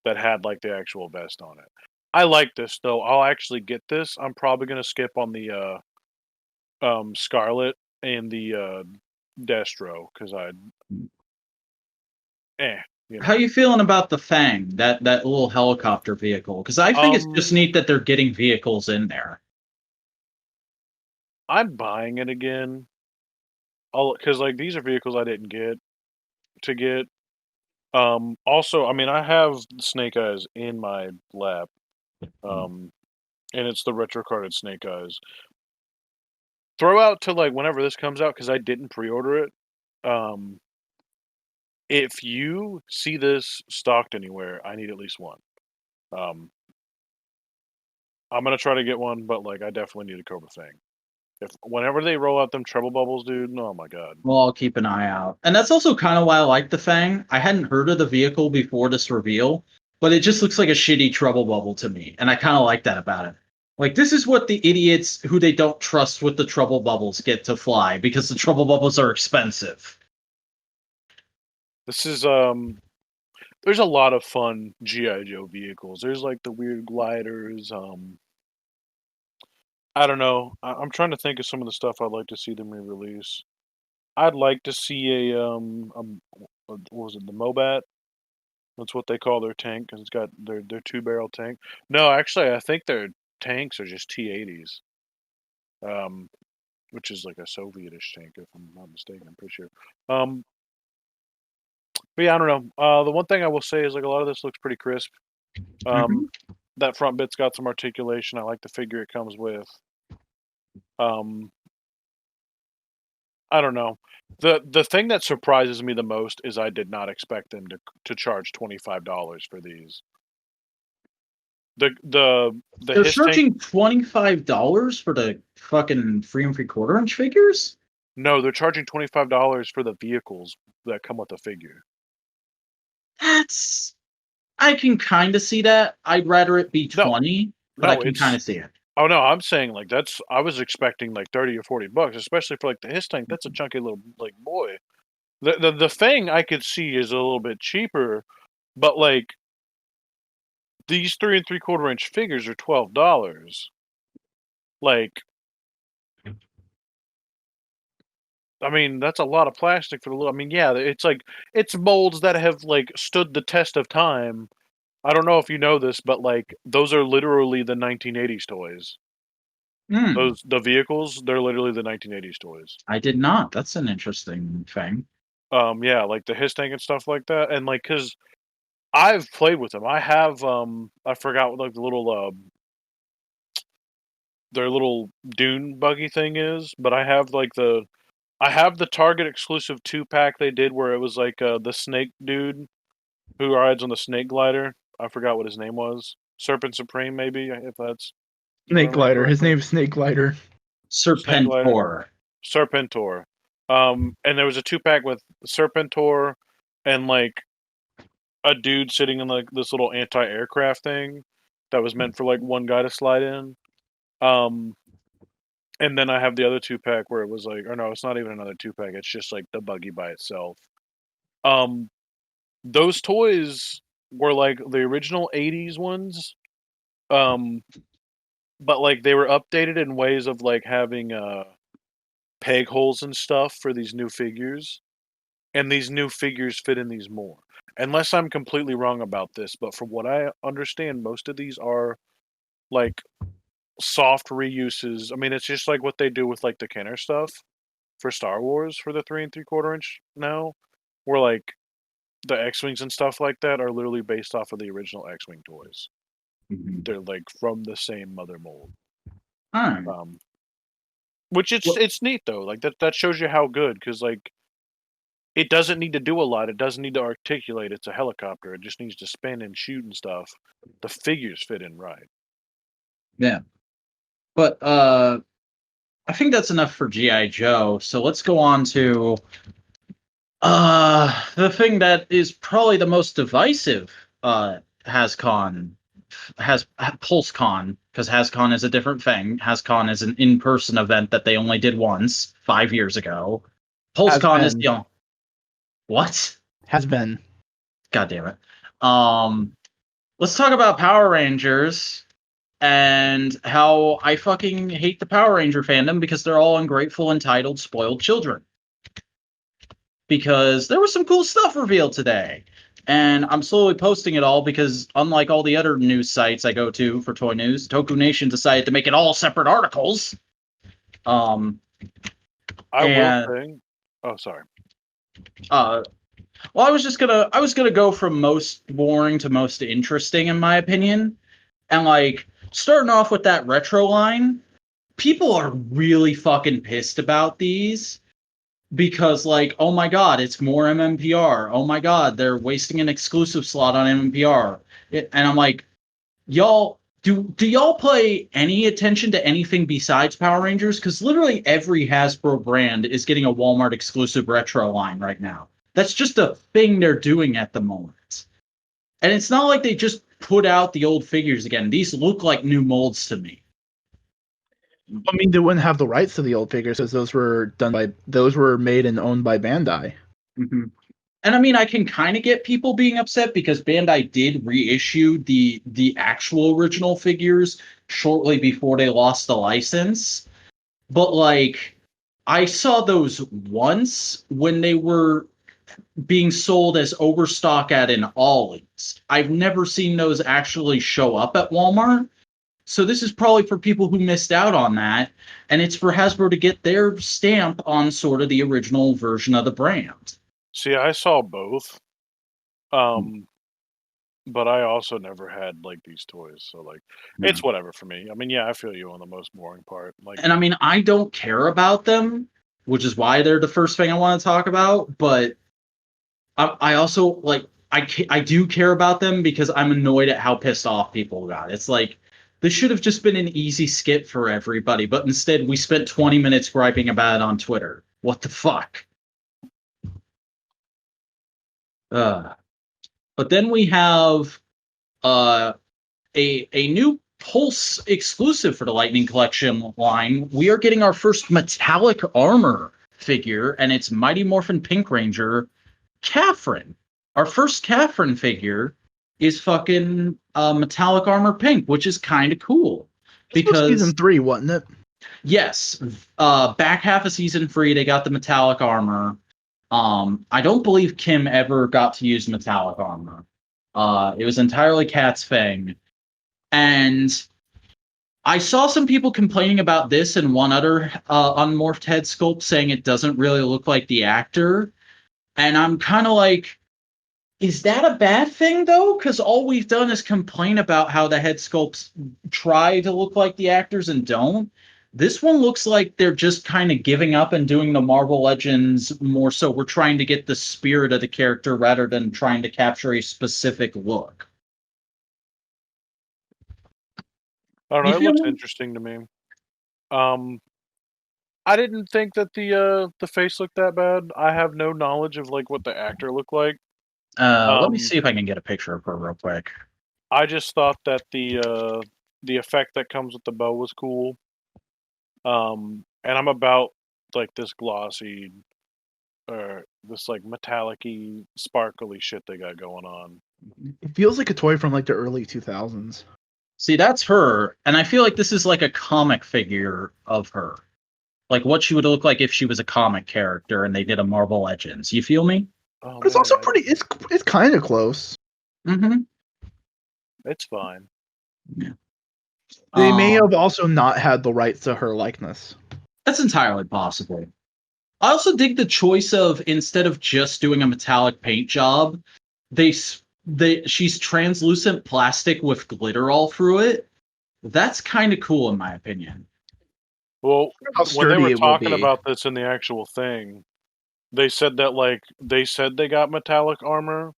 that had like the actual vest on it. I like this though. I'll actually get this. I'm probably gonna skip on the Scarlet and the Destro because you know. How you feeling about the Fang, that little helicopter vehicle? Because I think it's just neat that they're getting vehicles in there. I'm buying it again. Because like these are vehicles I didn't get to get. Also, I mean, I have Snake Eyes in my lap, and it's the retro carded Snake Eyes. Throw out to like whenever this comes out because I didn't pre-order it. If you see this stocked anywhere, I need at least one. I'm gonna try to get one, but like I definitely need a Cobra Fang. Whenever they roll out them treble bubbles, dude, oh my god. Well, I'll keep an eye out. And that's also kind of why I like the Fang. I hadn't heard of the vehicle before this reveal, but it just looks like a shitty trouble bubble to me. And I kind of like that about it. Like, this is what the idiots who they don't trust with the trouble bubbles get to fly, because the trouble bubbles are expensive. This is there's a lot of fun G.I. Joe vehicles. There's like the weird gliders, I don't know. I'm trying to think of some of the stuff I'd like to see them re-release. I'd like to see what was it, the Mobat? That's what they call their tank because it's got their 2-barrel tank. No, actually, I think their tanks are just T-80s, which is like a Sovietish tank, if I'm not mistaken. I'm pretty sure. But yeah, I don't know. The one thing I will say is like a lot of this looks pretty crisp. That front bit's got some articulation. I like the figure it comes with. I don't know. The thing that surprises me the most is I did not expect them to charge $25 for these. They're charging $25 for the fucking 3 and 3/4 inch figures? No, they're charging $25 for the vehicles that come with the figure. I can kind of see that. I'd rather it be 20, but I can kind of see it. Oh no, I'm saying like I was expecting like 30 or $40, especially for like the his tank. That's a chunky little like boy. The Fang I could see is a little bit cheaper, but like these 3 and 3/4 inch figures are $12. Like, I mean, that's a lot of plastic for the little. I mean, yeah, it's molds that have like stood the test of time. I don't know if you know this, but like those are literally the 1980s toys. The vehicles, they're literally the 1980s toys. I did not. That's an interesting thing. Yeah, like the his tank and stuff like that, and like because I've played with them. I have I forgot what like the little their little dune buggy thing is, but I have the Target exclusive 2-pack they did where it was like the snake dude who rides on the snake glider. I forgot what his name was. Serpent Supreme, maybe, if that's Snake Glider. His correctly. name is Snake Glider. Snake glider. Serpentor. Serpentor. And there was a 2-pack with Serpentor and like a dude sitting in like this little anti-aircraft thing that was meant for like one guy to slide in. And then I have the other 2-pack where it was like, or no, it's not even another 2-pack. It's just like the buggy by itself. Those toys were like the original '80s ones, but like they were updated in ways of like having peg holes and stuff for these new figures, and these new figures fit in these more. Unless I'm completely wrong about this, but from what I understand, most of these are like soft reuses. I mean, it's just like what they do with like the Kenner stuff for Star Wars for the 3 3/4 inch now, where like the X-Wings and stuff like that are literally based off of the original X-Wing toys. Mm-hmm. They're like from the same mother mold. Alright. Which it's neat though. Like that shows you how good, because like it doesn't need to do a lot. It doesn't need to articulate. It's a helicopter. It just needs to spin and shoot and stuff. The figures fit in right. Yeah. But I think that's enough for G.I. Joe. So let's go on to the thing that is probably the most divisive PulseCon, because HasCon is a different thing. HasCon is an in-person event that they only did once 5 years ago. PulseCon is the what? Has been. God damn it. Let's talk about Power Rangers and how I fucking hate the Power Ranger fandom because they're all ungrateful, entitled, spoiled children. Because there was some cool stuff revealed today. And I'm slowly posting it all because, unlike all the other news sites I go to for toy news, Toku Nation decided to make it all separate articles. I will say. Oh, sorry. Well, I was gonna go from most boring to most interesting, in my opinion. And like starting off with that retro line, people are really fucking pissed about these. Because, like, oh my god, it's more MMPR. Oh my god, they're wasting an exclusive slot on MMPR. And I'm like, y'all, do y'all pay any attention to anything besides Power Rangers? Because literally every Hasbro brand is getting a Walmart exclusive retro line right now. That's just a thing they're doing at the moment. And it's not like they just put out the old figures again. These look like new molds to me. I mean, they wouldn't have the rights to the old figures because those were made and owned by Bandai. Mm-hmm. And I mean, I can kind of get people being upset because Bandai did reissue the actual original figures shortly before they lost the license. But like, I saw those once when they were being sold as overstock at an Ollie's. I've never seen those actually show up at Walmart. So this is probably for people who missed out on that, and it's for Hasbro to get their stamp on sort of the original version of the brand. See, I saw both, but I also never had like these toys, so like it's whatever for me. I mean, yeah, I feel you on the most boring part. Like, and I mean, I don't care about them, which is why they're the first thing I want to talk about. But I also like I do care about them because I'm annoyed at how pissed off people got. It's like, this should have just been an easy skit for everybody, but instead we spent 20 minutes griping about it on Twitter. What the fuck? But then we have a new Pulse exclusive for the Lightning Collection line. We are getting our first metallic armor figure, and it's Mighty Morphin Pink Ranger, Catherine. Our first Catherine figure is fucking metallic armor pink, which is kind of cool. Because season 3, wasn't it? Yes. Back half of season 3, they got the metallic armor. I don't believe Kim ever got to use metallic armor. It was entirely Kat's thing. And I saw some people complaining about this and one other unmorphed head sculpt saying it doesn't really look like the actor. And I'm kind of like, is that a bad thing, though? Because all we've done is complain about how the head sculpts try to look like the actors and don't. This one looks like they're just kind of giving up and doing the Marvel Legends more so. We're trying to get the spirit of the character rather than trying to capture a specific look. I don't know. You It feel looks me? interesting to me. I didn't think that the face looked that bad. I have no knowledge of like what the actor looked like. Let me Um, see if I can get a picture of her real quick. I just thought that the effect that comes with the bow was cool. And I'm about like this glossy or this like metallic-y, sparkly shit they got going on. It feels like a toy from like the early 2000s. See, that's her, and I feel like this is like a comic figure of her. Like what she would look like if she was a comic character and they did a Marvel Legends. You feel me? Oh But it's man, also pretty. It's kind of close. Mm-hmm. it's fine. Yeah. They may have also not had the rights to her likeness. That's entirely possible. I also dig the choice of instead of just doing a metallic paint job, she's translucent plastic with glitter all through it. That's kind of cool in my opinion. Well, How when they sturdy were it will talking be. about this in the actual thing, they said that like they said they got metallic armor,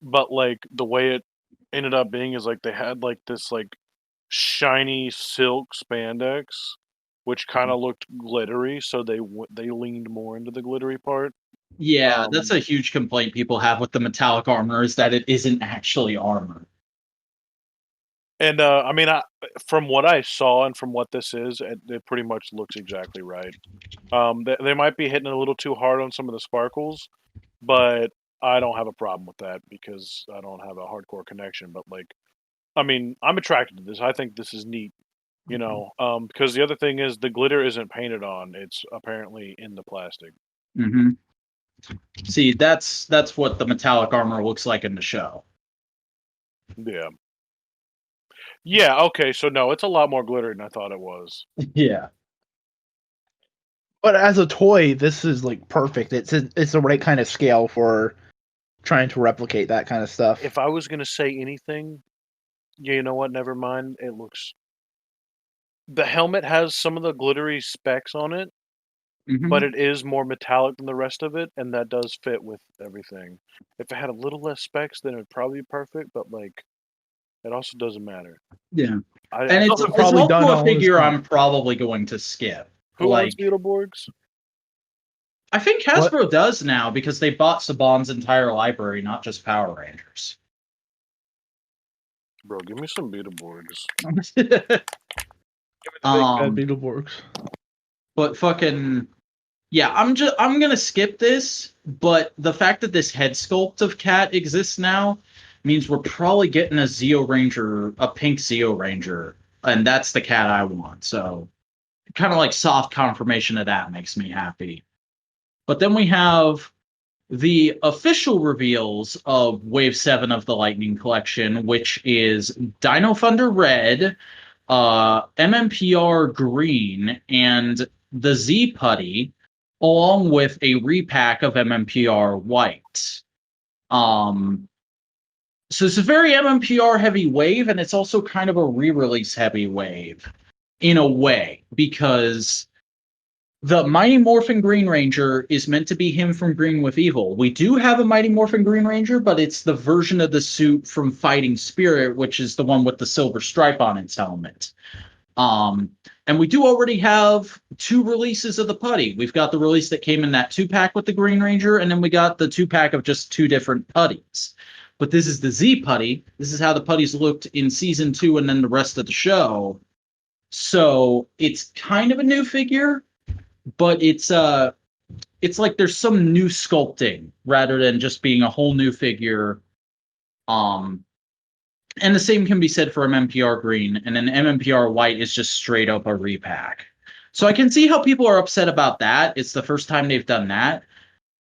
but like the way it ended up being is like they had like this like shiny silk spandex, which kind of looked glittery, so they leaned more into the glittery part. Yeah, that's Um, a huge complaint people have with the metallic armor is that it isn't actually armor. and I mean, from what I saw and from what this is, it pretty much looks exactly right. They might be hitting a little too hard on some of the sparkles, but I don't have a problem with that because I don't have a hardcore connection. But like, I mean, I'm attracted to this. I think this is neat, you know. Because the other thing is the glitter isn't painted on; it's apparently in the plastic. Mm-hmm. See, that's what the metallic armor looks like in the show. Yeah. Yeah. Okay. So no, it's a lot more glitter than I thought it was. Yeah. But as a toy, this is like perfect. It's the right kind of scale for trying to replicate that kind of stuff. If I was gonna say anything, yeah, you know what? Never mind. It looks. The helmet has some of the glittery specks on it, Mm-hmm. but it is more metallic than the rest of it, and that does fit with everything. If it had a little less specs, then it'd probably be perfect, but like it also doesn't matter. Yeah. I And feel it's also probably also done a all in figure stone. I'm probably going to skip. who owns Like, Beetleborgs? I think What? Hasbro does now because they bought Saban's entire library, not just Power Rangers. Bro, give me some Beetleborgs. um, Beetleborgs. but fucking yeah, I'm gonna skip this. But the fact that this head sculpt of Cat exists now means we're probably getting a Zeo Ranger, a pink Zeo Ranger, and that's the cat I want. So kind of like soft confirmation of that makes me happy. But then we have the official reveals of Wave 7 of the Lightning Collection, which is Dino Thunder Red, MMPR Green, and the Z Putty, along with a repack of MMPR White. So it's a very MMPR heavy wave, and it's also kind of a re-release heavy wave in a way, because the Mighty Morphin Green Ranger is meant to be him from Green with Evil. We do have a Mighty Morphin Green Ranger, but it's the version of the suit from Fighting Spirit, which is the one with the silver stripe on its helmet. And we do already have 2 releases of the putty. We've got the release that came in that 2-pack with the Green Ranger, and then we got the 2-pack of just 2 different putties. But this is the Z putty. This is how the putties looked in season 2 and then the rest of the show. So it's kind of a new figure, but it's like there's some new sculpting rather than just being a whole new figure. And the same can be said for MMPR Green, and then MMPR White is just straight up a repack. So I can see how people are upset about that. It's the first time they've done that.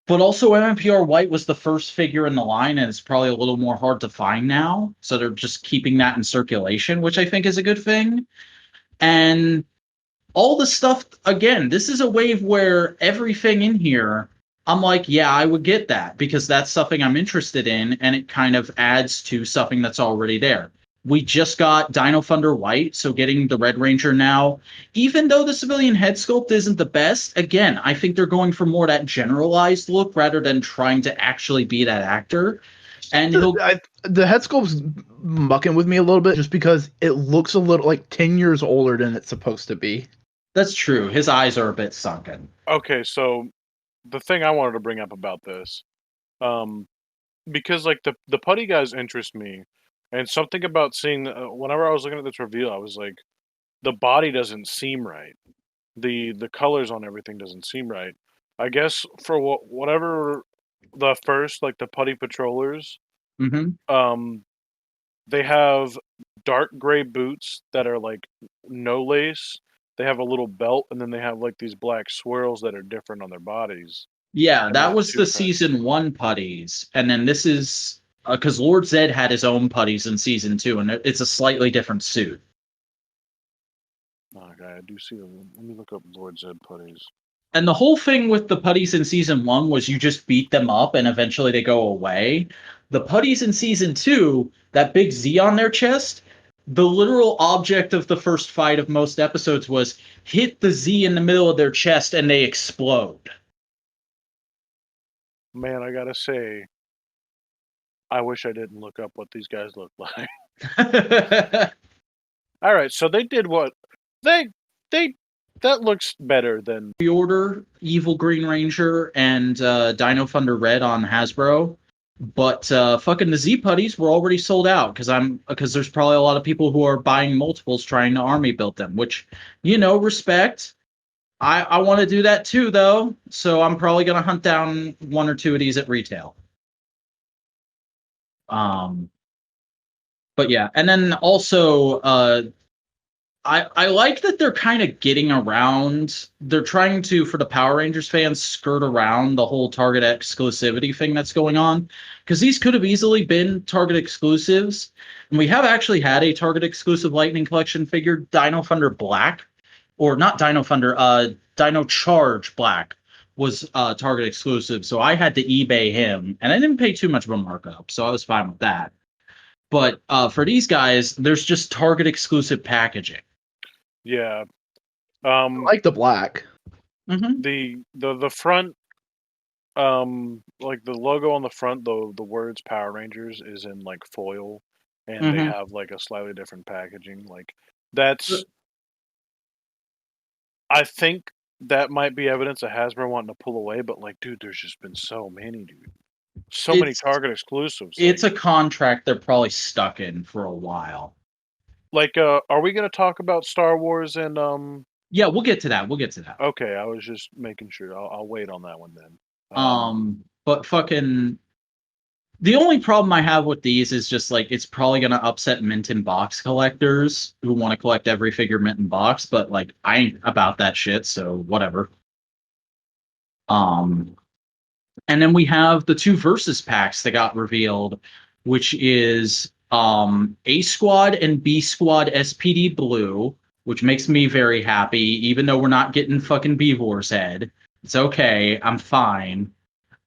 But also MMPR White was the first figure in the line, and it's probably a little more hard to find now. So they're just keeping that in circulation, which I think is a good thing. And all the stuff, again, this is a wave where everything in here, I'm like, yeah, I would get that because that's something I'm interested in, and it kind of adds to something that's already there. We just got Dino Thunder White, so getting the Red Ranger now, even though the civilian head sculpt isn't the best, again, I think they're going for more that generalized look rather than trying to actually be that actor. And the head sculpt's mucking with me a little bit just because it looks a little like 10 years older than it's supposed to be. That's true. His eyes are a bit sunken. Okay, so the thing I wanted to bring up about this, because like the putty guys interest me, and something about seeing whenever I was looking at this reveal, I was like, the body doesn't seem right. The colors on everything doesn't seem right. I guess for whatever the first like the putty patrollers, Mm-hmm. they have dark gray boots that are like no lace. They have a little belt, and then they have like these black swirls that are different on their bodies. Yeah, And that then was two the packs. season 1 putties, and then this is because Lord Zed had his own putties in season 2, and it's a slightly different suit. Oh, okay, I do see them. Let me look up Lord Zed putties. And the whole thing with the putties in season 1 was you just beat them up and eventually they go away. The putties in season 2, that big Z on their chest, the literal object of the first fight of most episodes was hit the Z in the middle of their chest and they explode. Man, I gotta say, I wish I didn't look up what these guys look like. All right, so they did what they that looks better than Pre-order Evil Green Ranger and Dino Thunder Red on Hasbro, but fucking the Z putties were already sold out because there's probably a lot of people who are buying multiples trying to army build them, which respect. I want to do that too though, so I'm probably gonna hunt down one or two of these at retail. But yeah, and then also I like that they're kind of getting around. They're trying to, for the Power Rangers fans, skirt around the whole Target exclusivity thing that's going on. Because these could have easily been Target exclusives. And we have actually had a Target exclusive Lightning Collection figure, Dino Thunder Black. Or not Dino Thunder, Dino Charge Black was Target exclusive. So I had to eBay him. And I didn't pay too much of a markup. So I was fine with that. But for these guys, there's just Target exclusive packaging. yeah. I like the black. Mm-hmm. The front, like the logo on the front, the words Power Rangers is in like foil, and they have like a slightly different packaging. Like that's, I think that might be evidence of Hasbro wanting to pull away. But like, dude, there's just been so many, dude. So many Target exclusives. It's a contract they're probably stuck in for a while. Like, are we gonna talk about Star Wars and Yeah, we'll get to that. Okay, I was just making sure. I'll wait on that one then. But fucking the only problem I have with these is just like it's probably gonna upset mint in box collectors who want to collect every figure mint in box, but like I ain't about that shit, so whatever. And then we have the 2 versus packs that got revealed, which is A Squad and B Squad SPD Blue, which makes me very happy, even though we're not getting fucking Beavor's head. It's okay, I'm fine.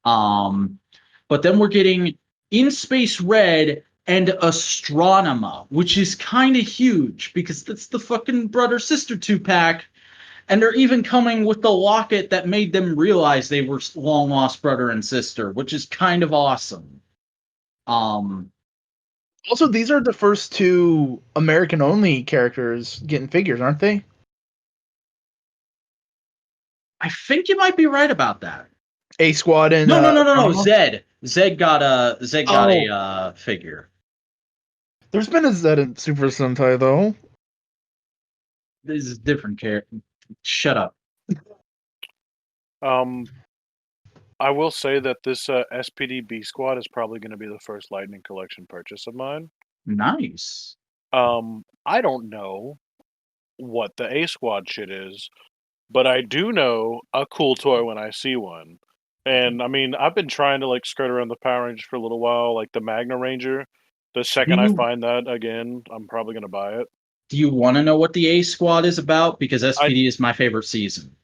But then we're getting In Space Red and Astronema, which is kind of huge because that's the fucking brother sister 2-pack. And they're even coming with the locket that made them realize they were long lost brother and sister, which is kind of awesome. Also, these are the first 2 American only characters getting figures, aren't they? I think you might be right about that. A Squad and no. Zed got a figure. There's been a Zed in Super Sentai though. This is a different character. Shut up. I will say that this SPD B Squad is probably going to be the first Lightning Collection purchase of mine. Nice. I don't know what the A Squad shit is, but I do know a cool toy when I see one. And I mean, I've been trying to like skirt around the Power Rangers for a little while, like the Magna Ranger. The second I find that again, I'm probably going to buy it. Do you want to know what the A Squad is about? Because SPD is my favorite season.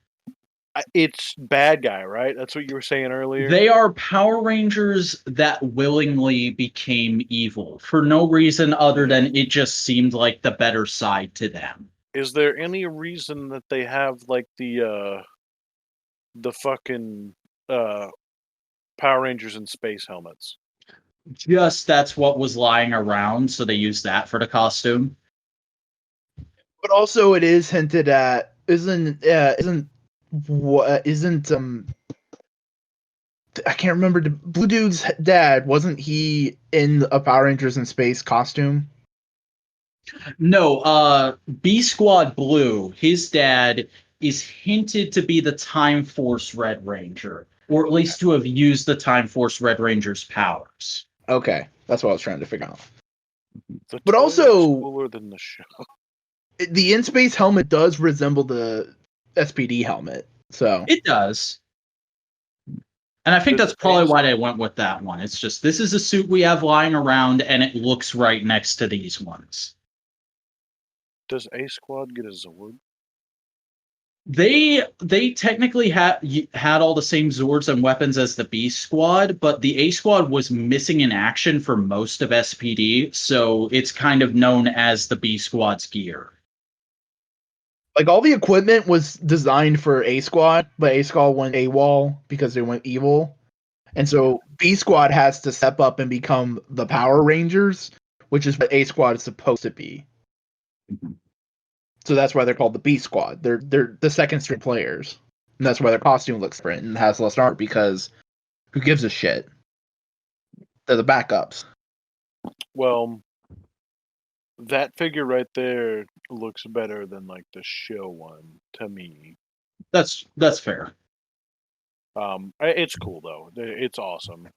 It's bad guy, right? That's what you were saying earlier. They are Power Rangers that willingly became evil for no reason other than it just seemed like the better side to them. Is there any reason that they have like the fucking Power Rangers in space helmets? Just that's what was lying around, so they used that for the costume. But also, it is hinted at. I can't remember. The Blue Dude's dad, wasn't he in a Power Rangers in space costume? No, B Squad Blue, his dad is hinted to be the Time Force Red Ranger, or at least to have used the Time Force Red Ranger's powers. Okay, that's what I was trying to figure out. The But toy also- looks cooler than the show. The in space helmet does resemble the SPD helmet. So It does. And I think Does that's it probably face- why they went with that one. It's just, this is a suit we have lying around, and it looks right next to these ones. Does A Squad get a Zord? They technically had all the same Zords and weapons as the B Squad, but the A Squad was missing in action for most of SPD, so it's kind of known as the B Squad's gear. like all the equipment was designed for A Squad, but A Squad went AWOL because they went evil. And so B Squad has to step up and become the Power Rangers, which is what A Squad is supposed to be. So that's why they're called the B Squad. They're the second string players. And that's why their costume looks different and has less art, because who gives a shit? They're the backups. Well, that figure right there looks better than like the show one to me. That's fair. It's cool though. It's awesome.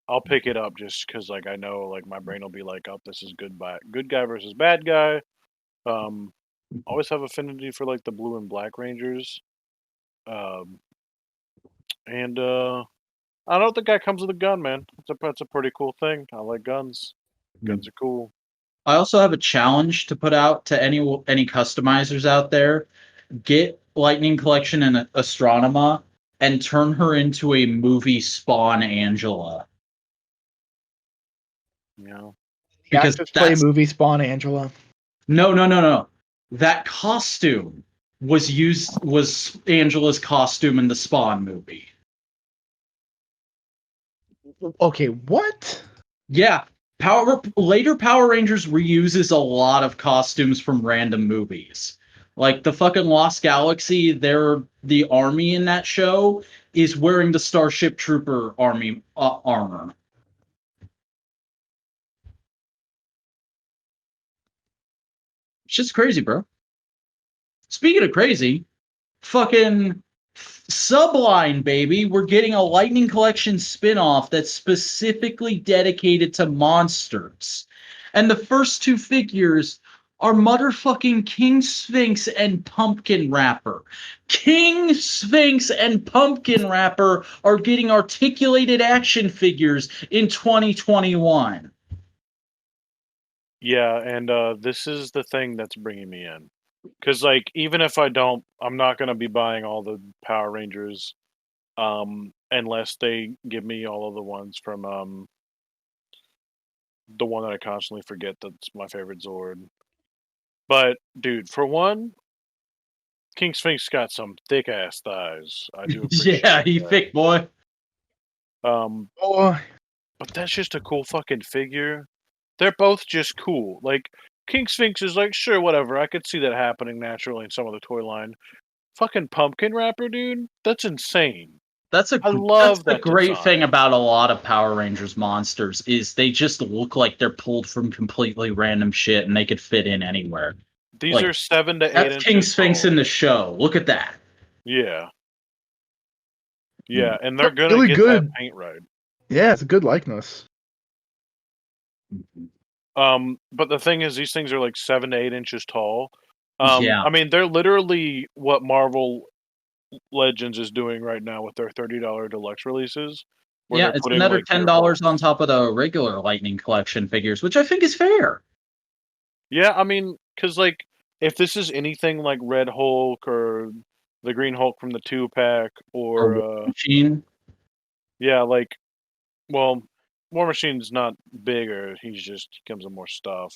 I'll pick it up just because like I know like my brain will be like, oh, this is good guy versus bad guy. Always have affinity for like the blue and black Rangers. And I don't know if the guy comes with a gun, man. It's a pretty cool thing. I like guns. Guns are cool. I also have a challenge to put out to any customizers out there. Get Lightning Collection and Astronema and turn her into a movie Spawn Angela. You know, Because Actors play movie Spawn Angela. No. That costume was Angela's costume in the Spawn movie. Okay, what? Yeah. Later Power Rangers reuses a lot of costumes from random movies. Like the fucking Lost Galaxy, the army in that show is wearing the Starship Trooper army armor. It's just crazy, bro. Speaking of crazy, fucking Subline, baby. We're getting a Lightning Collection spin-off that's specifically dedicated to monsters. And the first two figures are motherfucking King Sphinx and Pumpkin Wrapper. King Sphinx and Pumpkin Wrapper are getting articulated action figures in 2021. yeah, and this is the thing that's bringing me in. Because, like, even if I don't, I'm not going to be buying all the Power Rangers unless they give me all of the ones from the one that I constantly forget that's my favorite Zord. But, dude, for one, King Sphinx got some thick-ass thighs. I do appreciate Yeah, he that. thick, boy. Oh, But that's just a cool fucking figure. They're both just cool. Like, King Sphinx is like, sure, whatever. I could see that happening naturally in some of the toy line. Fucking Pumpkin Wrapper, dude? That's insane. That's I love the that great design. thing about a lot of Power Rangers monsters is they just look like they're pulled from completely random shit and they could fit in anywhere. These Like, are 7 to 8 That's inches King Sphinx tall. in the show. Look at that. Yeah. Yeah, and they're That's gonna really get good. that paint right. yeah, it's a good likeness. But the thing is, these things are like 7 to 8 inches tall. Yeah. I mean, they're literally what Marvel Legends is doing right now with their $30 deluxe releases. where Yeah, they're it's putting, another like, their $10 whole- on top of the regular Lightning Collection figures, which I think is fair. Yeah, I mean, because like if this is anything like Red Hulk or the Green Hulk from the 2-pack, Or or War Machine. yeah, like, well, War Machine's not bigger. He comes with more stuff.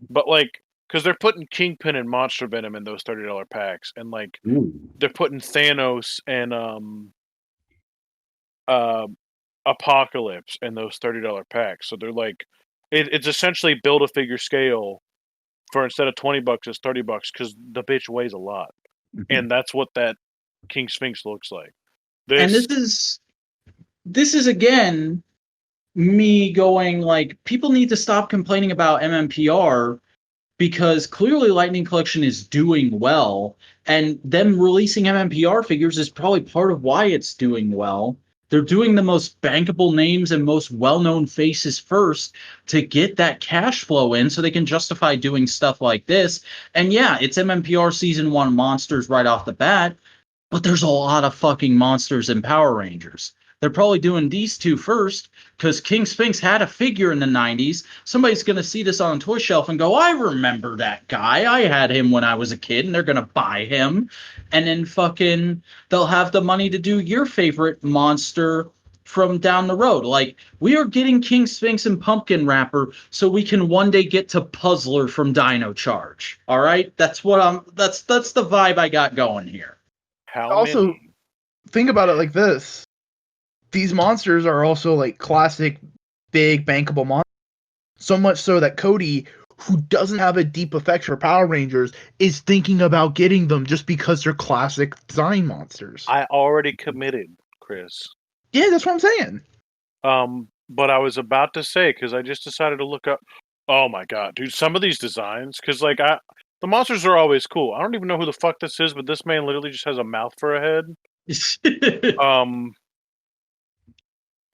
But like, because they're putting Kingpin and Monster Venom in those $30 packs, and like Ooh. they're putting Thanos and Apocalypse in those $30 packs. So they're like, it's essentially build a figure scale for instead of $20, it's $30 because the bitch weighs a lot, and that's what that King Sphinx looks like. And this is again me going like, people need to stop complaining about MMPR because clearly Lightning Collection is doing well, and them releasing MMPR figures is probably part of why it's doing well. They're doing the most bankable names and most well-known faces first to get that cash flow in so they can justify doing stuff like this. And yeah, it's MMPR Season 1 monsters right off the bat, but there's a lot of fucking monsters in Power Rangers. They're probably doing these two first because King Sphinx had a figure in the 90s. Somebody's going to see this on a toy shelf and go, I remember that guy. I had him when I was a kid, and they're going to buy him. And then fucking they'll have the money to do your favorite monster from down the road. Like, we are getting King Sphinx and Pumpkin Wrapper so we can one day get to Puzzler from Dino Charge. All right? That's the vibe I got going here. Also, think about it like this. These monsters are also like classic, big, bankable monsters. So much so that Cody, who doesn't have a deep affection for Power Rangers, is thinking about getting them just because they're classic design monsters. I already committed, Chris. Yeah, that's what I'm saying. But I was about to say, because I just decided to look up. Oh my god, dude! Some of these designs, because like the monsters are always cool. I don't even know who the fuck this is, but this man literally just has a mouth for a head.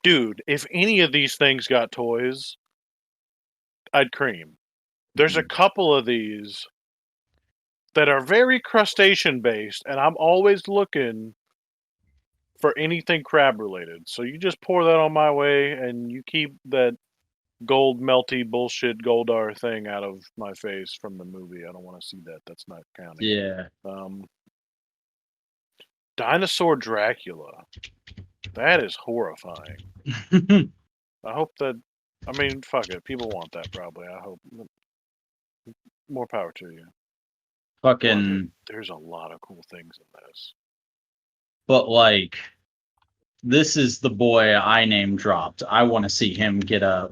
Dude, if any of these things got toys, I'd cream. There's a couple of these that are very crustacean based, and I'm always looking for anything crab related. So you just pour that on my way, and you keep that gold melty bullshit Goldar thing out of my face from the movie. I don't want to see that. That's not counting. Yeah. Dinosaur Dracula. That is horrifying. I hope that. I mean, fuck it. People want that probably. I hope. More power to you. Fucking. There's a lot of cool things in this. But like, this is the boy I name dropped. I want to see him get a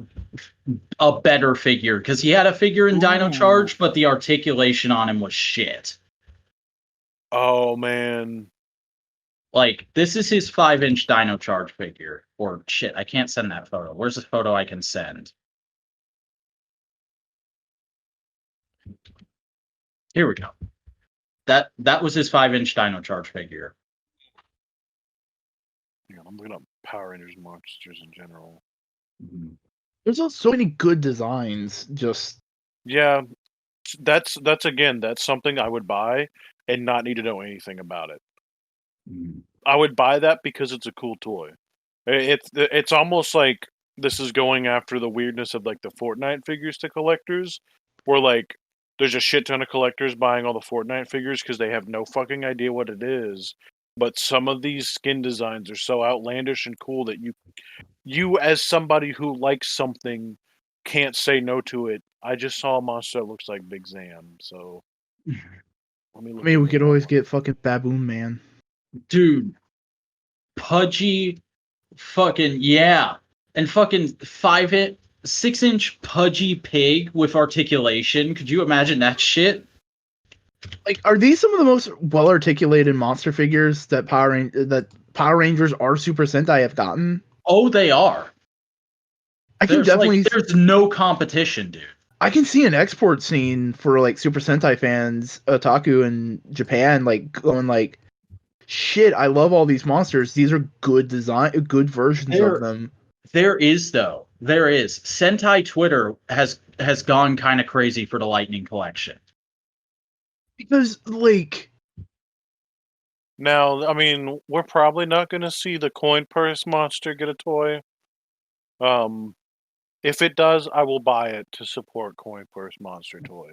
better figure because he had a figure in Dino Charge, but the articulation on him was shit. Oh man. Like, this is his 5-inch Dino Charge figure. Or shit, I can't send that photo. Where's the photo I can send? Here we go. That was his 5-inch Dino Charge figure. Yeah, I'm looking up Power Rangers monsters in general. There's also so many good designs. Just yeah, that's something I would buy and not need to know anything about it. I would buy that because it's a cool toy. It's almost like this is going after the weirdness of like the Fortnite figures to collectors, where like there's a shit ton of collectors buying all the Fortnite figures because they have no fucking idea what it is. But some of these skin designs are so outlandish and cool that you as somebody who likes something can't say no to it. I just saw a monster that looks like Big Zam, so I mean, we could always get fucking Baboon Man. Dude, pudgy, fucking yeah, and fucking 6-inch pudgy pig with articulation. Could you imagine that shit? Like, are these some of the most well articulated monster figures that Power Rangers or Super Sentai have gotten? Oh, they are. There's no competition, dude. I can see an export scene for like Super Sentai fans, otaku in Japan, like going like, shit, I love all these monsters. These are good good versions of them. There is though. There is. Sentai Twitter has gone kind of crazy for the Lightning Collection. Because like now, I mean, we're probably not going to see the coin purse monster get a toy. If it does, I will buy it to support coin purse monster toy.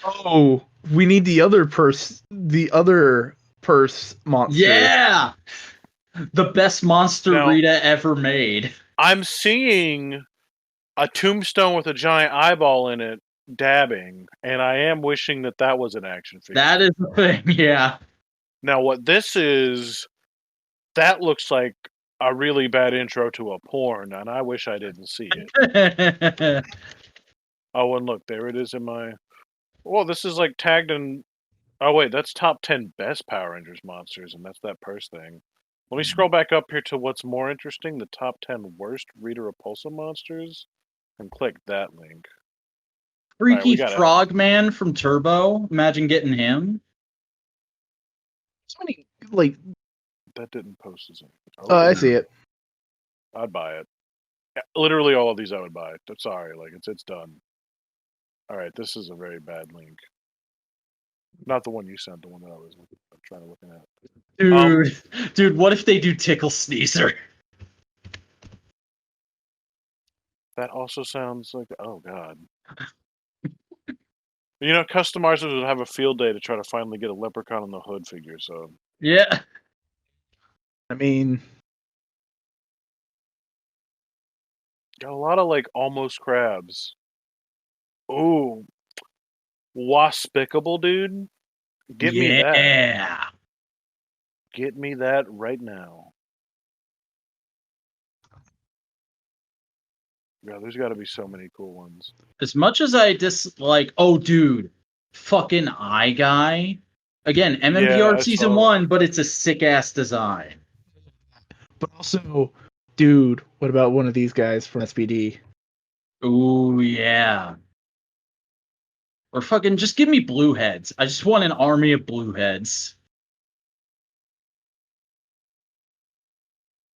Oh, we need the other purse the other purse monster. Yeah, the best monster Now- Rita ever made. I'm seeing a tombstone with a giant eyeball in it dabbing, and I am wishing that was an action figure. That is the thing. Yeah. Now, what this is, that looks like a really bad intro to a porn, and I wish I didn't see it. Oh, and look, there it is in my... Well, this is like tagged in... Oh, wait, that's top 10 best Power Rangers monsters, and that's that purse thing. Let me scroll back up here to what's more interesting, the top 10 worst Rita Repulsa monsters, and click that link. Freaky we gotta- Frogman from Turbo. Imagine getting him. So many, like, That didn't post as oh, I see it. I'd buy it. Yeah, literally all of these I would buy. I'm sorry, like it's done. All right, this is a very bad link. Not the one you sent, the one that I was trying to look at. Dude, what if they do Tickle Sneezer? That also sounds like, oh god. Customizers would have a field day to try to finally get a Leprechaun on the Hood figure. So Yeah. I mean, got a lot of like almost crabs. Ooh, Waspicable, dude. Get me that. Yeah. Get me that right now. Yeah, there's got to be so many cool ones. As much as I dislike, oh, dude, fucking Eye Guy. Again, MMP Yeah, Art I Season saw 1, but it's a sick-ass design. but also, dude, what about one of these guys from SPD? Ooh, yeah. Or fucking just give me blue heads. I just want an army of blue heads.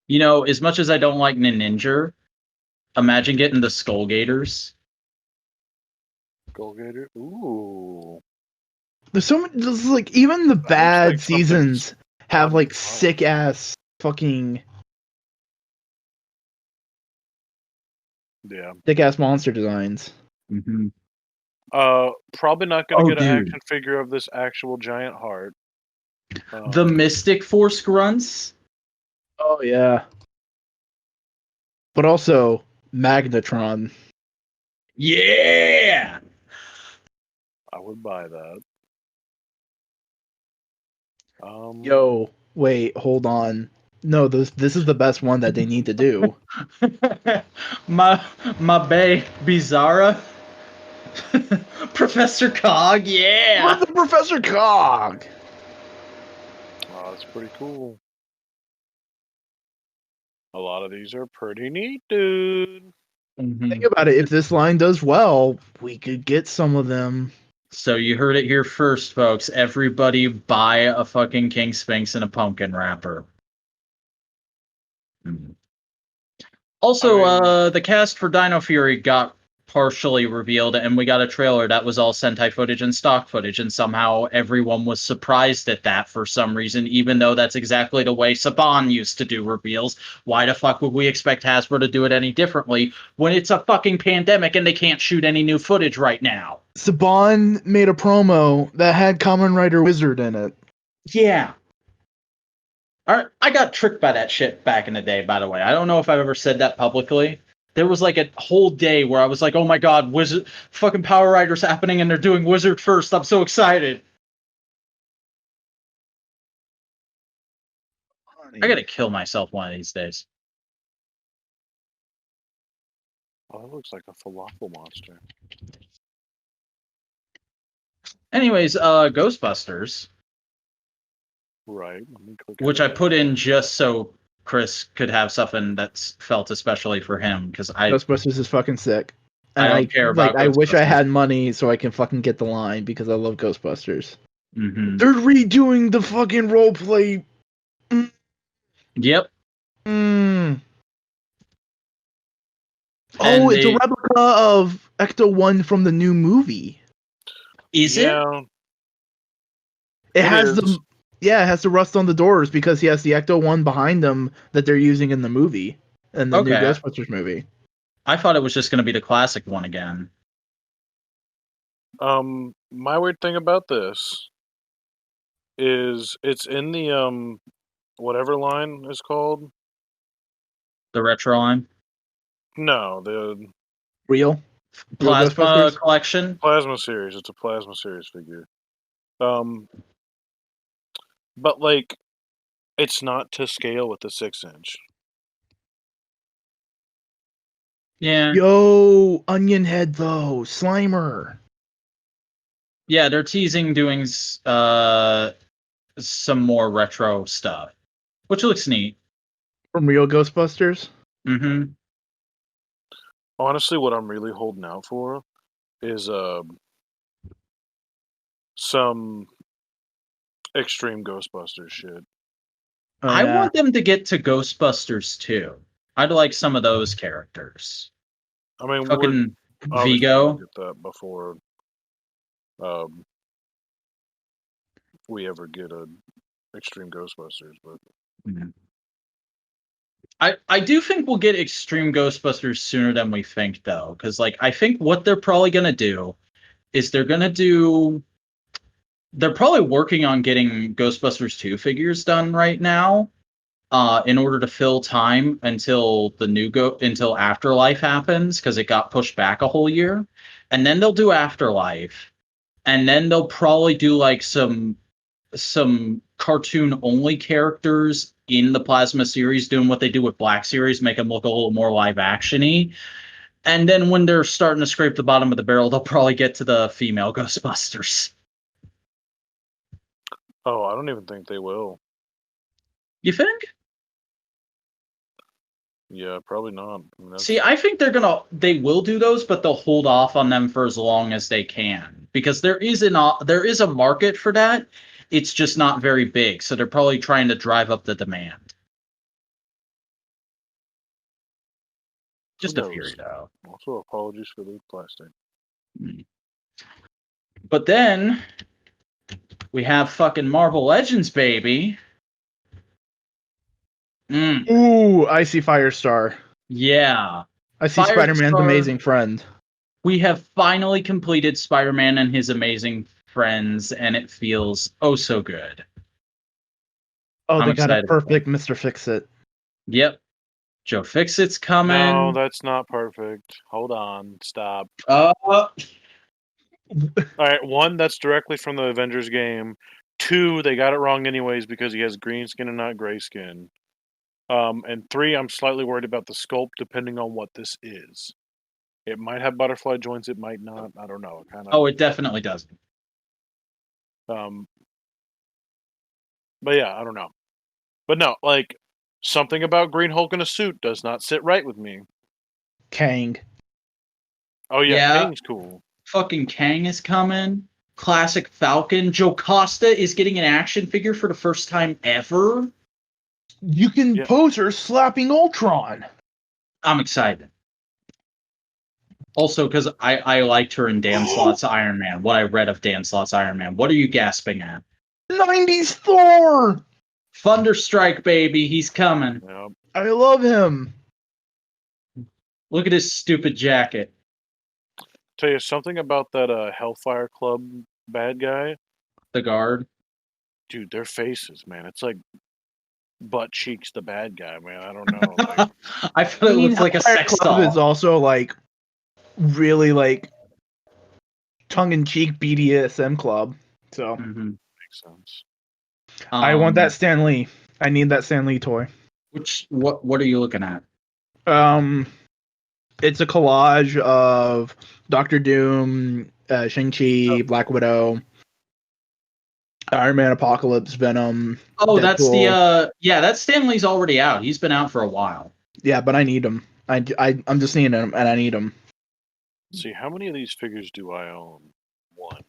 As much as I don't like Ninja, imagine getting the Skull Gators. Goalgator. Ooh. There's so many. There's like even the looks bad like something's seasons have like on. sick ass fucking Yeah. sick ass monster designs. Mm-hmm. Probably not gonna Oh, get an dude. action figure of this actual giant heart. The Mystic Force Grunts. Oh yeah. But also Magnetron. Yeah. I would buy that. Yo, wait, hold on. No, this is the best one that they need to do. my bae Bizarra. Professor Cog, yeah. Where's the Professor Cog? Oh, that's pretty cool. A lot of these are pretty neat, dude. Mhm. Think about it. If this line does well, we could get some of them. So you heard it here first, folks. Everybody buy a fucking King Sphinx and a pumpkin wrapper. Mhm. Also, the cast for Dino Fury got partially revealed, and we got a trailer that was all Sentai footage and stock footage, and somehow everyone was surprised at that for some reason, even though that's exactly the way Saban used to do reveals. Why the fuck would we expect Hasbro to do it any differently when it's a fucking pandemic and they can't shoot any new footage right now? Saban made a promo that had Kamen Rider Wizard in it. Yeah. I got tricked by that shit back in the day, by the way. I don't know if I've ever said that publicly. There was like a whole day where I was like, oh my god, Wizard, fucking Power Riders happening and they're doing Wizard first. I'm so excited. I gotta kill myself one of these days. Oh, that looks like a falafel monster. Anyways, Ghostbusters, Right. Let me click which I that. put in just so Chris could have something that's felt especially for him, because Ghostbusters is fucking sick. I don't care about I wish I Ghostbusters. had money so I can fucking get the line because I love Ghostbusters. Mhm. They're redoing the fucking roleplay. Yep. Mm. And Oh, it's a replica of Ecto 1 from the new movie. Is it? Yeah. It It has is. it has the rust on the doors because he has the Ecto 1 behind him that they're using in the movie, in the new Okay. Ghostbusters movie. I thought it was just going to be the classic one again. My weird thing about this is it's in the whatever line is called. The retro line, No, the Real plasma Ghostbusters? collection. plasma series. It's a plasma series figure. But like, it's not to scale with the 6-inch. Yeah, Yo, Onion Head though, Slimer. yeah, they're teasing doing some more retro stuff, which looks neat. From Real Ghostbusters? Mm-hmm. Honestly, what I'm really holding out for is some extreme Ghostbusters shit. Oh, I yeah. want them to get to Ghostbusters too. I'd like some of those characters. I mean, Fucking we're obviously Vigo. gonna get that before we ever get a extreme Ghostbusters, but I do think we'll get Extreme Ghostbusters sooner than we think, though, because like I think what they're probably gonna do is they're probably working on getting Ghostbusters 2 figures done right now, in order to fill time until until Afterlife happens, because it got pushed back a whole year, and then they'll do Afterlife, and then they'll probably do like some cartoon only characters in the Plasma series, doing what they do with Black series, make them look a little more live actiony. And then when they're starting to scrape the bottom of the barrel, they'll probably get to the female Ghostbusters. oh, I don't even think they will. You think? Yeah, probably not. I mean, See, I think they will do those, but they'll hold off on them for as long as they can, because there is a market for that. It's just not very big, so they're probably trying to drive up the demand. Just a theory, though. Also, apologies for the plastic. But then we have fucking Marvel Legends, baby. Ooh, I see Firestar. Yeah. I see Spider-Man's Firestar. amazing friend. We have finally completed Spider-Man and his amazing friends, and it feels oh so good. Oh, I'm they got a excited. perfect Mr. Fix-It. Yep. Joe Fixit's coming. No, that's not perfect. Hold on. Stop. All right, 1, that's directly from the Avengers game. 2, they got it wrong anyways because he has green skin and not gray skin. And 3, I'm slightly worried about the sculpt depending on what this is. It might have butterfly joints, it might not. I don't know. it definitely doesn't. But yeah, I don't know. But no, like, something about Green Hulk in a suit does not sit right with me. Kang. Oh yeah. Kang's cool. Fucking Kang is coming. Classic Falcon. Joe Costa is getting an action figure for the first time ever. You can pose her slapping Ultron. I'm excited. Also, because I liked her in Dan Slott's Iron Man. What I read of Dan Slott's Iron Man. What are you gasping at? 90s Thor! Thunderstrike, baby. He's coming. Yep. I love him. Look at his stupid jacket. Tell you something about that Hellfire Club bad guy. The guard. Dude, their faces, man. It's like butt cheeks the bad guy, man. I don't know. Like, I feel it looks like a sex Club doll. is also like really like tongue-in-cheek BDSM club. So makes sense. I want that Stan Lee. I need that Stan Lee toy. What are you looking at? It's a collage of Doctor Doom, Shang-Chi, Black Widow, Iron Man, Apocalypse, Venom. Oh, Deadpool. that's Stan Lee's already out. He's been out for a while. Yeah, but I need him. I'm just seeing him, and I need him. See, how many of these figures do I own? 1.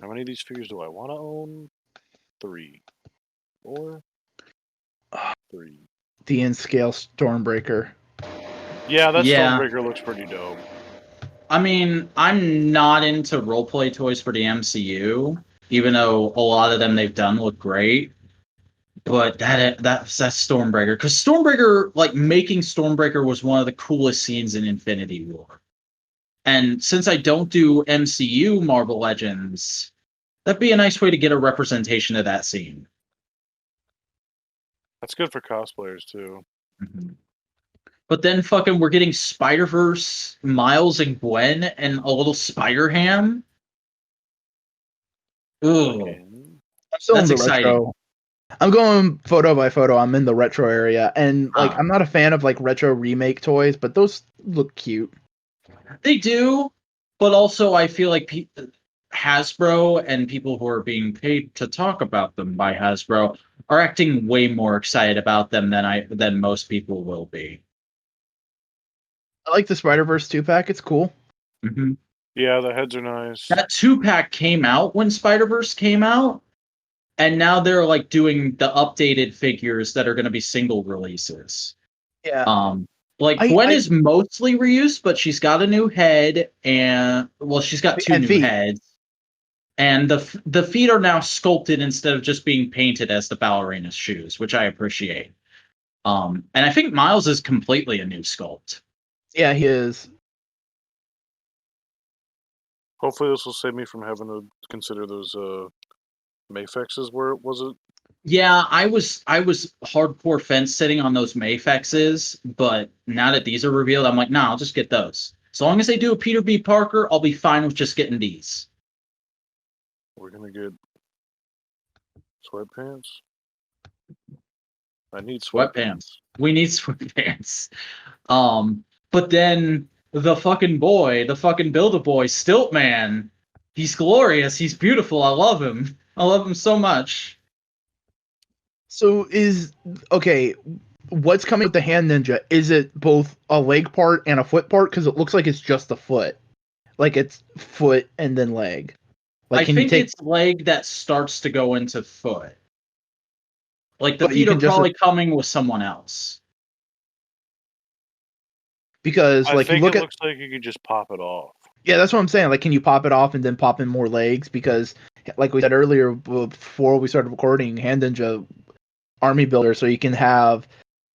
How many of these figures do I want to own? 3. 4. 3. The in-scale Stormbreaker. Yeah, that Stormbreaker looks pretty dope. I mean, I'm not into roleplay toys for the MCU, even though a lot of them they've done look great. But that's Stormbreaker, because Stormbreaker, like making Stormbreaker, was one of the coolest scenes in Infinity War. And since I don't do MCU Marvel Legends, That'd be a nice way to get a representation of that scene. That's good for cosplayers too. Mm-hmm. But then fucking we're getting Spider-Verse, Miles and Gwen, and a little Spider-Ham. Ooh, Again. I'm still that's in the exciting. retro. I'm going photo by photo. I'm in the retro area, and like I'm not a fan of like retro remake toys, but those look cute. They do, but also I feel like Hasbro and people who are being paid to talk about them by Hasbro are acting way more excited about them than most people will be. I like the Spider-Verse 2-pack. It's cool. Mm-hmm. Yeah, the heads are nice. That 2-pack came out when Spider-Verse came out, and now they're like doing the updated figures that are going to be single releases. Yeah. Like Gwen is mostly reused, but she's got a new head, and she's got two new heads, and the feet are now sculpted instead of just being painted as the ballerina's shoes, which I appreciate. And I think Miles is completely a new sculpt. Yeah, he is. Hopefully, this will save me from having to consider those Mayfexes. Where was it? Yeah, I was hardcore fence sitting on those Mayfexes, but now that these are revealed, I'm like, nah, I'll just get those. As long as they do a Peter B. Parker, I'll be fine with just getting these. We're gonna get sweatpants. I need sweatpants. We need sweatpants. But then the fucking boy, the fucking Build-A-Boy, Stiltman, he's glorious, he's beautiful, I love him. I love him so much. So what's coming with the hand ninja? Is it both a leg part and a foot part? Because it looks like it's just the foot. Like it's foot and then leg. Like, I think it's leg that starts to go into foot. Like the feet are probably coming with someone else. Because I like think you look it looks like you could just pop it off. Yeah, that's what I'm saying. Like, can you pop it off and then pop in more legs? Because, like we said earlier, before we started recording, Hand Ninja Army Builder, so you can have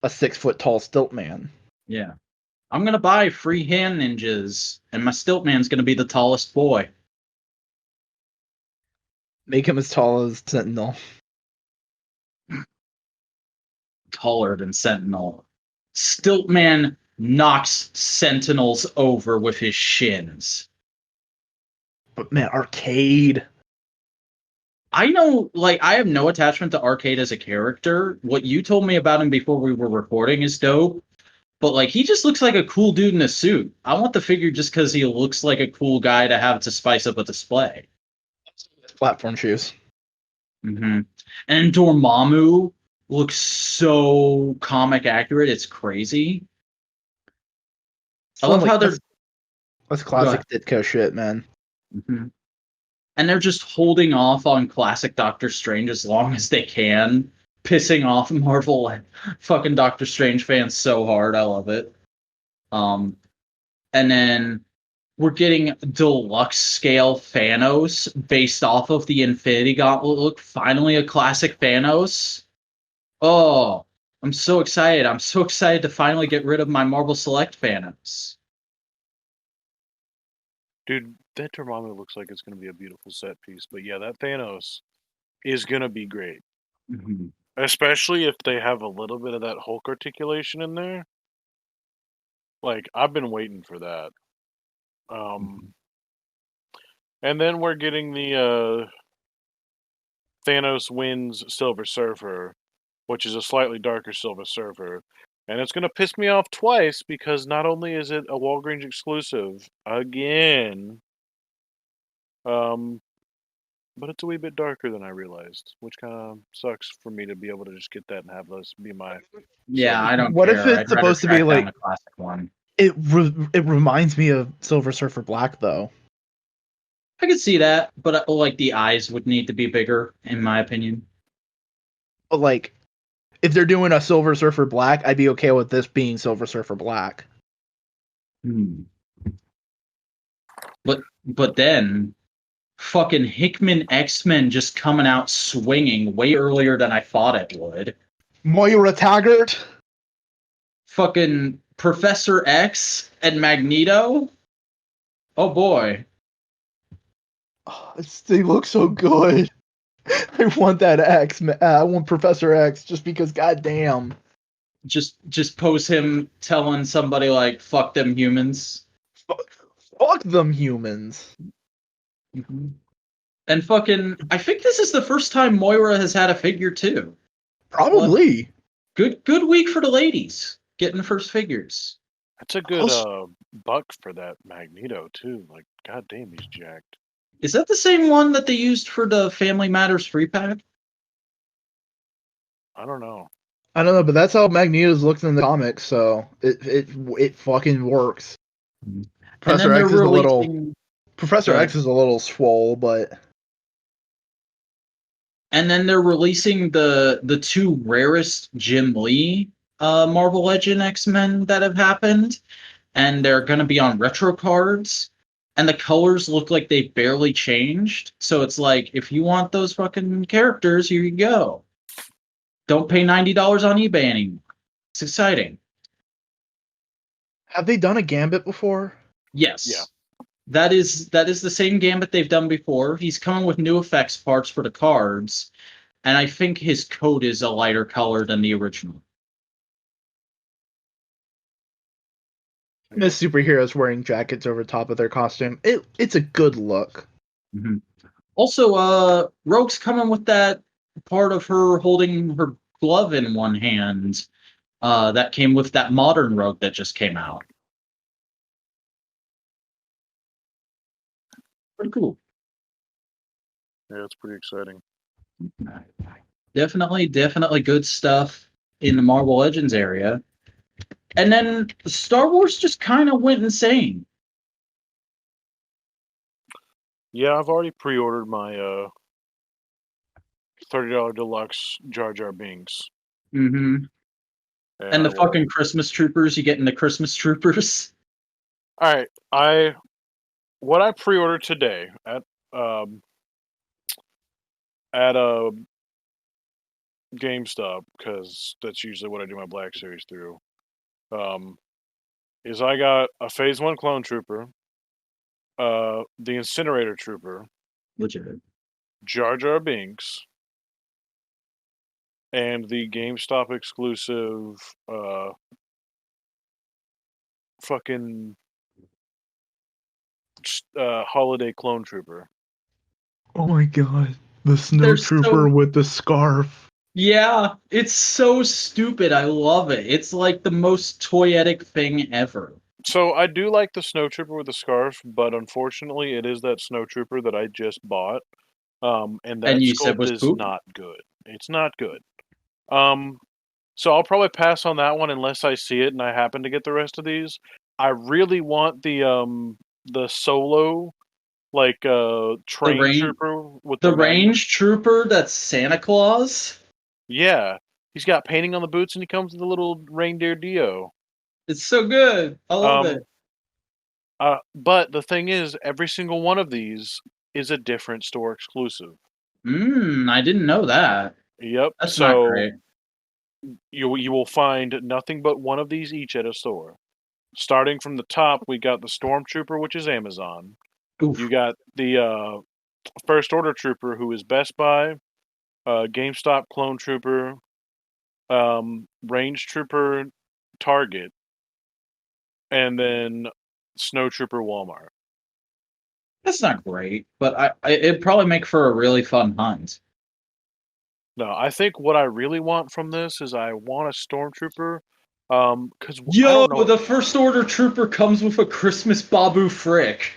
a 6-foot tall stilt man. Yeah. I'm going to buy free hand ninjas, and my stilt man's going to be the tallest boy. Make him as tall as Sentinel. Taller than Sentinel. Stiltman knocks Sentinels over with his shins. But man, Arcade. I know, like, I have no attachment to Arcade as a character. What you told me about him before we were recording is dope. But, like, he just looks like a cool dude in a suit. I want the figure just because he looks like a cool guy to have to spice up a display. Platform shoes. Mm-hmm. And Dormammu looks so comic accurate. It's crazy. I love how they're... That's classic Ditko shit, man. Mm-hmm. And they're just holding off on classic Doctor Strange as long as they can, pissing off Marvel and fucking Doctor Strange fans so hard. I love it. And then we're getting deluxe scale Thanos based off of the Infinity Gauntlet look. Finally, a classic Thanos. Oh, I'm so excited. I'm so excited to finally get rid of my Marvel Select Thanos. Dude, that Dormammu looks like it's going to be a beautiful set piece. But yeah, that Thanos is going to be great. Mm-hmm. Especially if they have a little bit of that Hulk articulation in there. Like, I've been waiting for that. And then we're getting the Thanos wins Silver Surfer, which is a slightly darker Silver Surfer. And it's going to piss me off twice because not only is it a Walgreens exclusive, again, but it's a wee bit darker than I realized, which kind of sucks for me to be able to just get that and have those be my... Yeah, I don't What care. if it's supposed to be like a classic one? It reminds me of Silver Surfer Black, though. I could see that, but like the eyes would need to be bigger, in my opinion. But like, if they're doing a Silver Surfer Black, I'd be okay with this being Silver Surfer Black. But then, fucking Hickman X-Men just coming out swinging way earlier than I thought it would. Moira Taggart. Fucking Professor X and Magneto. Oh boy. Oh, they look so good. I want that X. I want Professor X just because, goddamn. Just post him telling somebody like "fuck them humans." Fuck them humans. Mm-hmm. And fucking, I think this is the first time Moira has had a figure too. Probably. Good week for the ladies getting first figures. That's a good buck for that Magneto too. Like, goddamn, he's jacked. Is that the same one that they used for the Family Matters free pack? I don't know. I don't know, but that's how Magneto's looks in the comics, so it fucking works. Professor X is Professor X is a little swole, but. And then they're releasing the two rarest Jim Lee Marvel Legend X-Men that have happened, and they're going to be on retro cards, and the colors look like they barely changed. So it's like, if you want those fucking characters, here you go. Don't pay $90 on eBay anymore. It's exciting. Have they done a Gambit before? Yes. Yeah. That is the same Gambit they've done before. He's coming with new effects parts for the cards, and I think his coat is a lighter color than the original. The superheroes wearing jackets over top of their costume. It's a good look. Mm-hmm. Also, Rogue's coming with that part of her holding her glove in one hand. That came with that modern Rogue that just came out. Pretty cool. Yeah, it's pretty exciting. Definitely good stuff in the Marvel Legends area. And then Star Wars just kind of went insane. Yeah, I've already pre-ordered my $30 deluxe Jar Jar Binks. Mm-hmm. And the fucking Christmas Troopers, you getting the Christmas Troopers? All right, what I pre-ordered today at GameStop, because that's usually what I do my Black Series through. Is I got a Phase 1 Clone Trooper, the Incinerator Trooper, Legit. Jar Jar Binks, and the GameStop exclusive fucking holiday Clone Trooper. Oh my god. The Snow Trooper with the scarf. Yeah, it's so stupid. I love it. It's like the most toyetic thing ever. So I do like the Snow Trooper with the scarf, but unfortunately it is that Snow Trooper that I just bought. And that sculpt is not good. It's not good. So I'll probably pass on that one unless I see it and I happen to get the rest of these. I really want the Solo train trooper with the range trooper that's Santa Claus. Yeah, he's got painting on the boots and he comes with a little reindeer Dio. It's so good. I love it. But the thing is, every single one of these is a different store exclusive. I didn't know that. Yep. That's not great. You will find nothing but one of these each at a store. Starting from the top, we got the Stormtrooper, which is Amazon. Oof. You got the First Order Trooper, who is Best Buy, GameStop Clone Trooper, Range Trooper, Target, and then Snow Trooper, Walmart. That's not great, but it'd probably make for a really fun hunt. No, I think what I really want from this is I want a Stormtrooper. Because the First Order Trooper comes with a Christmas Babu Frick.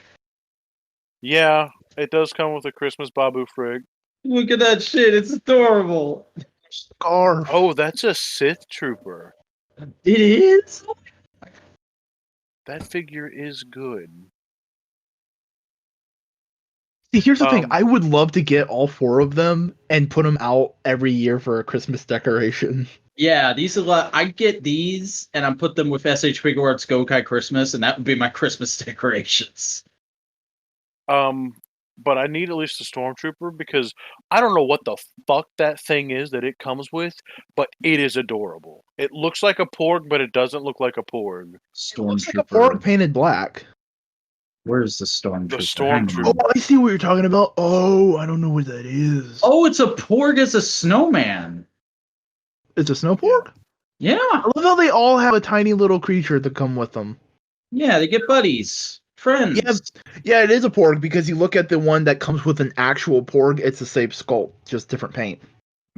Yeah, it does come with a Christmas Babu Frick. Look at that shit! It's adorable. Scarf. Oh, that's a Sith Trooper. It is. That figure is good. See, here's the thing. I would love to get all 4 of them and put them out every year for a Christmas decoration. Yeah, these are I'd get these and I put them with SH Figure Arts Gokai Christmas, and that would be my Christmas decorations. But I need at least a Stormtrooper because I don't know what the fuck that thing is that it comes with, but it is adorable. It looks like a Porg, but it doesn't look like a Porg. It looks like a Porg painted black. Where's the stormtrooper? stormtrooper. Oh, I see what you're talking about. Oh, I don't know what that is. Oh, it's a porg as a snowman. It's a snow porg? Yeah. I love how they all have a tiny little creature to come with them. Yeah, they get buddies. Friends. Yeah, it is a porg because you look at the one that comes with an actual porg, it's the same sculpt, just different paint.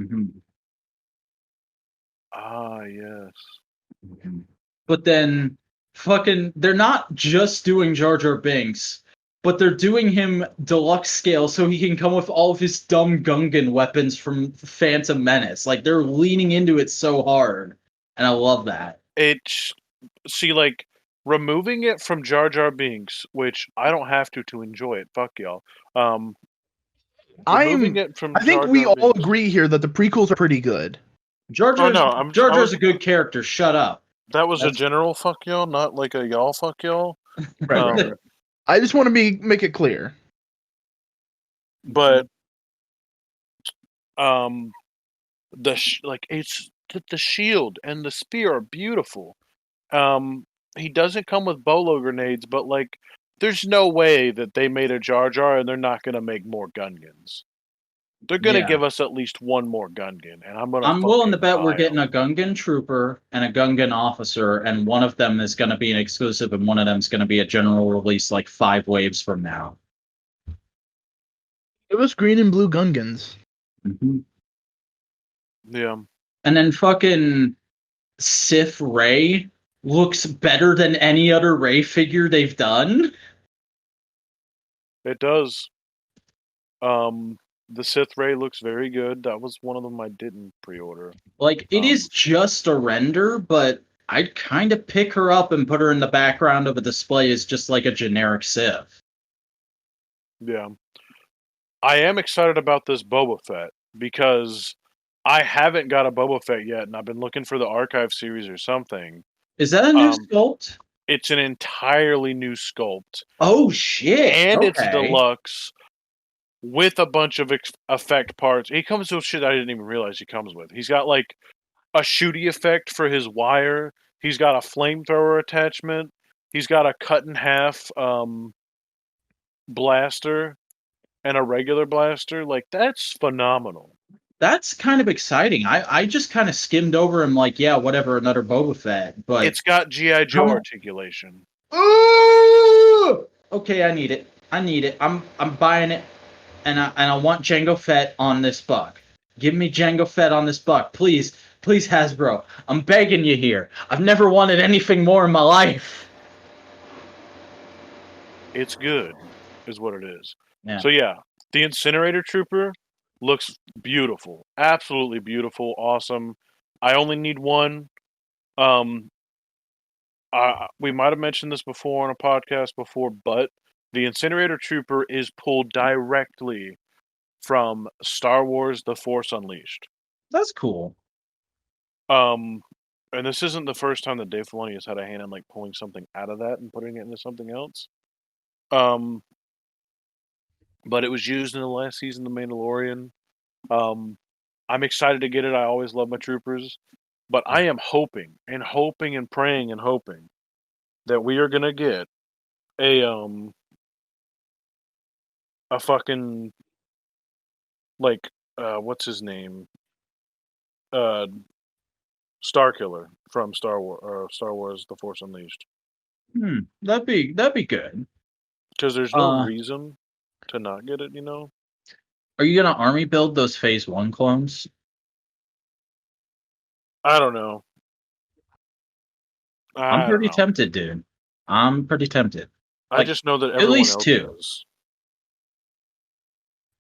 Mm-hmm. Ah, yes. Mm-hmm. But then, fucking, they're not just doing Jar Jar Binks, but they're doing him deluxe scale so he can come with all of his dumb Gungan weapons from Phantom Menace. Like, they're leaning into it so hard. And I love that. See, like, removing it from Jar Jar Binks, which I don't have to enjoy it. Fuck y'all. Removing it from I think Jar we Jar all Binks. agree here that the prequels are pretty good. Jar Jar's a good character. Shut up. That was a general fuck y'all, not like a y'all fuck y'all. Right. I just want to make it clear. But the shield and the spear are beautiful. He doesn't come with bolo grenades, but like, there's no way that they made a Jar Jar and they're not gonna make more Gungans. They're gonna give us at least one more Gungan, and I'm willing to bet we're getting a Gungan trooper and a Gungan officer, and one of them is going to be an exclusive, and one of them is going to be a general release like 5 waves from now. It was green and blue Gungans. Mm-hmm. Yeah. And then fucking Sith Rey looks better than any other Rey figure they've done. It does. The Sith Rey looks very good. That was one of them I didn't pre-order. Like, it is just a render, but I'd kind of pick her up and put her in the background of a display as just like a generic Sith. Yeah. I am excited about this Boba Fett because I haven't got a Boba Fett yet, and I've been looking for the Archive series or something. Is that a new sculpt? It's an entirely new sculpt. Oh, shit. And it's deluxe with a bunch of effect parts. He comes with shit I didn't even realize he comes with. He's got like a shooty effect for his wire. He's got a flamethrower attachment. He's got a cut in half blaster and a regular blaster. Like, that's phenomenal. That's kind of exciting. I just kind of skimmed over him like, yeah, whatever, another Boba Fett. But it's got G.I. Joe articulation. Ooh! Okay, I need it. I'm buying it, and I want Jango Fett on this buck. Give me Jango Fett on this buck, please, Hasbro. I'm begging you here. I've never wanted anything more in my life. It's good, is what it is. Yeah. So yeah, the Incinerator Trooper looks beautiful, absolutely beautiful, awesome. I only need one. We might have mentioned this before on a podcast before, but the Incinerator Trooper is pulled directly from Star Wars: The Force Unleashed. That's cool. And this isn't the first time that Dave Filoni has had a hand in like pulling something out of that and putting it into something else. But it was used in the last season of The Mandalorian. I'm excited to get it. I always love my troopers. But I am hoping and praying and hoping that we are gonna get a fucking like what's his name? Starkiller from Star Wars: The Force Unleashed. That'd be good. Because there's no reason to not get it, you know? Are you gonna army build those Phase 1 clones? I don't know. I'm pretty tempted, dude. I'm pretty tempted. I just know that everyone at least else 2. is.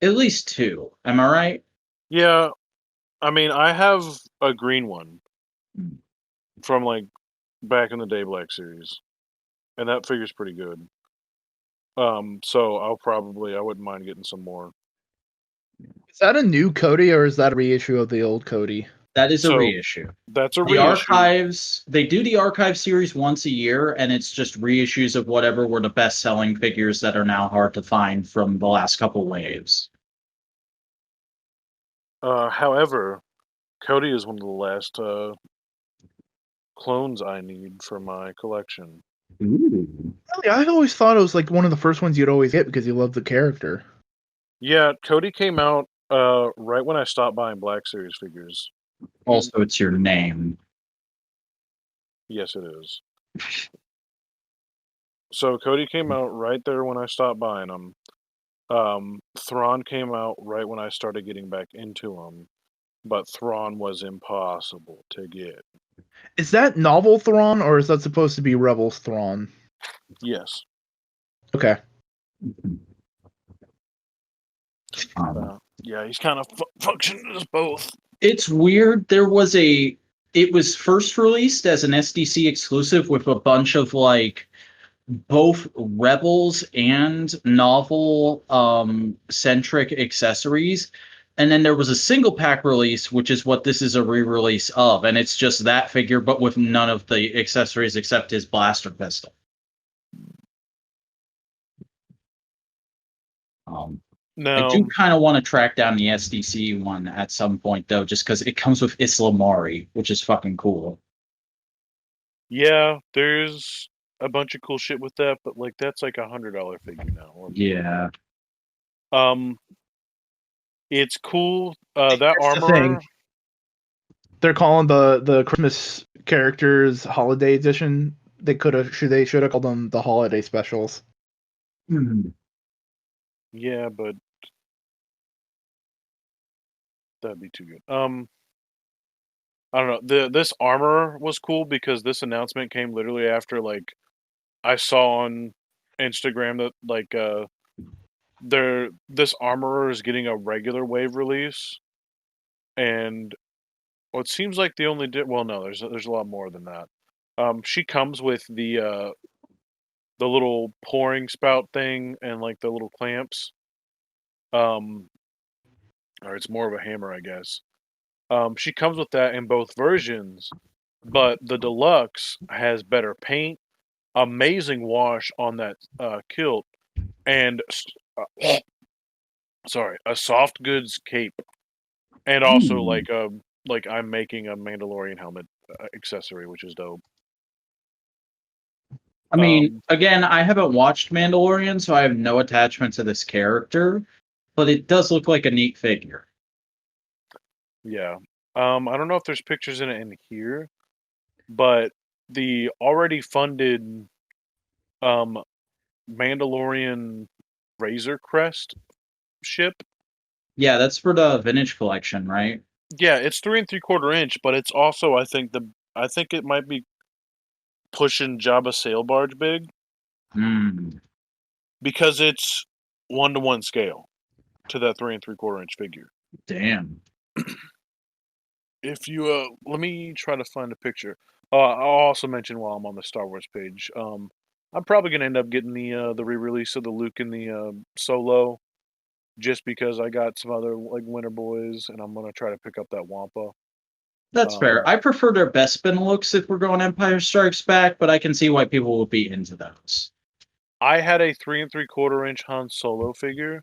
At least 2. Am I right? Yeah. I mean, I have a green one from like back in the day Black Series. And that figure's pretty good. So I wouldn't mind getting some more. Is that a new Cody or is that a reissue of the old Cody? That is a reissue. That's a reissue. The archives, they do the archive series once a year, and it's just reissues of whatever were the best-selling figures that are now hard to find from the last couple waves. However, Cody is one of the last clones I need for my collection. Ooh. Really, I always thought it was like one of the first ones you'd always get because you love the character. Yeah, Cody came out right when I stopped buying Black Series figures. Also, it's your name. Yes, it is. So Cody came out right there when I stopped buying them. Thrawn came out right when I started getting back into them, but Thrawn was impossible to get. Is that novel Thrawn or is that supposed to be Rebels Thrawn? Yes. Okay. Yeah, he's kind of functioning as both. It's weird. It was first released as an SDC exclusive with a bunch of like both Rebels and novel centric accessories. And then there was a single pack release, which is what this is a re-release of, and it's just that figure, but with none of the accessories except his blaster pistol. I do No, kind of want to track down the SDC one at some point, though, just because it comes with Islamari, which is fucking cool. yeah, there's a bunch of cool shit with that, but like that's like $100 figure now. Or more. Yeah. It's cool. That Here's the armor. thing. They're calling the Christmas characters holiday edition. They should have called them the holiday specials. Yeah, but that'd be too good. I don't know. This armor was cool because this announcement came literally after like I saw on Instagram that like this armorer is getting a regular wave release, and well, it seems like the only well, no, there's a lot more than that. She comes with the little pouring spout thing and like the little clamps. Or it's more of a hammer, I guess. She comes with that in both versions, but the deluxe has better paint, amazing wash on that kilt, and sorry, a soft goods cape, and also like I'm making a Mandalorian helmet accessory, which is dope. I mean, again, I haven't watched Mandalorian, so I have no attachment to this character, but it does look like a neat figure. Yeah. I don't know if there's pictures in it in here, but the already funded um Mandalorian Razor Crest ship. Yeah, that's for the vintage collection, right? Yeah, it's 3 3/4 inch, but it's also I think it might be pushing Jabba sail barge big because it's 1-to-1 scale to that 3 3/4 inch figure. Damn. If you let me try to find a picture. I'll also mention while I'm on the Star Wars page. I'm probably gonna end up getting the re-release of the Luke and the Solo, just because I got some other like Winter Boys, and I'm gonna try to pick up that Wampa. That's fair. I prefer their Bespin looks if we're going Empire Strikes Back, but I can see why people would be into those. I had a 3 3/4 inch Han Solo figure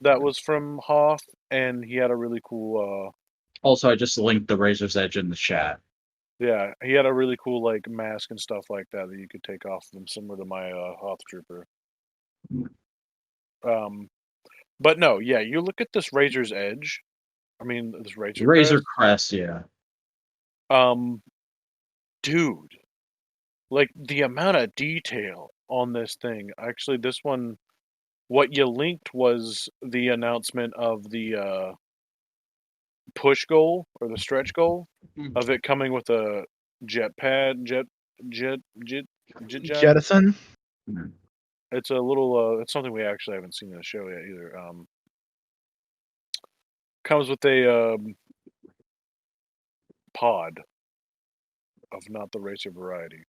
that was from Hoth, and he had a really cool. Also, I just linked the Razor's Edge in the chat. Yeah, he had a really cool like mask and stuff like that that you could take off of him, similar to my Hoth Trooper. But no, yeah, you look at this Razor's Edge. I mean, this Razor Crest, yeah. Dude, like the amount of detail on this thing. Actually, this one, what you linked was the announcement of the push goal or the stretch goal of it coming with a Jettison. It's a little it's something we actually haven't seen in the show yet either. Comes with a pod of not the racer variety.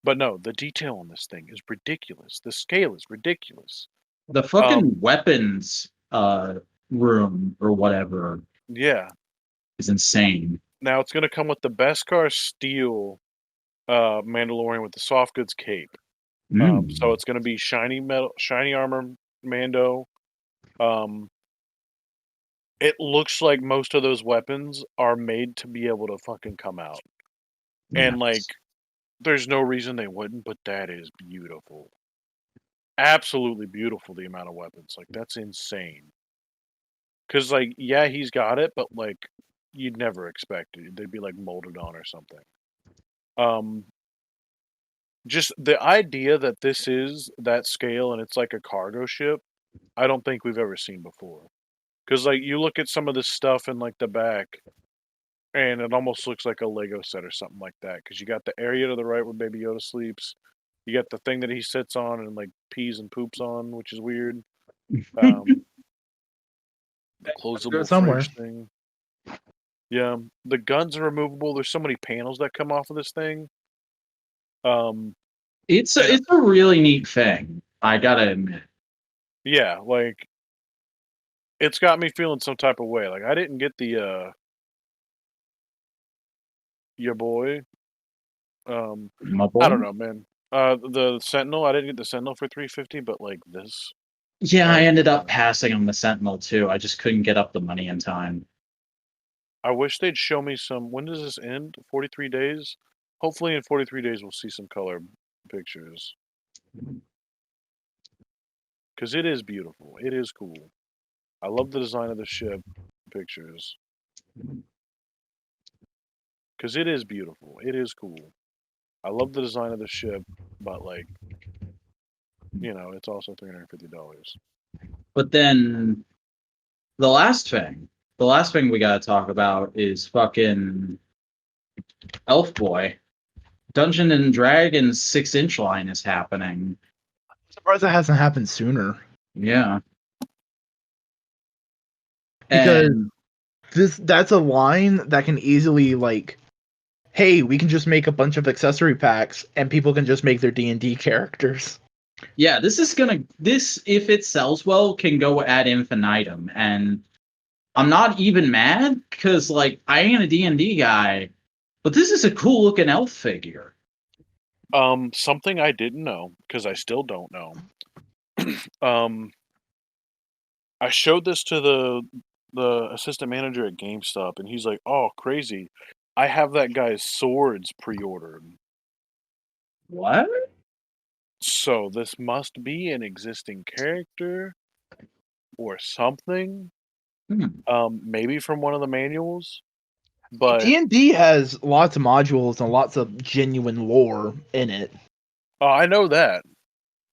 But no, the detail on this thing is ridiculous. The scale is ridiculous. The fucking weapons room or whatever Yeah. is insane. Now it's gonna come with the Beskar Steel Mandalorian with the soft goods cape. So it's gonna be shiny metal, shiny armor Mando. It looks like most of those weapons are made to be able to fucking come out. And, Yes. like, there's no reason they wouldn't, but that is beautiful. Absolutely beautiful, the amount of weapons. Like, that's insane. Because, like, yeah, he's got it, but, like, you'd never expect it. They'd be, like, molded on or something. Just the idea that this is that scale and it's like a cargo ship, I don't think we've ever seen before. Because, like, you look at some of this stuff in, like, the back, and it almost looks like a Lego set or something like that. Because you got the area to the right where Baby Yoda sleeps. You got the thing that he sits on and, like, pees and poops on, which is weird. The Go closable somewhere. fridge thing. Yeah, the guns are removable. There's so many panels that come off of this thing. It's And- a really neat thing. I gotta admit. Yeah, like, it's got me feeling some type of way. Like, I didn't get the your boy. My boy? I don't know, man. The Sentinel. I didn't get the Sentinel for $350, but like this. Yeah, I Oh, ended up God. passing on the Sentinel too. I just couldn't get up the money in time. I wish they'd show me some. When does this end? 43 days. Hopefully, in 43 days, we'll see some color pictures. Because it is beautiful. It is cool. I love the design of the ship pictures. Because it is beautiful. It is cool. I love the design of the ship, but, like, you know, it's also $350. But then the last thing we gotta talk about is fucking Elf Boy. Dungeon and Dragons 6-inch line is happening. I'm surprised that hasn't happened sooner. Yeah. Because And that's a line that can easily, like, hey, we can just make a bunch of accessory packs and people can just make their D&D characters. yeah, this, if it sells well, can go ad infinitum. And I'm not even mad, because, like, I ain't a D&D guy, but this is a cool looking elf figure. Something I didn't know, because I still don't know. I showed this to the assistant manager at GameStop, and he's like, "Oh, crazy! I have that guy's swords pre-ordered." What? So this must be an existing character or something. Maybe from one of the manuals. But D&D has lots of modules and lots of genuine lore in it. I know that.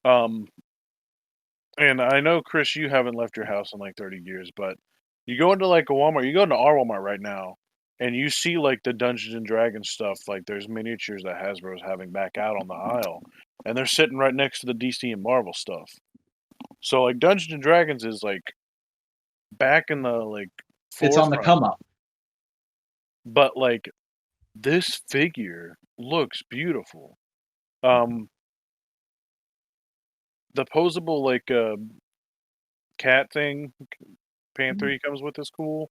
And I know, Chris, you haven't left your house in like 30 years, but you go into like a Walmart, you go into our Walmart right now, and you see like the Dungeons and Dragons stuff. Like there's miniatures that Hasbro's having back out on the aisle, and they're sitting right next to the DC and Marvel stuff. So like Dungeons and Dragons is like back in the like It's on the forefront. come up. But like this figure looks beautiful. The posable like cat thing, panther he comes with is cool.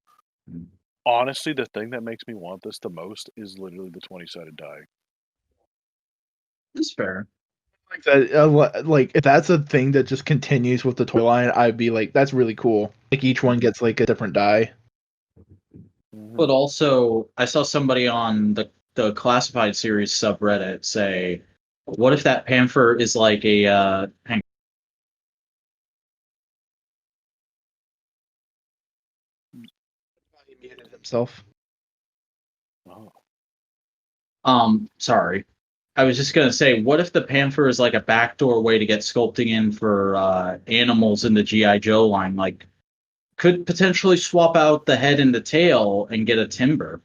Honestly, the thing that makes me want this the most is literally the 20-sided die. That's fair. Like that, like if that's a thing that just continues with the toy line, I'd be like, that's really cool. Like each one gets like a different die. But also, I saw somebody on the Classified series subreddit say, what if that panther is like a He muted himself. Sorry. I was just gonna say, what if the panther is like a backdoor way to get sculpting in for animals in the G.I. Joe line? Like, could potentially swap out the head and the tail and get a timber.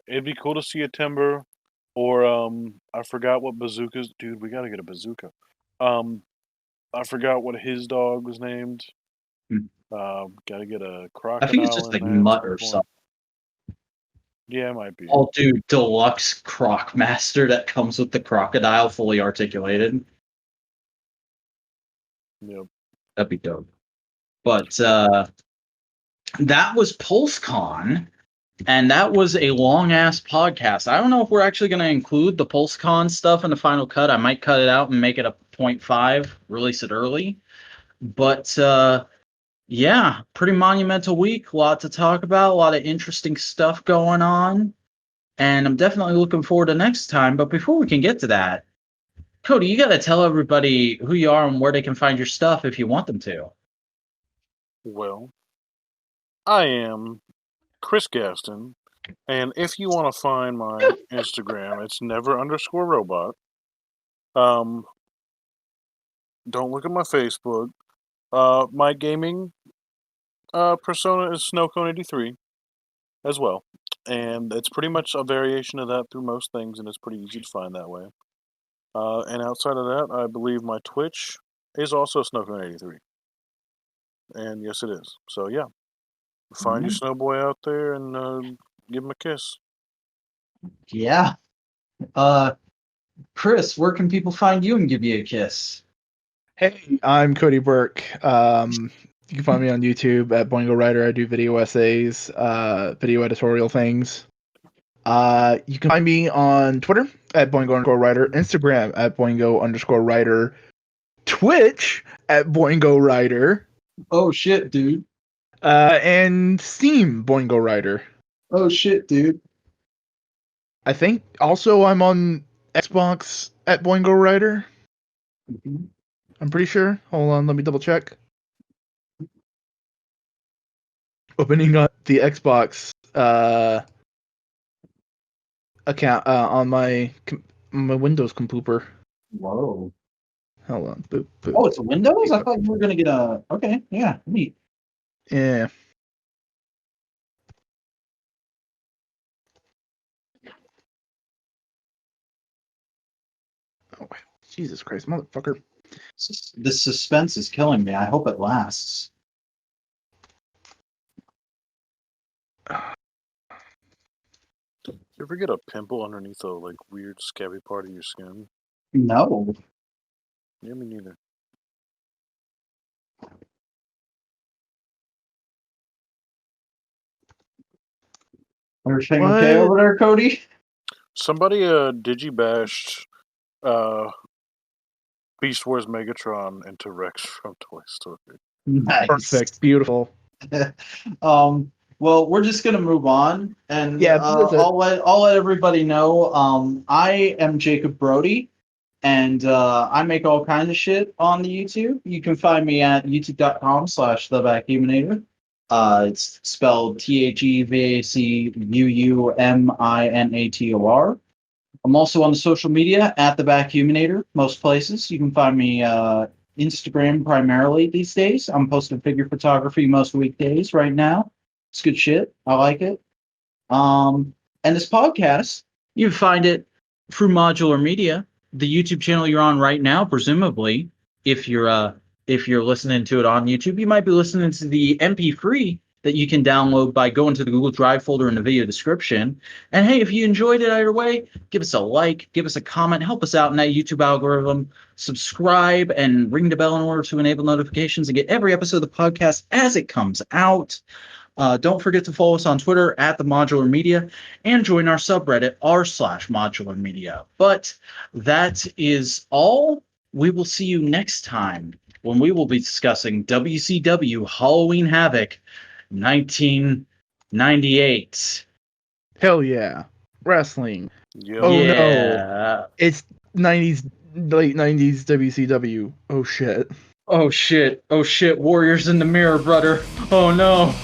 It'd be cool to see a timber, or I forgot what bazookas. Dude, we gotta get a bazooka. I forgot what his dog was named. Gotta get a crocodile. I think it's just like Mutt or something. Yeah, it might be. I'll do deluxe Croc Master that comes with the crocodile fully articulated. Yep. That'd be dope. But that was PulseCon, and that was a long-ass podcast. I don't know if we're actually going to include the PulseCon stuff in the final cut. I might cut it out and make it a 0.5, release it early. But yeah, pretty monumental week. A lot to talk about. A lot of interesting stuff going on. and I'm definitely looking forward to next time. But before we can get to that, Cody, you got to tell everybody who you are and where they can find your stuff if you want them to. Well, I am Chris Gaston, and if you want to find my Instagram, it's never_robot. Don't look at my Facebook. My gaming persona is Snowcone83 as well, and it's pretty much a variation of that through most things, and it's pretty easy to find that way. And outside of that, I believe my Twitch is also Snowcone83. And yes, it is. So yeah, find your snowboy out there and give him a kiss. Yeah. Chris, where can people find you and give you a kiss? Hey, I'm Cody Burke. You can find me on YouTube at Boingo Writer. I do video essays, video editorial things. You can find me on Twitter at Boingo_Writer, Instagram at Boingo_Writer, Twitch at Boingo Writer. Oh shit, dude. And Steam Boingo Writer. Oh shit, dude. I think also I'm on Xbox at Boingo Writer. Mm-hmm. I'm pretty sure. Hold on, let me double check. Opening up the Xbox account on my Windows computer. Whoa. Hold on. Boop, boop. Oh, it's a Windows? I thought you were gonna get a. Okay, yeah, neat. Yeah. Oh, Jesus Christ, motherfucker. This suspense is killing me. I hope it lasts. You ever get a pimple underneath a like weird scabby part of your skin? No. Yeah, me neither. Everything okay over there, Cody? Somebody digibashed Beast Wars Megatron into Rex from Toy Story. Nice. Perfect. Beautiful. Well, we're just gonna move on, and yeah, I'll let everybody know. I am Jacob Brody, and I make all kinds of shit on the YouTube. You can find me at youtube.com/thevacuuminator. It's spelled THEVACUUMINATOR. I'm also on the social media at the Vacuuminator, most places. You can find me Instagram primarily these days. I'm posting figure photography most weekdays right now. It's good shit. I like it. And this podcast, you can find it through Modular Media, the YouTube channel you're on right now, presumably. If you're listening to it on YouTube, you might be listening to the MP3 that you can download by going to the Google Drive folder in the video description. And hey, if you enjoyed it either way, give us a like, give us a comment, help us out in that YouTube algorithm, subscribe, and ring the bell in order to enable notifications and get every episode of the podcast as it comes out. Don't forget to follow us on Twitter at the Modular Media and join our subreddit r/Modular Media. But that is all. We will see you next time when we will be discussing WCW Halloween Havoc 1998. Hell yeah. Wrestling. Yep. Oh yeah. no. It's 90s, late 90s WCW. Oh shit. Oh shit. Oh shit. Warriors in the mirror, brother. Oh no.